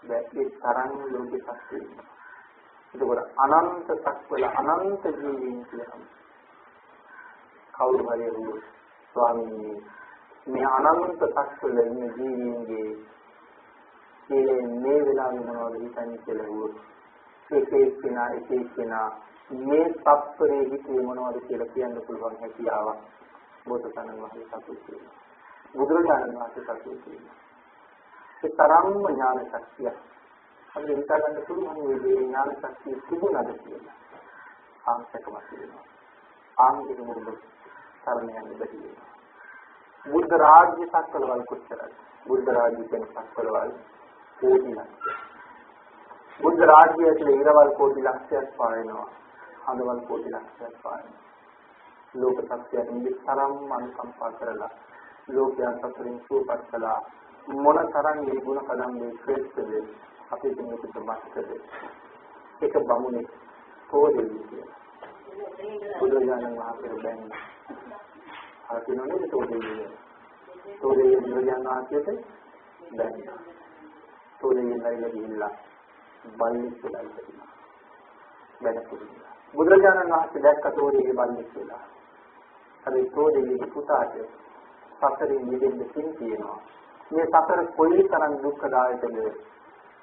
බැහැ. ඒ තරම් ලෝක සත්‍යය. ඒකවල අනන්ත සත්වල අනන්ත ජීවීන් කියනවා. කවුරු හරි වුණොත් ස්වාමීනි මේ අනන්ත සත්වල ඉන්න ජීවීන්ගේ මේ වෙලාවේ මොනවද හිතන්නේ කියලා ඇහුවොත් එක එක්කෙනා මේ සත්වයේ හිතේ මොනවද කියලා කියන්න පුළුවන් හැකියාවක් බෝසතාණන් වහන්සේ සතුටු වෙනවා. බුදුරජාණන් වහන්සේ සතුටු වෙනවා. ඒ තරම්ම ඥාන ශක්තිය අපිට හිතා ගන්න පුළුවන් මේ ඥාන ශක්තිය තිබුණාද කියලා. ආංශකමත් වෙනවා. ආංගික මුරුදු සරණ යන්න බැහැ. බුද්ධ රාජ්‍ය සත්වලවල් කොච්චරද? බුද්ධ රාජ්‍ය කියන සත්වලවල් කෝටි ලක්ෂයක්. බුද්ධ රාජ්‍යය ඇතුලේ ඉරවල් කෝටි ලක්ෂයක් පායනවා. හඳවල් කෝටි ලක්ෂයක් පායනවා. ලෝක සත්‍යයෙන් මේ තරම් අනුකම්පා කරලා ලෝකයන් සතරින් සුවපත් කළා. මොන තරම් මේ ගුණ කලම් මේ ශ්‍රේෂ්ඨද අපේ කෙනෙකුට මාස්කද එක බමුණෙක් තෝරෙන්නේ කියලා. බුදුරජාණන් වහන්සේ බැන්නේ. ආතිනෝනේ තෝරෙන්නේ. තෝරෙන්නේ බුදුරජාණන් වහන්සේට බැන්නේ. තෝරෙන්නේ නැරිලා ගිහිල්ලා බල්ලෙක් කියලා ඉතිරිලා. බැලුවා. බුදුරජාණන් වහන්සේ දැක්ක තෝරෙන්නේ බල්ලෙක් කියලා. අර තෝරෙන්නේ පුතාට සසරින් මිදෙන්න සින් කියනවා. මේ සසර කොයිතරම් දුක්ඛදායකද?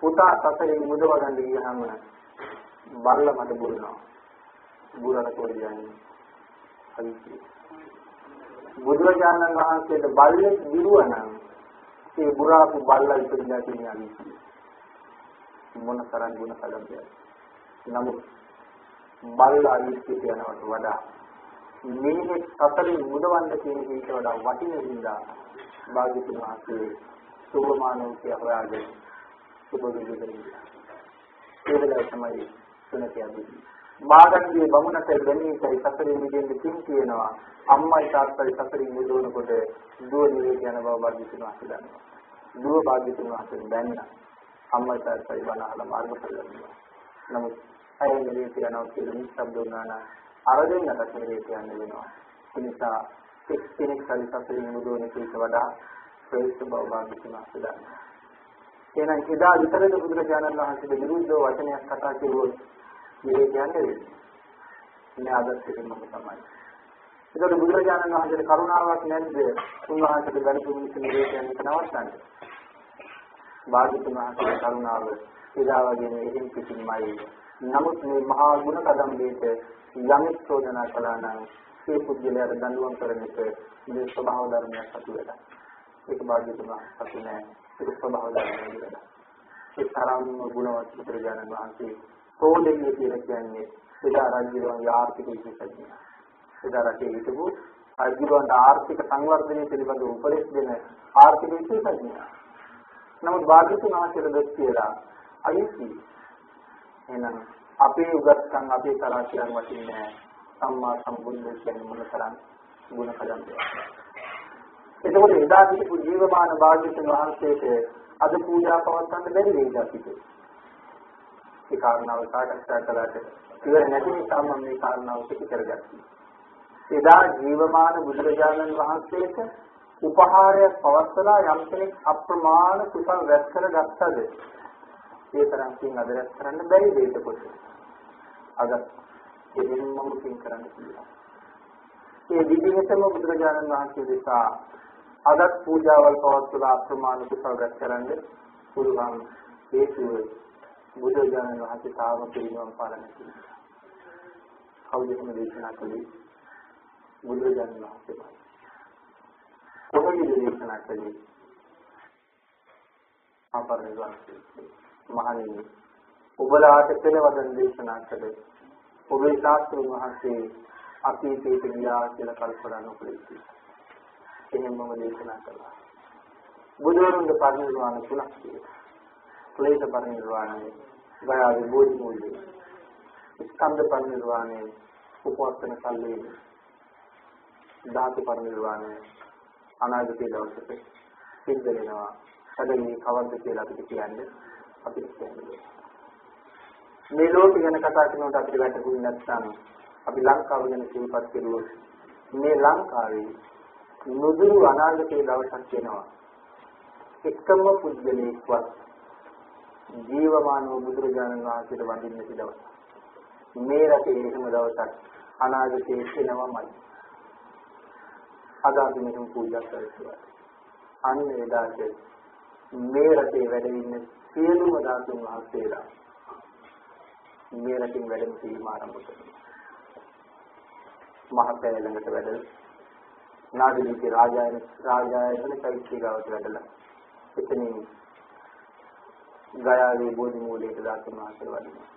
පුතා සසරින් මුදව ගන්න ගියහම බල්ලා මට බුරනවා. බුරන තෝරන්නේ. හරි. බුදුරජාණන් වහන්සේට බල්ලෙක් දිරුවනම් ඒ බුරාපු බල්ලා ඉපදිලා කියන්නේ මොන තරම් ගුණ කලබද. නමුත් බල්ලා ඉස්සිත යනවට වඩා මේ සතරින් මුදවන්න කියන එක වඩා වටින හින්දා භාග්‍යතුන් වහන්සේ සෝමානෝකේ හොයාගෙන සුබදුදෙන්නේ. ඒ වෙලාව තමයි තුනකියදී. මාගන්ගේ බමුණට දෙන්නේ සතරින් මිදෙන්න තින් කියනවා. අම්මයි තාත්තයි සතරින් මුදවනකොට දුව නිවේ යන බව භාග්‍යතුන් වහන්සේ දන්නවා. දුව භාග්‍යතුන් වහන්සේ දැනනවා. අම්මයි තාත්තයි බණහලා මාර්ගඵල ලැබුණා. නමුත් අයගේ කියනවා කියලා නිස්සබ්ද වුණා නම් අර දෙන්නට කෙරේ කියන්න වෙනවා. ඒ නිසා එක්කෙනෙක් සල්පතේ මුදෝන කීට වඩා ශ්‍රේෂ්ඨ බව භාග්‍යතුන් වහන්සේ දන්නවා. එහෙනම් එදා විතරද බුදුරජාණන් වහන්සේ විරුද්ධව වචනයක් කතා කරුවොත් මේ කියන්නේ මේ ආදර්ශයෙන් මම තමයි. ඒකට බුදුරජාණන් වහන්සේට කරුණාවක් නැද්ද? උන්වහන්සේට ගණිත මිනිස්සු නිරේතයන් නවත්තන්න. භාග්‍යතුන් වහන්සේගේ කරුණාව එදා වගේ නෙවෙයි කිසිමයි. නමුත් මේ මහා ගුණ කදම්බේට යමෙක් චෝදනා කළා නම් ඒ පුද්ගලයාට දඬුවම් කරන එක මේ ස්වභාව ධර්මයක් අතු වෙලා. ඒක භාග්‍යතුන් වහන්සේ නෑ. ඒක ස්වභාව ධර්මයක් නේද? ඒ තරම්ම ගුණවත් බුදුරජාණන් වහන්සේ තෝලෙන්නේ කියලා කියන්නේ එදා රාජ්‍යවන්ගේ ආර්ථික විශේෂඥ. එදා රටේ හිටපු රාජ්‍යවන්ට ආර්ථික සංවර්ධනය පිළිබඳව උපදෙස් දෙන ආර්ථික විශේෂඥ. නමුත් භාග්‍යතුන් වහන්සේට දෙස් කියලා අයිති. එහෙනම් අපේ උගත්කම් අපේ තරහින් වටින්නේ නැහැ. සම්මා සම්බුද්ධ කියන්නේ මොන තරම් ගුණ කදම්ද. එතකොට එදා හිටපු ජීවමාන භාග්‍යතුන් වහන්සේට අද පූජා පවත්වන්න බැරි වෙයිද අපිට? ඒ කාරණාව සාකච්ඡා කළාට ඉවර නැති නිසා මම මේ කාරණාව පිටි කරගත්තා. එදා ජීවමාන බුදුරජාණන් වහන්සේට උපහාරයක් පවත්වලා යම් කෙනෙක් අප්‍රමාණ කුසල් රැස් කරගත්තද ඒ තරම් කින් අද රැස් කරන්න බැරි දෙයක කොට. අද එදිනෙම කින් කරන්න පුළුවන්. ඒ විදිහටම බුදුරජාණන් වහන්සේ දෙසා අදත් පූජාවල් පවත්වලා අප්‍රමාණ කුසල් රැස් කරන්න පුළුවන් හේතුව බුදුරජාණන් වහන්සේ තාම පිළිගම් පාලනය කළා. කවුද මේ දේශනා කළේ? බුදුරජාණන් වහන්සේ. කොහොමද දේශනා කළේ? අපරිවර්තක මහණෙනි ඔබලාට පෙරවදන් දේශනා කළේ ඔබේ ශාස්ත්‍රඥ වහන්සේ අතීතයට ගියා කියලා කල්පනා නොකළේ. එහෙමම දේශනා කළා. බුදුරජාණන්ගේ පරිනිර්වාණ තුනක් තියෙනවා. ක්ලේශ පරිනිර්වාණය, ගයාවේ බෝධි මූල්‍ය, ස්කන්ධ පරිනිර්වාණය, උපවර්තන කල්ලේ, ධාතු පරිනිර්වාණය අනාගතයේ දවසක සිද්ධ වෙනවා. හැබැයි කවද්ද කියලා අපිට කියන්නේ. මේ ලෝකෙ ගැන කතා කරනකොට අපිට වැටහුනේ නැත්නම් අපි ලංකාව ගැන සිහිපත් කරුවොත් මේ ලංකාවේ නුදුරු අනාගතයේ දවසක් වෙනවා. එකම පුද්ගලයෙක්වත් ජීවමානව බුදුරජාණන් වහන්සේට වඳින්න නැති දවසක්. මේ රටේ එහෙම දවසක් අනාගතයේ එනවමයි. අද අපි මෙතන පූජා කරලා අන්න එදාට මේ රටේ වැඩ ඉන්න සියලුම ධාතුන් වහන්සේලා මේ රටින් වැඩම කිරීම ආරම්භ කරනවා. මහපැය ළඟට වැඩ නාගලිකේ රාජායතන චෛත්‍යගාවට වැඩලා එතනින් ගයාවේ බෝධි මූලයේ ධාතුන් වහන්සේ වඩිනවා.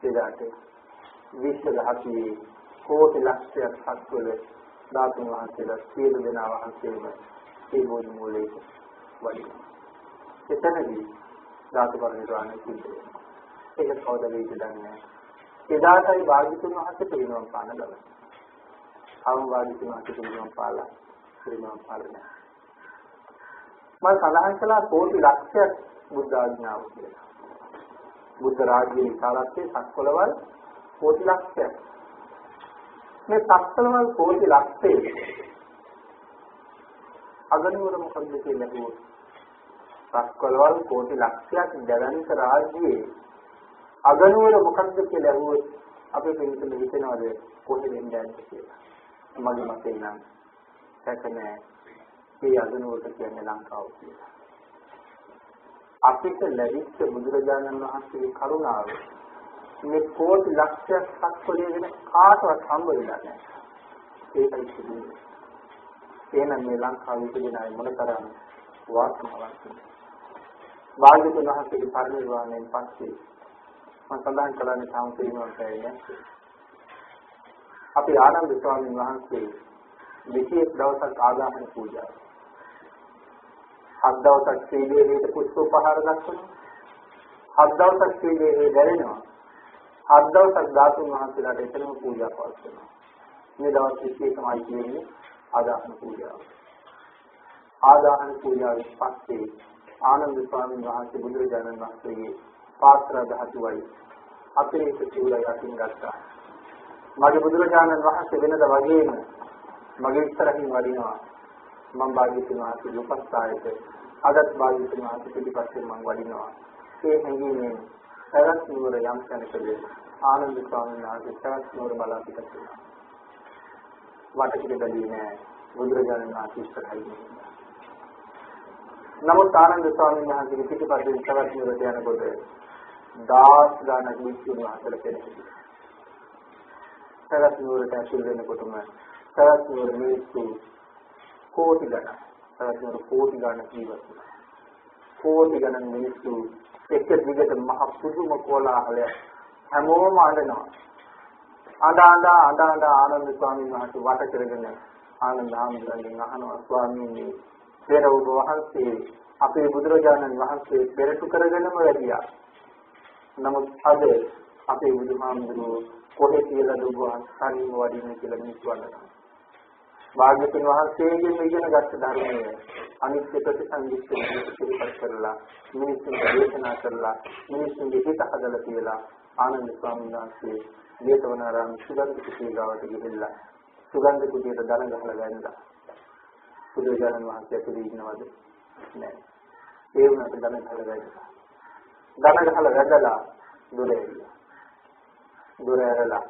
එදාට විශ්ව ධාතුවේ කෝටි ලක්ෂයක් සත්වල ධාතුන් වහන්සේලා සියලු දෙනා වහන්සේම ඒ බෝධි මූලයේ වඩිනවා. එතනදී ධාතු පරිනිර්වාණය සිද්ධ වෙනවා. ඒක කවදද වෙයිද දන්නේ නැහැ. එදාටයි භාග්‍යතුන් වහන්සේ පිරිනමන පාන දවස. භාග්‍යතුන් වහන්සේ පිරිනමන පාලා. මම සඳහන් කළා කෝටි ලක්ෂයක් බුද්ධ ආඥාව කියලා. බුද්ධ රාජ්‍යයේ කාලත්තේ සක්වලවල් කෝටි ලක්ෂයක්. මේ සක්වලවල් කෝටි ලක්ෂයේ අගනුවර මොකද කියලා කිව්වොත් සක්වලවල් කෝටි ලක්ෂයක් දැවැන්ත රාජ්‍යයේ අගනුවර මොකක්ද කියලා ඇහුවොත් අපේ පිළිතුර හිතනවාද කොහෙද ඉන්නේ කියලා. මගේ මතේ නම් සැකනේ මේ අගනුවරට කියන්නේ ලංකාව කියලා. අපිට ලැබිච්ච බුදුරජාණන් වහන්සේගේ කරුණාව මේ කෝටි ලක්ෂයක් සක්වලේ වෙන කාටවත් හම්බ වෙලා නැහැ. ඒකයි කියන්නේ. එහෙනම් මේ ලංකාවේ ඉපදෙන අය මොනතරම් වාසනාවන්තද? භාග්‍යවතුන් වහන්සේගේ පරිනිර්වාණයෙන් පස්සේ මම සඳහන් කළානේ තාම තේරුම් ගන්න. අපි ආනන්ද ස්වාමීන් වහන්සේ විශේෂ දවසක් ආදාහන පූජාව. 7 දවසක් සීලයේ පුෂ්ප උපහාර දක්වනවා. 7 දවසක් සීලයේ දැරෙනවා. 7 දවසක් ධාතුන් වහන්සේලාට එතනම පූජා පවත්වනවා. මේ දවස් 21යි කියන්නේ ආදාහන පූජාව. ආදාහන පූජාවෙන් පස්සේ ආනන්ද ස්වාමීන් වහන්සේ බුදුරජාණන් වහන්සේගේ පාත්‍ර ධාතුවයි අපේක සිවුරයි අතින් ගත්තා. මගේ බුදුරජාණන් වහන්සේ වෙනද වගේම මගේ ඉස්සරහින් වඩිනවා. මම භාග්‍යවතුන් වහන්සේගේ උපස්ථායක අදත් භාග්‍යවතුන් වහන්සේ පිටිපස්සෙන් මම වඩිනවා. ඒ හැඟීමෙන් සරත් නුවර යම් තැනකදී ආනන්ද ස්වාමීන් වහන්සේ සරත් නුවර බලා පිටත් වුණා. වටපිට බැලුවේ නෑ බුදුරජාණන් වහන්සේ ඉස්සරහින්. නමුත් ආනන්ද ස්වාමීන් වහන්සේගේ පිටිපස්සෙන් සරත් නුවරට යනකොට දාස් ගානක් විශ්වුන් වහන්සේල කෙනෙක්. සරත් නුවරට ඇතුල් වෙනකොටම සරත් නුවර මිනිස්සු කෝටි ගණන් සරත් නුවර කෝටි ගණන් ජීවත් වුණා. කෝටි ගණන් මිනිස්සු එක දිගට මහ පුදුම කෝලාහලය හැමෝම අඬනවා. අඬ ආනන්ද ස්වාමීන් වහන්සේ වට කරගෙන ආනන්ද හාමුදුරන්ගෙන් අහනවා ස්වාමීනි පෙර ඔබ වහන්සේ අපේ බුදුරජාණන් වහන්සේ පෙරටු කරගෙනම වැඩියා. නමුත් අද අපේ බුදුහාමුදුරුවෝ කොහෙ කියලා දුබ හරිම වඩින්නේ කියලා මිනිස්සු අඬනවා. භාග්‍යවතුන් වහන්සේගෙන් ඉගෙන ගත්ත ධර්මයේ අනිත්‍ය ප්‍රතිසංයුක්තය පිළිපද කරලා මිනිස්සුන්ට දේශනා කරලා මිනිස්සුන්ගේ හිත හදලා කියලා ආනන්ද ස්වාමීන් වහන්සේ ජේතවනාරාම සුගන්ධ කුටිය ගාවට ගිහිල්ලා සුගන්ධ කුටියට දන ගහලා වැන්දා. බුදුරජාණන් වහන්සේ ඇතුළේ ඉන්නවද? නැහැ. ඒ වුණාට දන ගහලා වැන්දා. දන ගහලා වැදලා දොර ඇරියා. දොර ඇරලා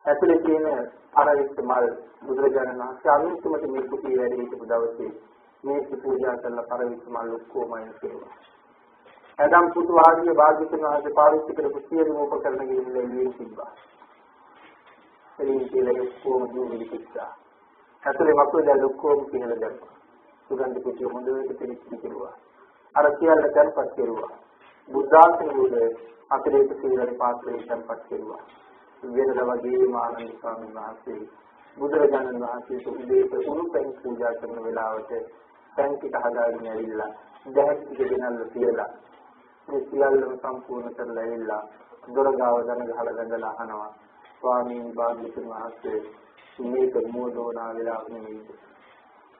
ඇතුලේ තියෙන අරවිත් මල් බුදුරජාණන් වහන්සේ අනුන්තුමට මේ කුටිය වැඩි හිටපු දවසේ මේ පූජා කරලා පරවිත් මල් ඔක්කොම අයින්කේවා. එදම් පුතු ආදී භාග්‍යවතුන් වහන්සේ පාවිච්චි කරපු සියලුම උපකරණ ගිහිල්ලා එළියෙන් තිබ්බා. එළියෙන් කියලා ඔක්කොම දුවලි කිච්චා. ඇතුලේ මකුලද ඔක්කොම කියලා දැම්මා. සුගන්ධ කුටිය හොඳට පිළිච්චි කෙරුවා. අර සියල්ල දැන්පත් කෙරුවා. බුද්ධාත්ම වූ අතිරේක සීලරි පාත්‍රයෙන් දැන්පත් කෙරුවා. වෙනද වගේම ආනන්ද ස්වාමීන් වහන්සේ බුදුරජාණන් වහන්සේට උදේට උණුපැන් පූජා කරන වෙලාවට පැන් ටික හදාගෙන ඇවිල්ලා දැහක් ටික ගෙනල්ලා තියලා මේ සියල්ලම සම්පූර්ණ කරලා ඇවිල්ලා දොර ගාව දන ගහලා වැඳලා අහනවා ස්වාමීන් වහන්සේ මේක මොදෝනා වෙලාව නෙමෙයිද?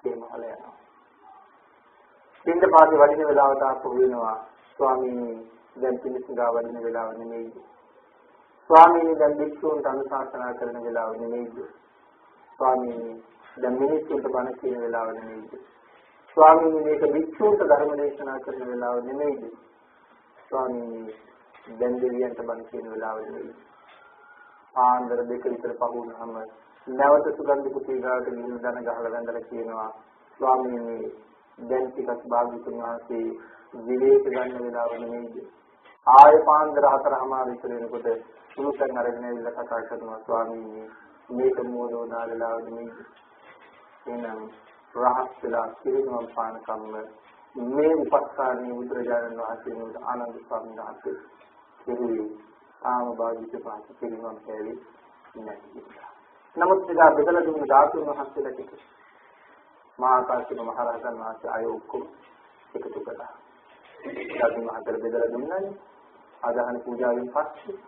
එහෙම අහලා යනවා. පින්ද පාදේ වඩින වෙලාවට ආපහු වෙනවා ස්වාමීන් දැන් පිළිසිඟා වඩින වෙලාව නෙමෙයිද? ස්වාමීන් දැන් භික්ෂූන්ට අනුශාසනා කරන වෙලාව නෙමෙයිද? ස්වාමීන් දැන් මිනිස්සුන්ට බණ කියන වෙලාව නෙමෙයිද? ස්වාමීන් මේක භික්ෂූන්ට ධර්ම දේශනා කරන වෙලාව නෙමෙයිද? ස්වාමීන් දැන් දෙවියන්ට බණ කියන වෙලාව නෙමෙයිද? ආන්දර දෙක විතර පහුනහම නැවත සුගන්ධ කුටිය ගාවට ගිහින් දන ගහලා වැඳලා කියනවා ස්වාමීන් දැන් ටිකක් භාග්‍යවතුන් වහන්සේ විවේක ගන්න වෙලාව නෙමෙයිද? ආය පාන්දර 4:00 විතර වෙනකොට සුළුසන් අරගෙන ඉල්ල කතා කරනවා ස්වාමීනි මේක මොනෝනා වෙලාව නෙමෙයිද? එහෙනම් රහස් වෙලා කිරිනවම් පාන කම්ම මේ උපස්ථානයේ බුදුරජාණන් වහන්සේට ආනන්ද ස්වාමීන් වහන්සේ කෙරුවේ තාම භාග්‍යවතුන් වහන්සේ කිරිනවම් කැලේ නැහැ. නමුත් එදා බෙදලා දුන්න ධාතුන් වහන්සේලා ටික මහා කාශ්‍යප මහ රහතන් වහන්සේ ආය ඔක්කොම එකතු කළා. ධාතුන් වහන්සේලා බෙදලා දුන්නානේ. ආදාහන පූජාවෙන් පස්සේ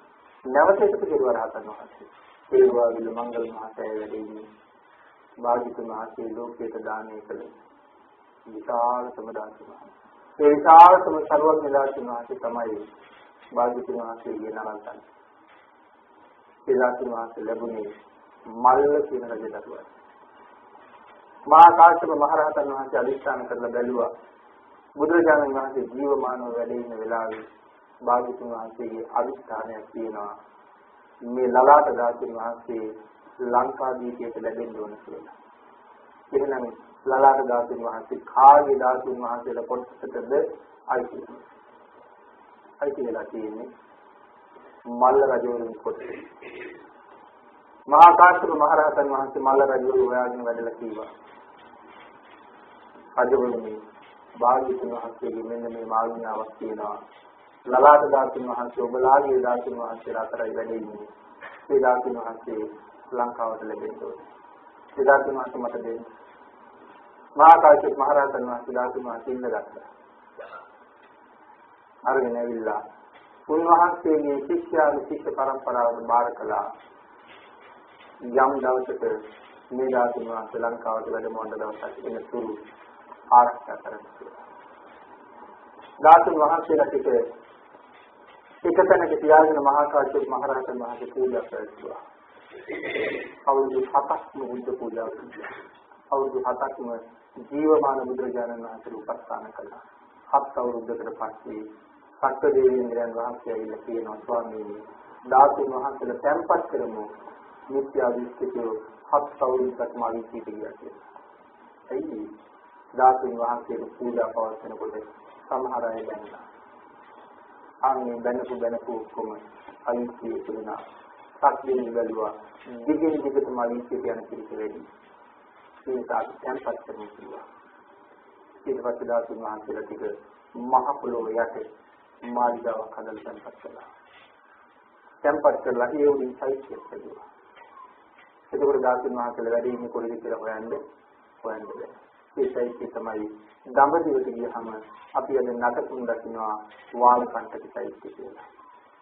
නැවත එකතු කෙරුවා රහතන් වහන්සේ. ඒ වගේ මංගල මහතය වැඩින්නේ භාග්‍යවතුන් වහන්සේ ලෝකයට දානය කළ විශාලතම ධාතුන් වහන්සේ. ඒ විශාලතම සර්වඥ ධාතුන් වහන්සේ තමයි භාග්‍යවතුන් වහන්සේගේ නරන්තන්. ඒ ධාතුන් වහන්සේ ලැබුණේ මල්ල කියන රජදරුවා. මහා කාශ්‍යප මහ රහතන් වහන්සේ අධිෂ්ඨාන කරලා බැලුවා බුදුරජාණන් වහන්සේ ජීවමානව වැඩ ඉන්න වෙලාවේ භාග්‍යවතුන් වහන්සේගේ අධිෂ්ඨානයක් තියෙනවා මේ ලලාට ධාතුන් වහන්සේ ලංකාදීපයට ලැබෙන්න ඕන කියලා. එහෙනම් ලලාට ධාතුන් වහන්සේ කාගේ ධාතුන් වහන්සේලා කොටසටද අයිති වෙලා තියෙන්නේ? මල්ල රජවරුන් කොටස. මහා කාශ්‍යප මහ රහතන් වහන්සේ මල්ල රජවරු හොයාගෙන වැඩලා කීවා රජවරුනි භාග්‍යවතුන් වහන්සේගේ මෙන්න මේ මාර්ගණාවක් තියෙනවා. ලලාට ධාතුන් වහන්සේ ඔබලාගේ ධාතුන් වහන්සේලා අතරයි වැඩ ඉන්නේ. ඒ ධාතුන් වහන්සේ ලංකාවට ලැබෙන්න ඕනේ. ඒ ධාතුන් වහන්සේ මට දෙන්න. මහා කාශ්‍යප මහ රහතන් වහන්සේ ධාතුන් වහන්සේ ඉල්ලගත්තා. අරගෙන ඇවිල්ලා උන්වහන්සේගේ ශිෂ්‍ය පරම්පරාවට බාර කළා. යම් දවසක මේ ධාතුන් වහන්සේ ලංකාවට වැඩම වන්න දවසක් එන තුරු ආරක්ෂා කරනවා. ධාතුන් වහන්සේලා ටික එක තැනක තියාගෙන මහා කාශ්‍යප මහ රහතන් වහන්සේ පූජා කරනවා. අවුරුදු 7ක්ම බුද්ධ පූජා කළා. අවුරුදු 7ක්ම ජීවමාන බුදුරජාණන් වහන්සේ උපස්ථාන කළා. 7 අවුරුද්දකට පස්සේ සක්‍ර දේවීන්ද්‍රයන් වහන්සේ ඇවිල්ලා කියනවා ස්වාමීනි ධාතුන් වහන්සේලා තැන්පත් කරමු. මිත්‍යා දෘෂ්ටිකෝ 7 අවුරුද්දක්ම අවිචිත ගියා කියලා. එයි ධාතුන් වහන්සේට පූජා පවත්වනකොට සමහර අය බැන්නා. ආන්නේ බැනපු ඔක්කොම අවිචිත වුණා. සත්‍යයෙන් බැලුවා. දිගින් දිගටම අවිචිත යන පිළිස වැඩි. ඒක තැන්පත් කරමු කියලා. ඊට පස්සේ ධාතුන් වහන්සේලා ටික මහ පොළොව යට මාළිගාවක් හදලා තැන්පත් කළා. තැන්පත් කරලා ඒ උඩින් සයිකල් හදුවා. එතකොට ධාතුන් වහන්සේලා වැඩි ඉන්නේ කොහෙද කියලා හොයන්න බැහැ. ඒ සයිකල් තමයි දඹදිවට ගියහම අපි අද නටකුන් දකින්නවා වාල් කන්ටක සයිකල් කියලා.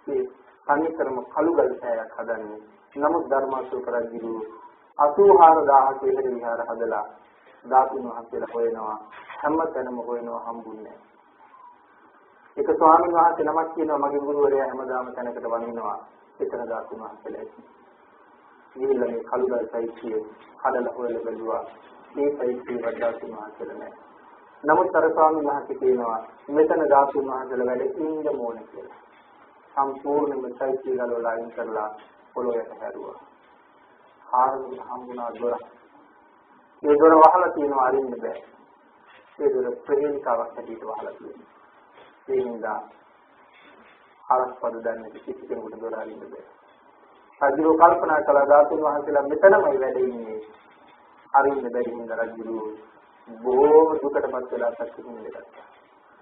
ඒ තනිකරම කළුගල් සෑයක් හදන්නේ. නමුත් ධර්මාශෝක රජු 84000 කේතර විහාර හදලා ධාතුන් වහන්සේලා හොයනවා හැම තැනම හොයනවා හම්බුන්නේ නැහැ. එක ස්වාමීන් වහන්සේ නමක් කියනවා මගේ ගුරුවරයා හැමදාම තැනකට වඳිනවා එතන ධාතුන් වහන්සේලා ඇති. ගිහිල්ලා මේ කළුගල් සයිකල් හදලා හොයලා බැලුවා මේ සයිකල් ධාතුන් වහන්සේලා නැහැ. නමුත් අර ස්වාමීන් වහන්සේ කියනවා මෙතන ධාතුන් වහන්සේලා වැඩ ඉන්න ඕනේ කියලා. සම්පූර්ණයෙන්ම සයිකල් වල අයින් කරලා පොළොවට හැරුවා. ආරම්භ හම්බුණා දොර. ඒ දොර වහලා තියෙනවා අරින්න බෑ. ඒ දොර ප්‍රහේලිකාවක් හැටියට වහලා තියෙනවා. ඒ හින්දා ආරස්පද දන්නේ කිසි කෙනෙකුට දොර අරින්න බෑ. රජු කල්පනා කළා ධාතුන් වහන්සේලා මෙතනමයි වැඩ ඉන්නේ. අරින්න බැරි හින්දා රජු බොහෝම දුකටපත් වෙලා සතුටින් ඉඳගත්තා.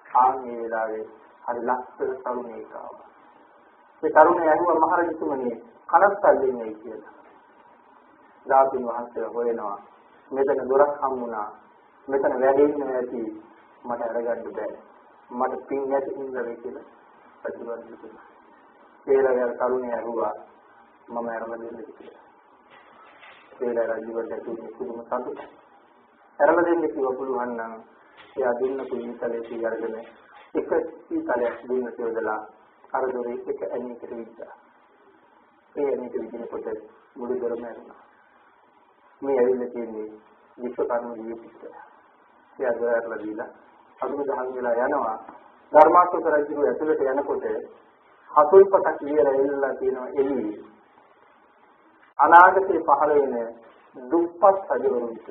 ආන්නේ වෙලාවේ හරි ලස්සන තරුණයෙක් ආවා. ඒ තරුණයා ඇහුවා මහරජතුමනි කනස්සල්ලෙන් එයි කියලා. ධාතුන් වහන්සේලා හොයනවා මෙතන දොරක් හම්බුණා. මෙතන වැඩෙන්න ඇති මට අරගන්න බෑ. මට පින් නැති හින්දා වෙයි කියලා ප්‍රතිවර්ධ කිව්වා. ඒලවල තරුණයා ඇහුවා මම අරගෙන දෙන්න කියලා. ඒල රජුවට කිව්වේ කුරුම සතුට. අරගෙන දෙන්න කිව්ව පුළුවන් නම් එයා දෙන්න කුලිතලේ ඉඳගෙන එක සීතලයක් දුන්න කියලා අර දොරේ එක ඇණියකට විද්දා. ඒ ඇණියට විදිනකොට මුළු දොරම ඇරුණා. මේ ඇවිල්ලා තියෙන්නේ විශ්වකර්ම ජීවිතය. ඒ අදවැරලා දීලා අඳුර දහන් වෙලා යනවා. ධර්මාශෝක රජු ඇතුළට යනකොට හතුල්පතක් කියලා එල්ලලා තියෙනවා එළියේ. අනාගතේ පහළ වෙන දුප්පත් රජවරුන්ට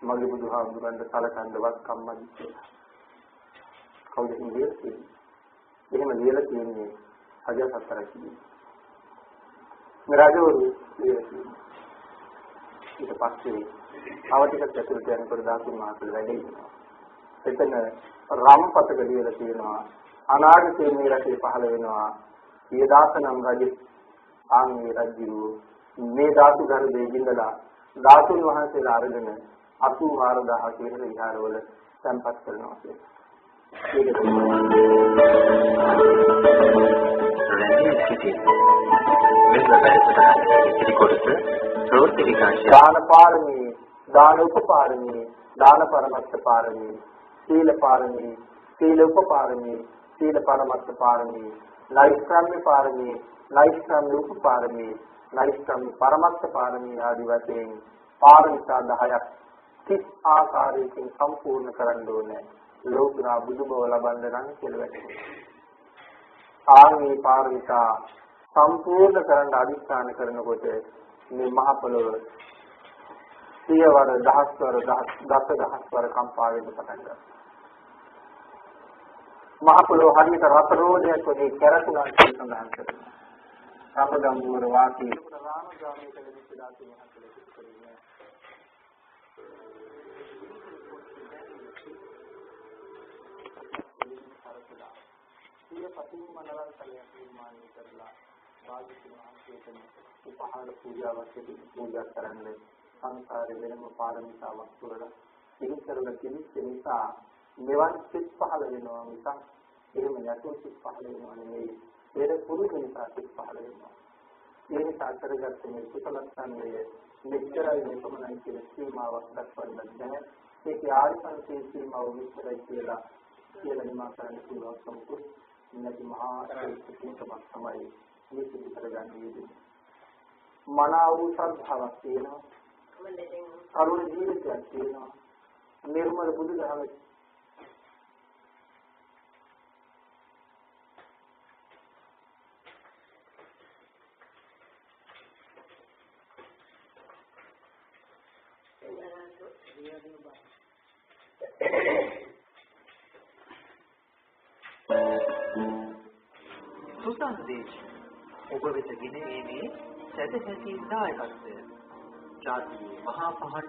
මගේ බුදුහාමුදුරන්ට සලකන්නවත් කම්මදි කියලා. කවුද කියන්නේ? එහෙම ලියලා තියෙන්නේ අජාසත්තරයි. මේ රජවරු ඊට පස්සේ අවටික ඇතුළට යනකොට ධාතුන් වහන්සේලා වැඩ ඉන්නවා. එතන රාමපතක ලියලා තියෙනවා අනාගතයේ මේ රටේ පහළ වෙනවා පියදාසනම් රජ ආන්ගේ රජු මේ ධාතු ගර්භයේ ගින්නලා ධාතුන් වහන්සේලා අරගෙන 84000 කියන විහාරවල තැන්පත් කරනවා කියලා. දාන පාරමී, දාන උපපාරමී, දාන පරමත්ත පාරමී, සීල පාරමී, සීල උපපාරමී, සීල පරමත්ත පාරමී, නෛෂ්ක්‍රම්‍ය පාරමී, නෛෂ්ක්‍රම්‍ය උපපාරමී, නෛෂ්ක්‍රම්‍ය පරමත්ත පාරමී ආදී වශයෙන් පාරමිතා 10ක් 30 ආකාරයකින් සම්පූර්ණ කරන්න ඕනේ. ලෝකුරා බුදුබව ලබන්න නම් කියලා වැටෙනවා. ආන්ගේ පාරමිතා සම්පූර්ණ කරන්න අදිස්ථාන කරනකොට මේ මහ පොළොව සියවර දහස්වර දසදහස්වර කම්පා වෙන්න පටන් ගන්නවා. මහ පොළොව හරියට රත රෝදයක් වගේ කැරකුණා කියලා සඳහන් කරනවා. රාමගම්බුවර වාසී රාමගාමී කළ විශ්දාතු මහත්මයෙක් කියන්නේ සිය පතිම මනවල් කලයක් නිර්මාණය කරලා වාග්යතුන් වහන්සේටම උපහාර පූජාවක් පූජා කරන්නේ සංසාරේ වෙනම පාරමිතාවක් පුරලා ඉනිතරල කිලිස් නිසා මෙවන් සිත් පහළ වෙනවා මිසක් එහෙම නැතුව සිත් පහළ වෙනවා නෙවෙයි. ඒක පුරුදු නිසා සිත් පහළ වෙනවා. ඒ නිසා කරගත්ත මේ කුසලස්කන්ධය මෙච්චරයි මෙපමණයි කියලා සීමාවක් දක්වන්න නැහැ. ඒකේ ආනිසංසයේ සීමාව විස්තරයි කියලා කියලා නිමා කරන්න පුළුවන් සමුකුත් නැති මහා ශ්‍රේෂ්ඨකමක් තමයි මේ සිදු කරගන්නේ. මනාව වූ ශ්‍රද්ධාවක් තියෙනවා. කරුණ ජීවිතයක් තියෙනවා. නිර්මල බුදුදහම සුසන්දේශ ඔබ වෙත ගෙන ඒමේ සැදැහැති දායකත්වය ජාතියේ මහා පහන්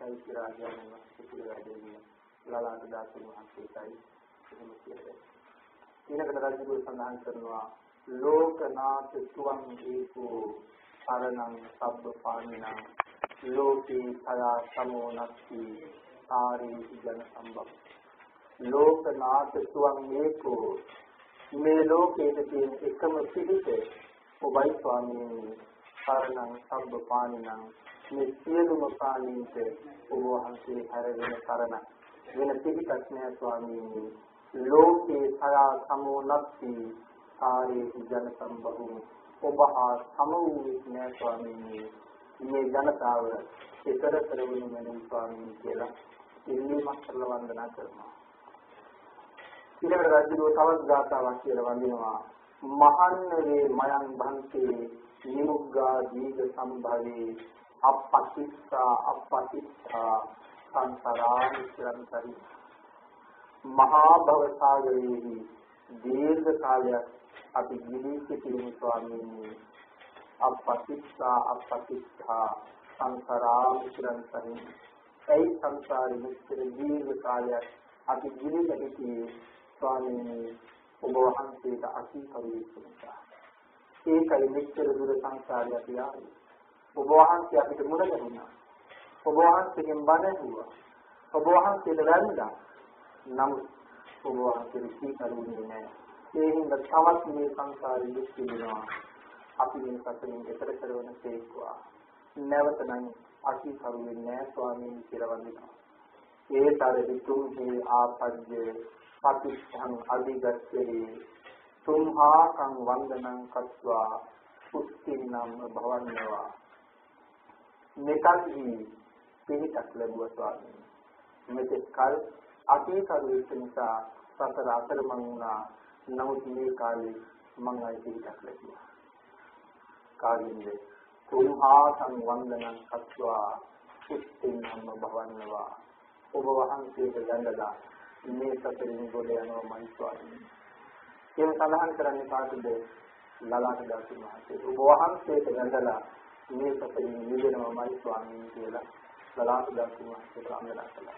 ඉතිරාජයන් වහන්සේ ලලාට දාසුන් වහන්සේයි එහෙම කියලා. ඊළඟට රජුගේ සඳහන් කරනවා ලෝකනාථ සුවං දීපෝ සරණං සබ්බපාණිනං ලෝකේ සයා සමෝනක්ඛි ආරී ජන සම්බම්. ලෝකනාථ සුවං දීපෝ මේ ලෝකයේ තියෙන එකම පිළිපෙ ඔබයි ස්වාමීනි සරණං සබ්බපාණිනං මේ සියලුම පාණීන්ට ඔබ වහන්සේ හැරගෙන සරණ වෙන පිළිපැත් නෑ ස්වාමීනි. ලෝකේ සයා සමෝනක්ඛි ආරේ ජන සම්බහු ඔබ හා සම වූ නෑ ස්වාමීනි. මේ ජනතාව ඉතර කරවුණු මැනවි ස්වාමීනි කියලා ඉල්ලීමක් කරලා වන්දනා කරනවා. ඊළඟට රජුගේ තවත් ගාථාවක් කියලා වඳිනවා. මහන්නවේ මයං භන්තේ නිමුග්ගා දීඝ සම්භවේ අපපතිස්සා සංසාරානිරන්තරි. මහා භව සාගරයේ දීර්ඝ කාලයක් අපි ගිලී සිටින ස්වාමීනි. අපපතිස්සා සංසාරානිරන්තරි. ඒ සංසාරේ මෙච්චර දීර්ඝ කාලයක් අපි ගිලී සිටියේ ස්වාමීනි ඔබ වහන්සේට අසීකරු වෙනවා. ඒකයි මෙච්චර දුර සංසාරය අපි ආවේ. ඔබ වහන්සේ අපිට මුණ ගැහුණා. ඔබ වහන්සේගෙන් බණ ඇහුවා. ඔබ වහන්සේට වැඳා. නමුත් ඔබ වහන්සේ කීකරුනේ නැහැ. ඒ හින්දා තවත් මේ සංසාරෙ දුක් විඳිනවා. අපි මේ සසරින් එතර කරවන තේක්වා. නැවත නම් අකීකරු වෙන්නේ නැහැ ස්වාමීන් කියලා වඳිනවා. ඒතර විතුම්හි ආපජ්ජේ පටිච්චං අධිගච්ඡේ තුම්හාකං වන්දනං කତ୍වා පුස්තින්නම් භවන්නවා. මෙතන්හි පිළිකක් ලැබුවා ස්වාමීනි. මෙතෙක් කල අකීකරු වෙච්ච නිසා සතර අතරමං වුණා. නමුත් මේ කාලේ මං ආයි පිළිකක් ලැබුවා. කාලින්ද තුම්හාකං වන්දනං කତ୍වා පුස්තින්නම් භවන්නවා. ඔබ වහන්සේට වැඳලා මේ සතරින් ගොඩ යනවා මයි ස්වාමීනි. ඒ සඳහන් කරන්නේ කාටද? ලලාට දාසුන් වහන්සේ. ඔබ වහන්සේට වැඳලා මේ සතරින් නිදෙනවා මයි ස්වාමීනි කියලා ලලාට දාසුන් වහන්සේට අමරලා කළා.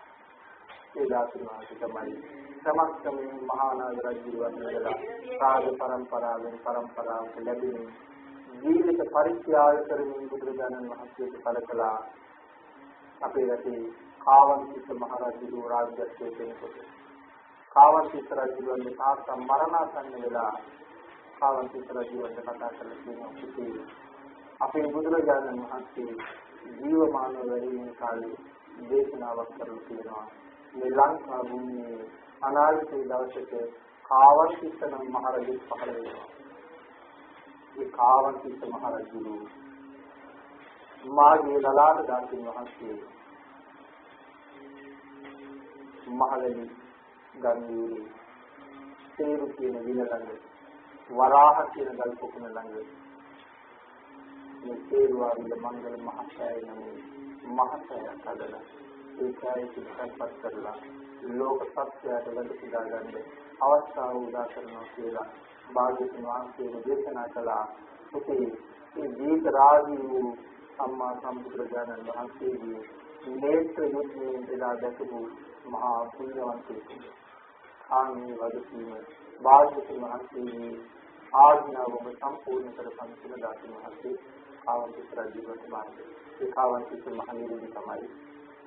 ඒ දාසුන් වහන්සේ තමයි සමස්තමේ මහා නාග රජු වන්දනලා සාග පරම්පරාවෙන් පරම්පරාවට ලැබෙන ජීවිත පරිත්‍යාග කරමින් බුදුරජාණන් වහන්සේට කලකලා අපේ රටේ කාවන්තිස්ස මහ රජු රාජ්‍යත්වයේ කෙනෙකුට කාවන්තිස්ස රජුගේ තාත්තා මරණාසන්න වෙලා කාවන්තිස්ස රජුන්ට කතා කරලා කියනවා පුතේ අපේ බුදුරජාණන් වහන්සේ ජීවමානව වැඩ ඉන්න කාලේ දේශනාවක් කරලා තියෙනවා මේ ලංකා භූමියේ අනාගතයේ දවසක කාවන්තිස්ස නම් මහ රජු පහළ වෙනවා. ඒ කාවන්තිස්ස මහ රජු මාගේ ලලාට දාසින් වහන්සේ මහලලි ගංගීරේ තේරු කියන විල ළඟ වරාහ කියන ගල් පොකුණ ළඟ මේ තේරුවාවිල මංගල මහසෑය නම් මහසෑය කඩලා ඒකයි සිද්ධාපත් කරලා ලෝක සත්‍යයට වැඩ සිතා ගන්න අවස්ථාව උදා කරනවා කියලා භාග්‍යවතුන් වහන්සේ දේශනා කළා. පුතේ මේ දීප රාජී වූ සම්මා සම්බුදුරජාණන් වහන්සේගේ නේත්‍ර යුද්ධයෙන් එදා දැකපු මහා පුණ්‍යවන්තයෙක්. ආන්ගේ වගකීම භාග්‍යවතුන් වහන්සේගේ ආඥාවම සම්පූර්ණ කර සම්පූර්ණ දාතුන් වහන්සේ කාවන්තිස්ස රජුගේ මාර්ගය. ඒ කාවන්තිස්ස මහණෙනි තමයි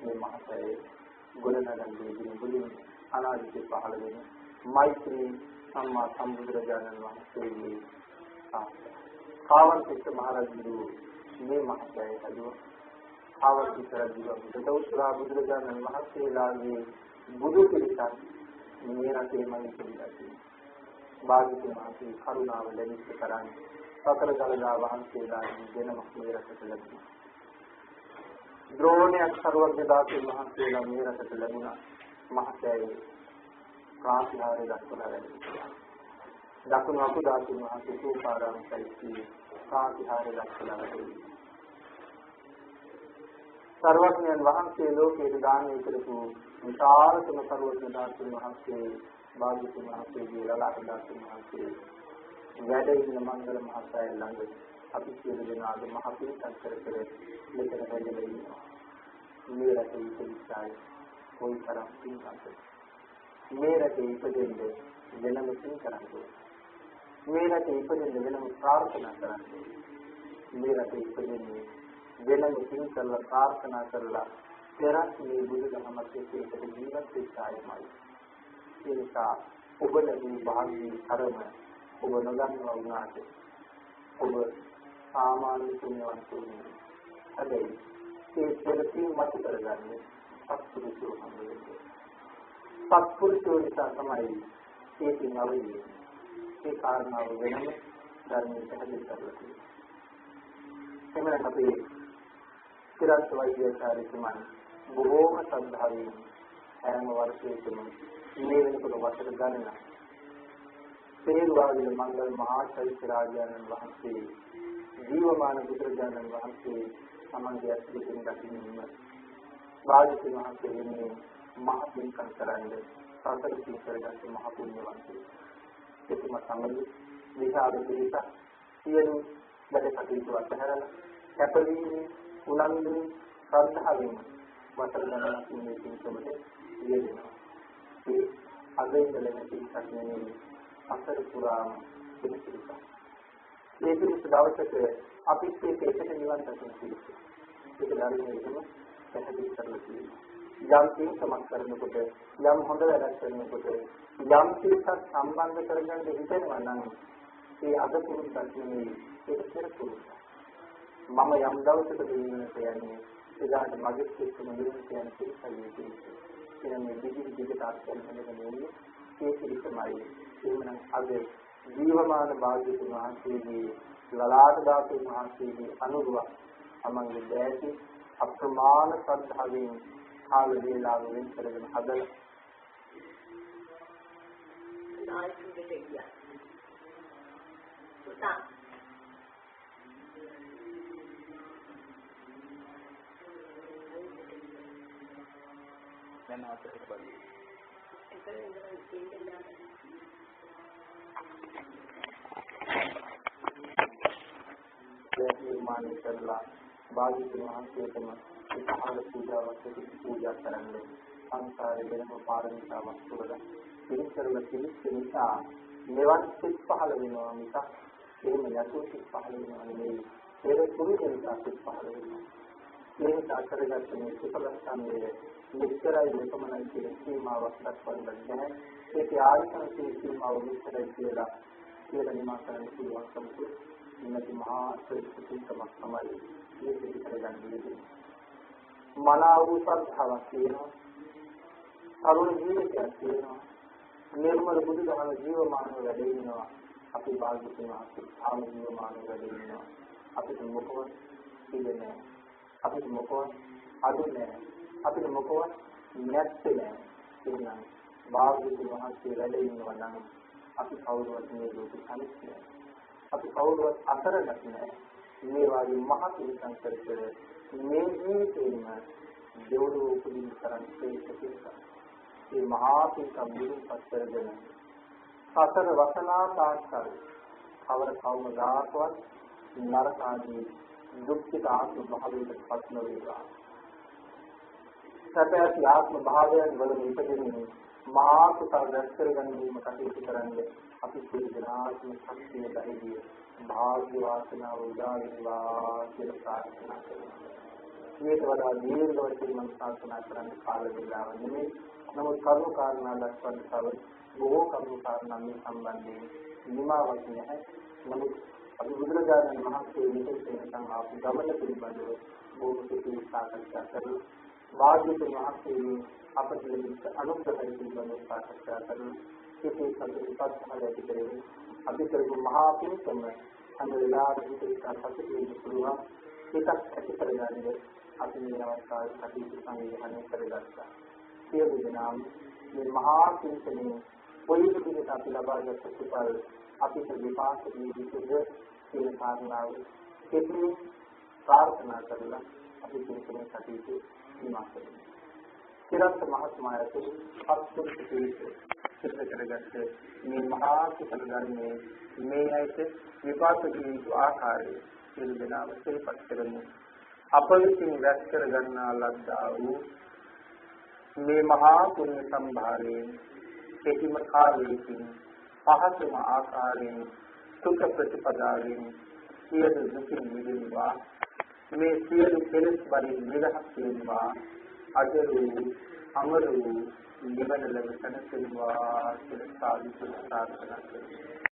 මේ මහසෑය ගොඩනගන්නේ බුදුන් අනාදිතේ පහළ වෙන මෛත්‍රී සම්මා සම්බුදුරජාණන් වහන්සේගේ කාවන්තිස්ස මහරජු මේ මහසෑය හදුවා. කාවන්තිස්ස රජුගේ දවස්ලා බුදුරජාණන් වහන්සේලාගේ බුදු පිළිසක් මේ රටේම ඉතිරිලා තියෙනවා. භාග්‍යවතුන් වහන්සේ කරුණාව ලැබිච්ච කරන්නේ සතර දළදා වහන්සේලාගේ දෙනමක් මේ රටට ලැබුණා. ද්‍රෝණයක් සර්වඥ දාතුන් වහන්සේලා මේ රටට ලැබුණා. මහසෑයේ ප්‍රාතිහාර්ය දක්වලා වැඩිලා. දකුණු අකුදාතුන් වහන්සේ සූපාරාම සෛත්‍යයේ ප්‍රාතිහාර්ය දක්වලා වැඩිලා. සර්වඥයන් වහන්සේ ලෝකයේ දානය කරපු විශාලතම සර්වඥ දාතුන් වහන්සේ භාග්‍යවතුන් වහන්සේගේ ලලාට දාතුන් වහන්සේ වැඩ ඉන්න මංගල මහසෑය ළඟ අපි සියලු දෙනාද මහ පිංකම් කර මෙතන වැඩලා ඉන්නවා. මේ රටේ ඉතිරිසයි කොයි තරම් පිංකම්ද. මේ රටේ ඉපදෙන්න වෙනම පිං කරන්නේ. මේ රටේ ඉපදෙන්න වෙනම ප්‍රාර්ථනා කරන්නේ. මේ රටේ ඉපදෙන්නේ වෙනම පිං කරලා ප්‍රාර්ථනා කරලා පෙරත් මේ බුදුදහමත් එක්ක ජීවත් වෙච්ච අයමයි. ඒ නිසා ඔබ ලැබී භාග්‍යී කරම ඔබ නොදන්නවා වුණාට ඔබ සාමාන්‍ය පුණ්‍යවන්තුනි. හැබැයි ඒ දෙලකින් මත කරගන්නේ සත්පුරුෂෝ සම්බන්ධය. සත්පුරුෂෝ නිසා තමයි ඒකින් අවදි. ඒ කාරණාව වෙනම ධර්මයෙන් පැහැදිලි කරලා තියෙනවා. එමෙන්න අපි සිරත් වෛද්‍යචාරිතුමන් බොහෝම ශ්‍රද්ධාවෙන් හැම වර්ෂයකම මේ වෙනකොට වසර ගණන පෙරළුවාවිල මංගල මහා චෛත්‍ය රාජානන් වහන්සේ ජීවමාන බුදුරජාණන් වහන්සේ සමන්ගේ අත්දැකීම් දකින්න භාග්‍යවතුන් වහන්සේ වෙනුවෙන් මහ පින්කම් කරන්නේ සතර පින් කරගත් මහ පුණ්‍යවන්තයෙක්. එතුමා සමග විශාල පිරිසක් සියලු වැඩ කටයුතු අතහැරලා කැපවීමේ උනන්දු ශ්‍රද්ධාවෙන් වසර ගණනක් මේ පින්කමට යෙදෙනවා. ඒ අදින්දලෙන පිරිසක් නෙමෙයි අසර පුරාම පිරිසක්. ඒ පිරිස දවසක අපිත් එක්ක එකට නිවන් දකින්න පිරිස. ඒක ධර්මයේම පැහැදිලි කරලා තියෙනවා. යම් තීක්ෂණක් කරනකොට යම් හොඳ වැඩක් කරනකොට යම් තීක්ෂණක් සම්බන්ධ කරගන්න හිතෙනවා නම් ඒ අද පුරුද්දක් නෙමෙයි ඒක පෙර පුරුද්දක්. මම යම් දවසක දෙවියන්ට යන්නේ එදාට මගේ එක්කම නිවන් කියන පිළිසයි කියන්නේ දිගට අත්දැකීම් නෙමෙයි ඒ පිළිසමයි. එhmenan අද ජීවමාන භාග්‍යවතුන් වහන්සේගේ ලලාට ධාතුන් වහන්සේගේ අනුරුව තමන්ගේ දැසි අප්‍රමාණ ශ්‍රද්ධාවෙන් කාල වේලාව වෙන් කරගෙන හදලා නායකුට ගියා. පුතා දැන් ආතේ බලන්න. ඒක ඉඳලා නිර්මාණය කරලා භාග්‍යවතුන් වහන්සේටම විශාල පූජාවක් පූජා කරන්නේ සංසාරේ වෙනම පාරමිතාවක් පුරලා පිළිසරල පිළිස් නිසා මෙවන් සිත් පහළ වෙනවා මිසක් එහෙම නැතුව සිත් පහළ වෙනවා නෙවෙයි. ඒක කුරුකෙනිකා සිත් පහළ වෙනවා. මේක අතරගත මේ සුපලස්කන්ධයේ විස්තරයි මෙතමනයි කියන සීමාවක් දක්වන්න නැහැ. ඒකේ ආයතනයේ සීමාව විස්තරයි කියලා නිමා කරන්න පුළුවන් සම්පූර්ණ ඉන්නති මහා ශ්‍රේෂ්ඨකමක් තමයි මේ පිළිගන්නේ. මනාව සත්‍යාවක් තියෙනවා. අරුණ ජීවිතයක් තියෙනවා. නිර්මල බුදුදහම ජීවමානව වැඩ ඉන්නවා. අපි භාග්‍යවතුන් වහන්සේ ආම ජීවමානව වැඩ ඉන්නවා. අපිට මොකවත් පිළිදෙන්නේ නැහැ. අපිට මොකවත් අඩු නැහැ. අපිට මොකවත් නැත්තේ නැහැ. එහෙනම් භාග්‍යවතුන් වහන්සේ වැඩ ඉන්නවා නම් අපි කවුරුවත් මේ ලෝකෙ කලිස්ති නැහැ. අපි කවුරුවත් අතරගත නැහැ. මේ වාගේ මහ පිළිසම් කර මේ ජීවිතේම දෙවොලු උපදින්න තරම් ශ්‍රේෂ්ඨ මේ මහා පිළිසම් දිනුපත් කරගෙන සතර වසනා තාක්කල් කවර කවමදාකවත් නරකාදී දුක්ඛිත ආත්ම භාවයට පත් නොවේවා. සත්‍යයේ ආත්ම භාවයන් වල ඉපදෙන්නේ මහා කුසල රැස් කරගැනීම කටයුතු කරන්නේ අපි සියලු දෙනාටම ශක්තිය ධෛර්යය භාග්‍ය වාසනාව උදා වේවා කියලා ප්‍රාර්ථනා කරනවා. මේක වඩා දීර්ඝව මම ප්‍රාර්ථනා කරන්නේ කාල වේලාව නෙමෙයි. නමුත් කරුණු කාරණා දක්වන තව බොහෝ කරුණු කාරණා මේ සම්බන්ධයෙන් නිමාවක් නැහැ. නමුත් අපි බුදුරජාණන් වහන්සේ විශේෂයෙන් ආපු ගමන පිළිබඳව බොහෝ සිතින් සාකච්ඡා කරමු. භාග්‍යවතුන් වහන්සේ අපට ලැබිච්ච අනුග්‍රහය පිළිබඳව සාකච්ඡා කරමු. සිතේ සතුටපත් ඇති කරගෙන අපි කරපු මහා පින්කම හැම වෙලාවෙම හිතට පුළුවන් ඒකත් ඇති කරගන්නේ අපි මේ අවස්ථාවේ කටයුතු සංවිධානය කරගත්තා. සියලු දෙනාම මේ මහා පින්කමේ කොයි විදිහට අපි ලබාගත් ප්‍රතිඵල අපිට විපාක දී විසුද්ධ කියන කාරණාව කෙටියෙන් ප්‍රාර්ථනා කරලා අපි පින්කමේ කටයුතු නිමා කරමු. සිරත් මහත්මයාට අත්තුන් සිද්ධ කරගත්ත මේ මහා කුසල ධර්මයේ මේ ඇයිත විපාක දී ආකාරයේ සියලු දෙනාම සිහිපත් කරමු. අප විසින් රැස් කර ගන්නා ලද්දා වූ මේ මහා පුණ්‍ය සම්භාරයෙන් කෙටිම කාලයකින් පහසුම ආකාරයෙන් සුඛ ප්‍රතිපදාවෙන් සියලු දුකින් මිදෙනවා. මේ සියලු කෙලෙස් වලින් නිදහස් වෙනවා. අජරු අමරු නිවන ලැබෙන සෙනවා කියලා සාදු ප්‍රාර්ථනා කරනවා.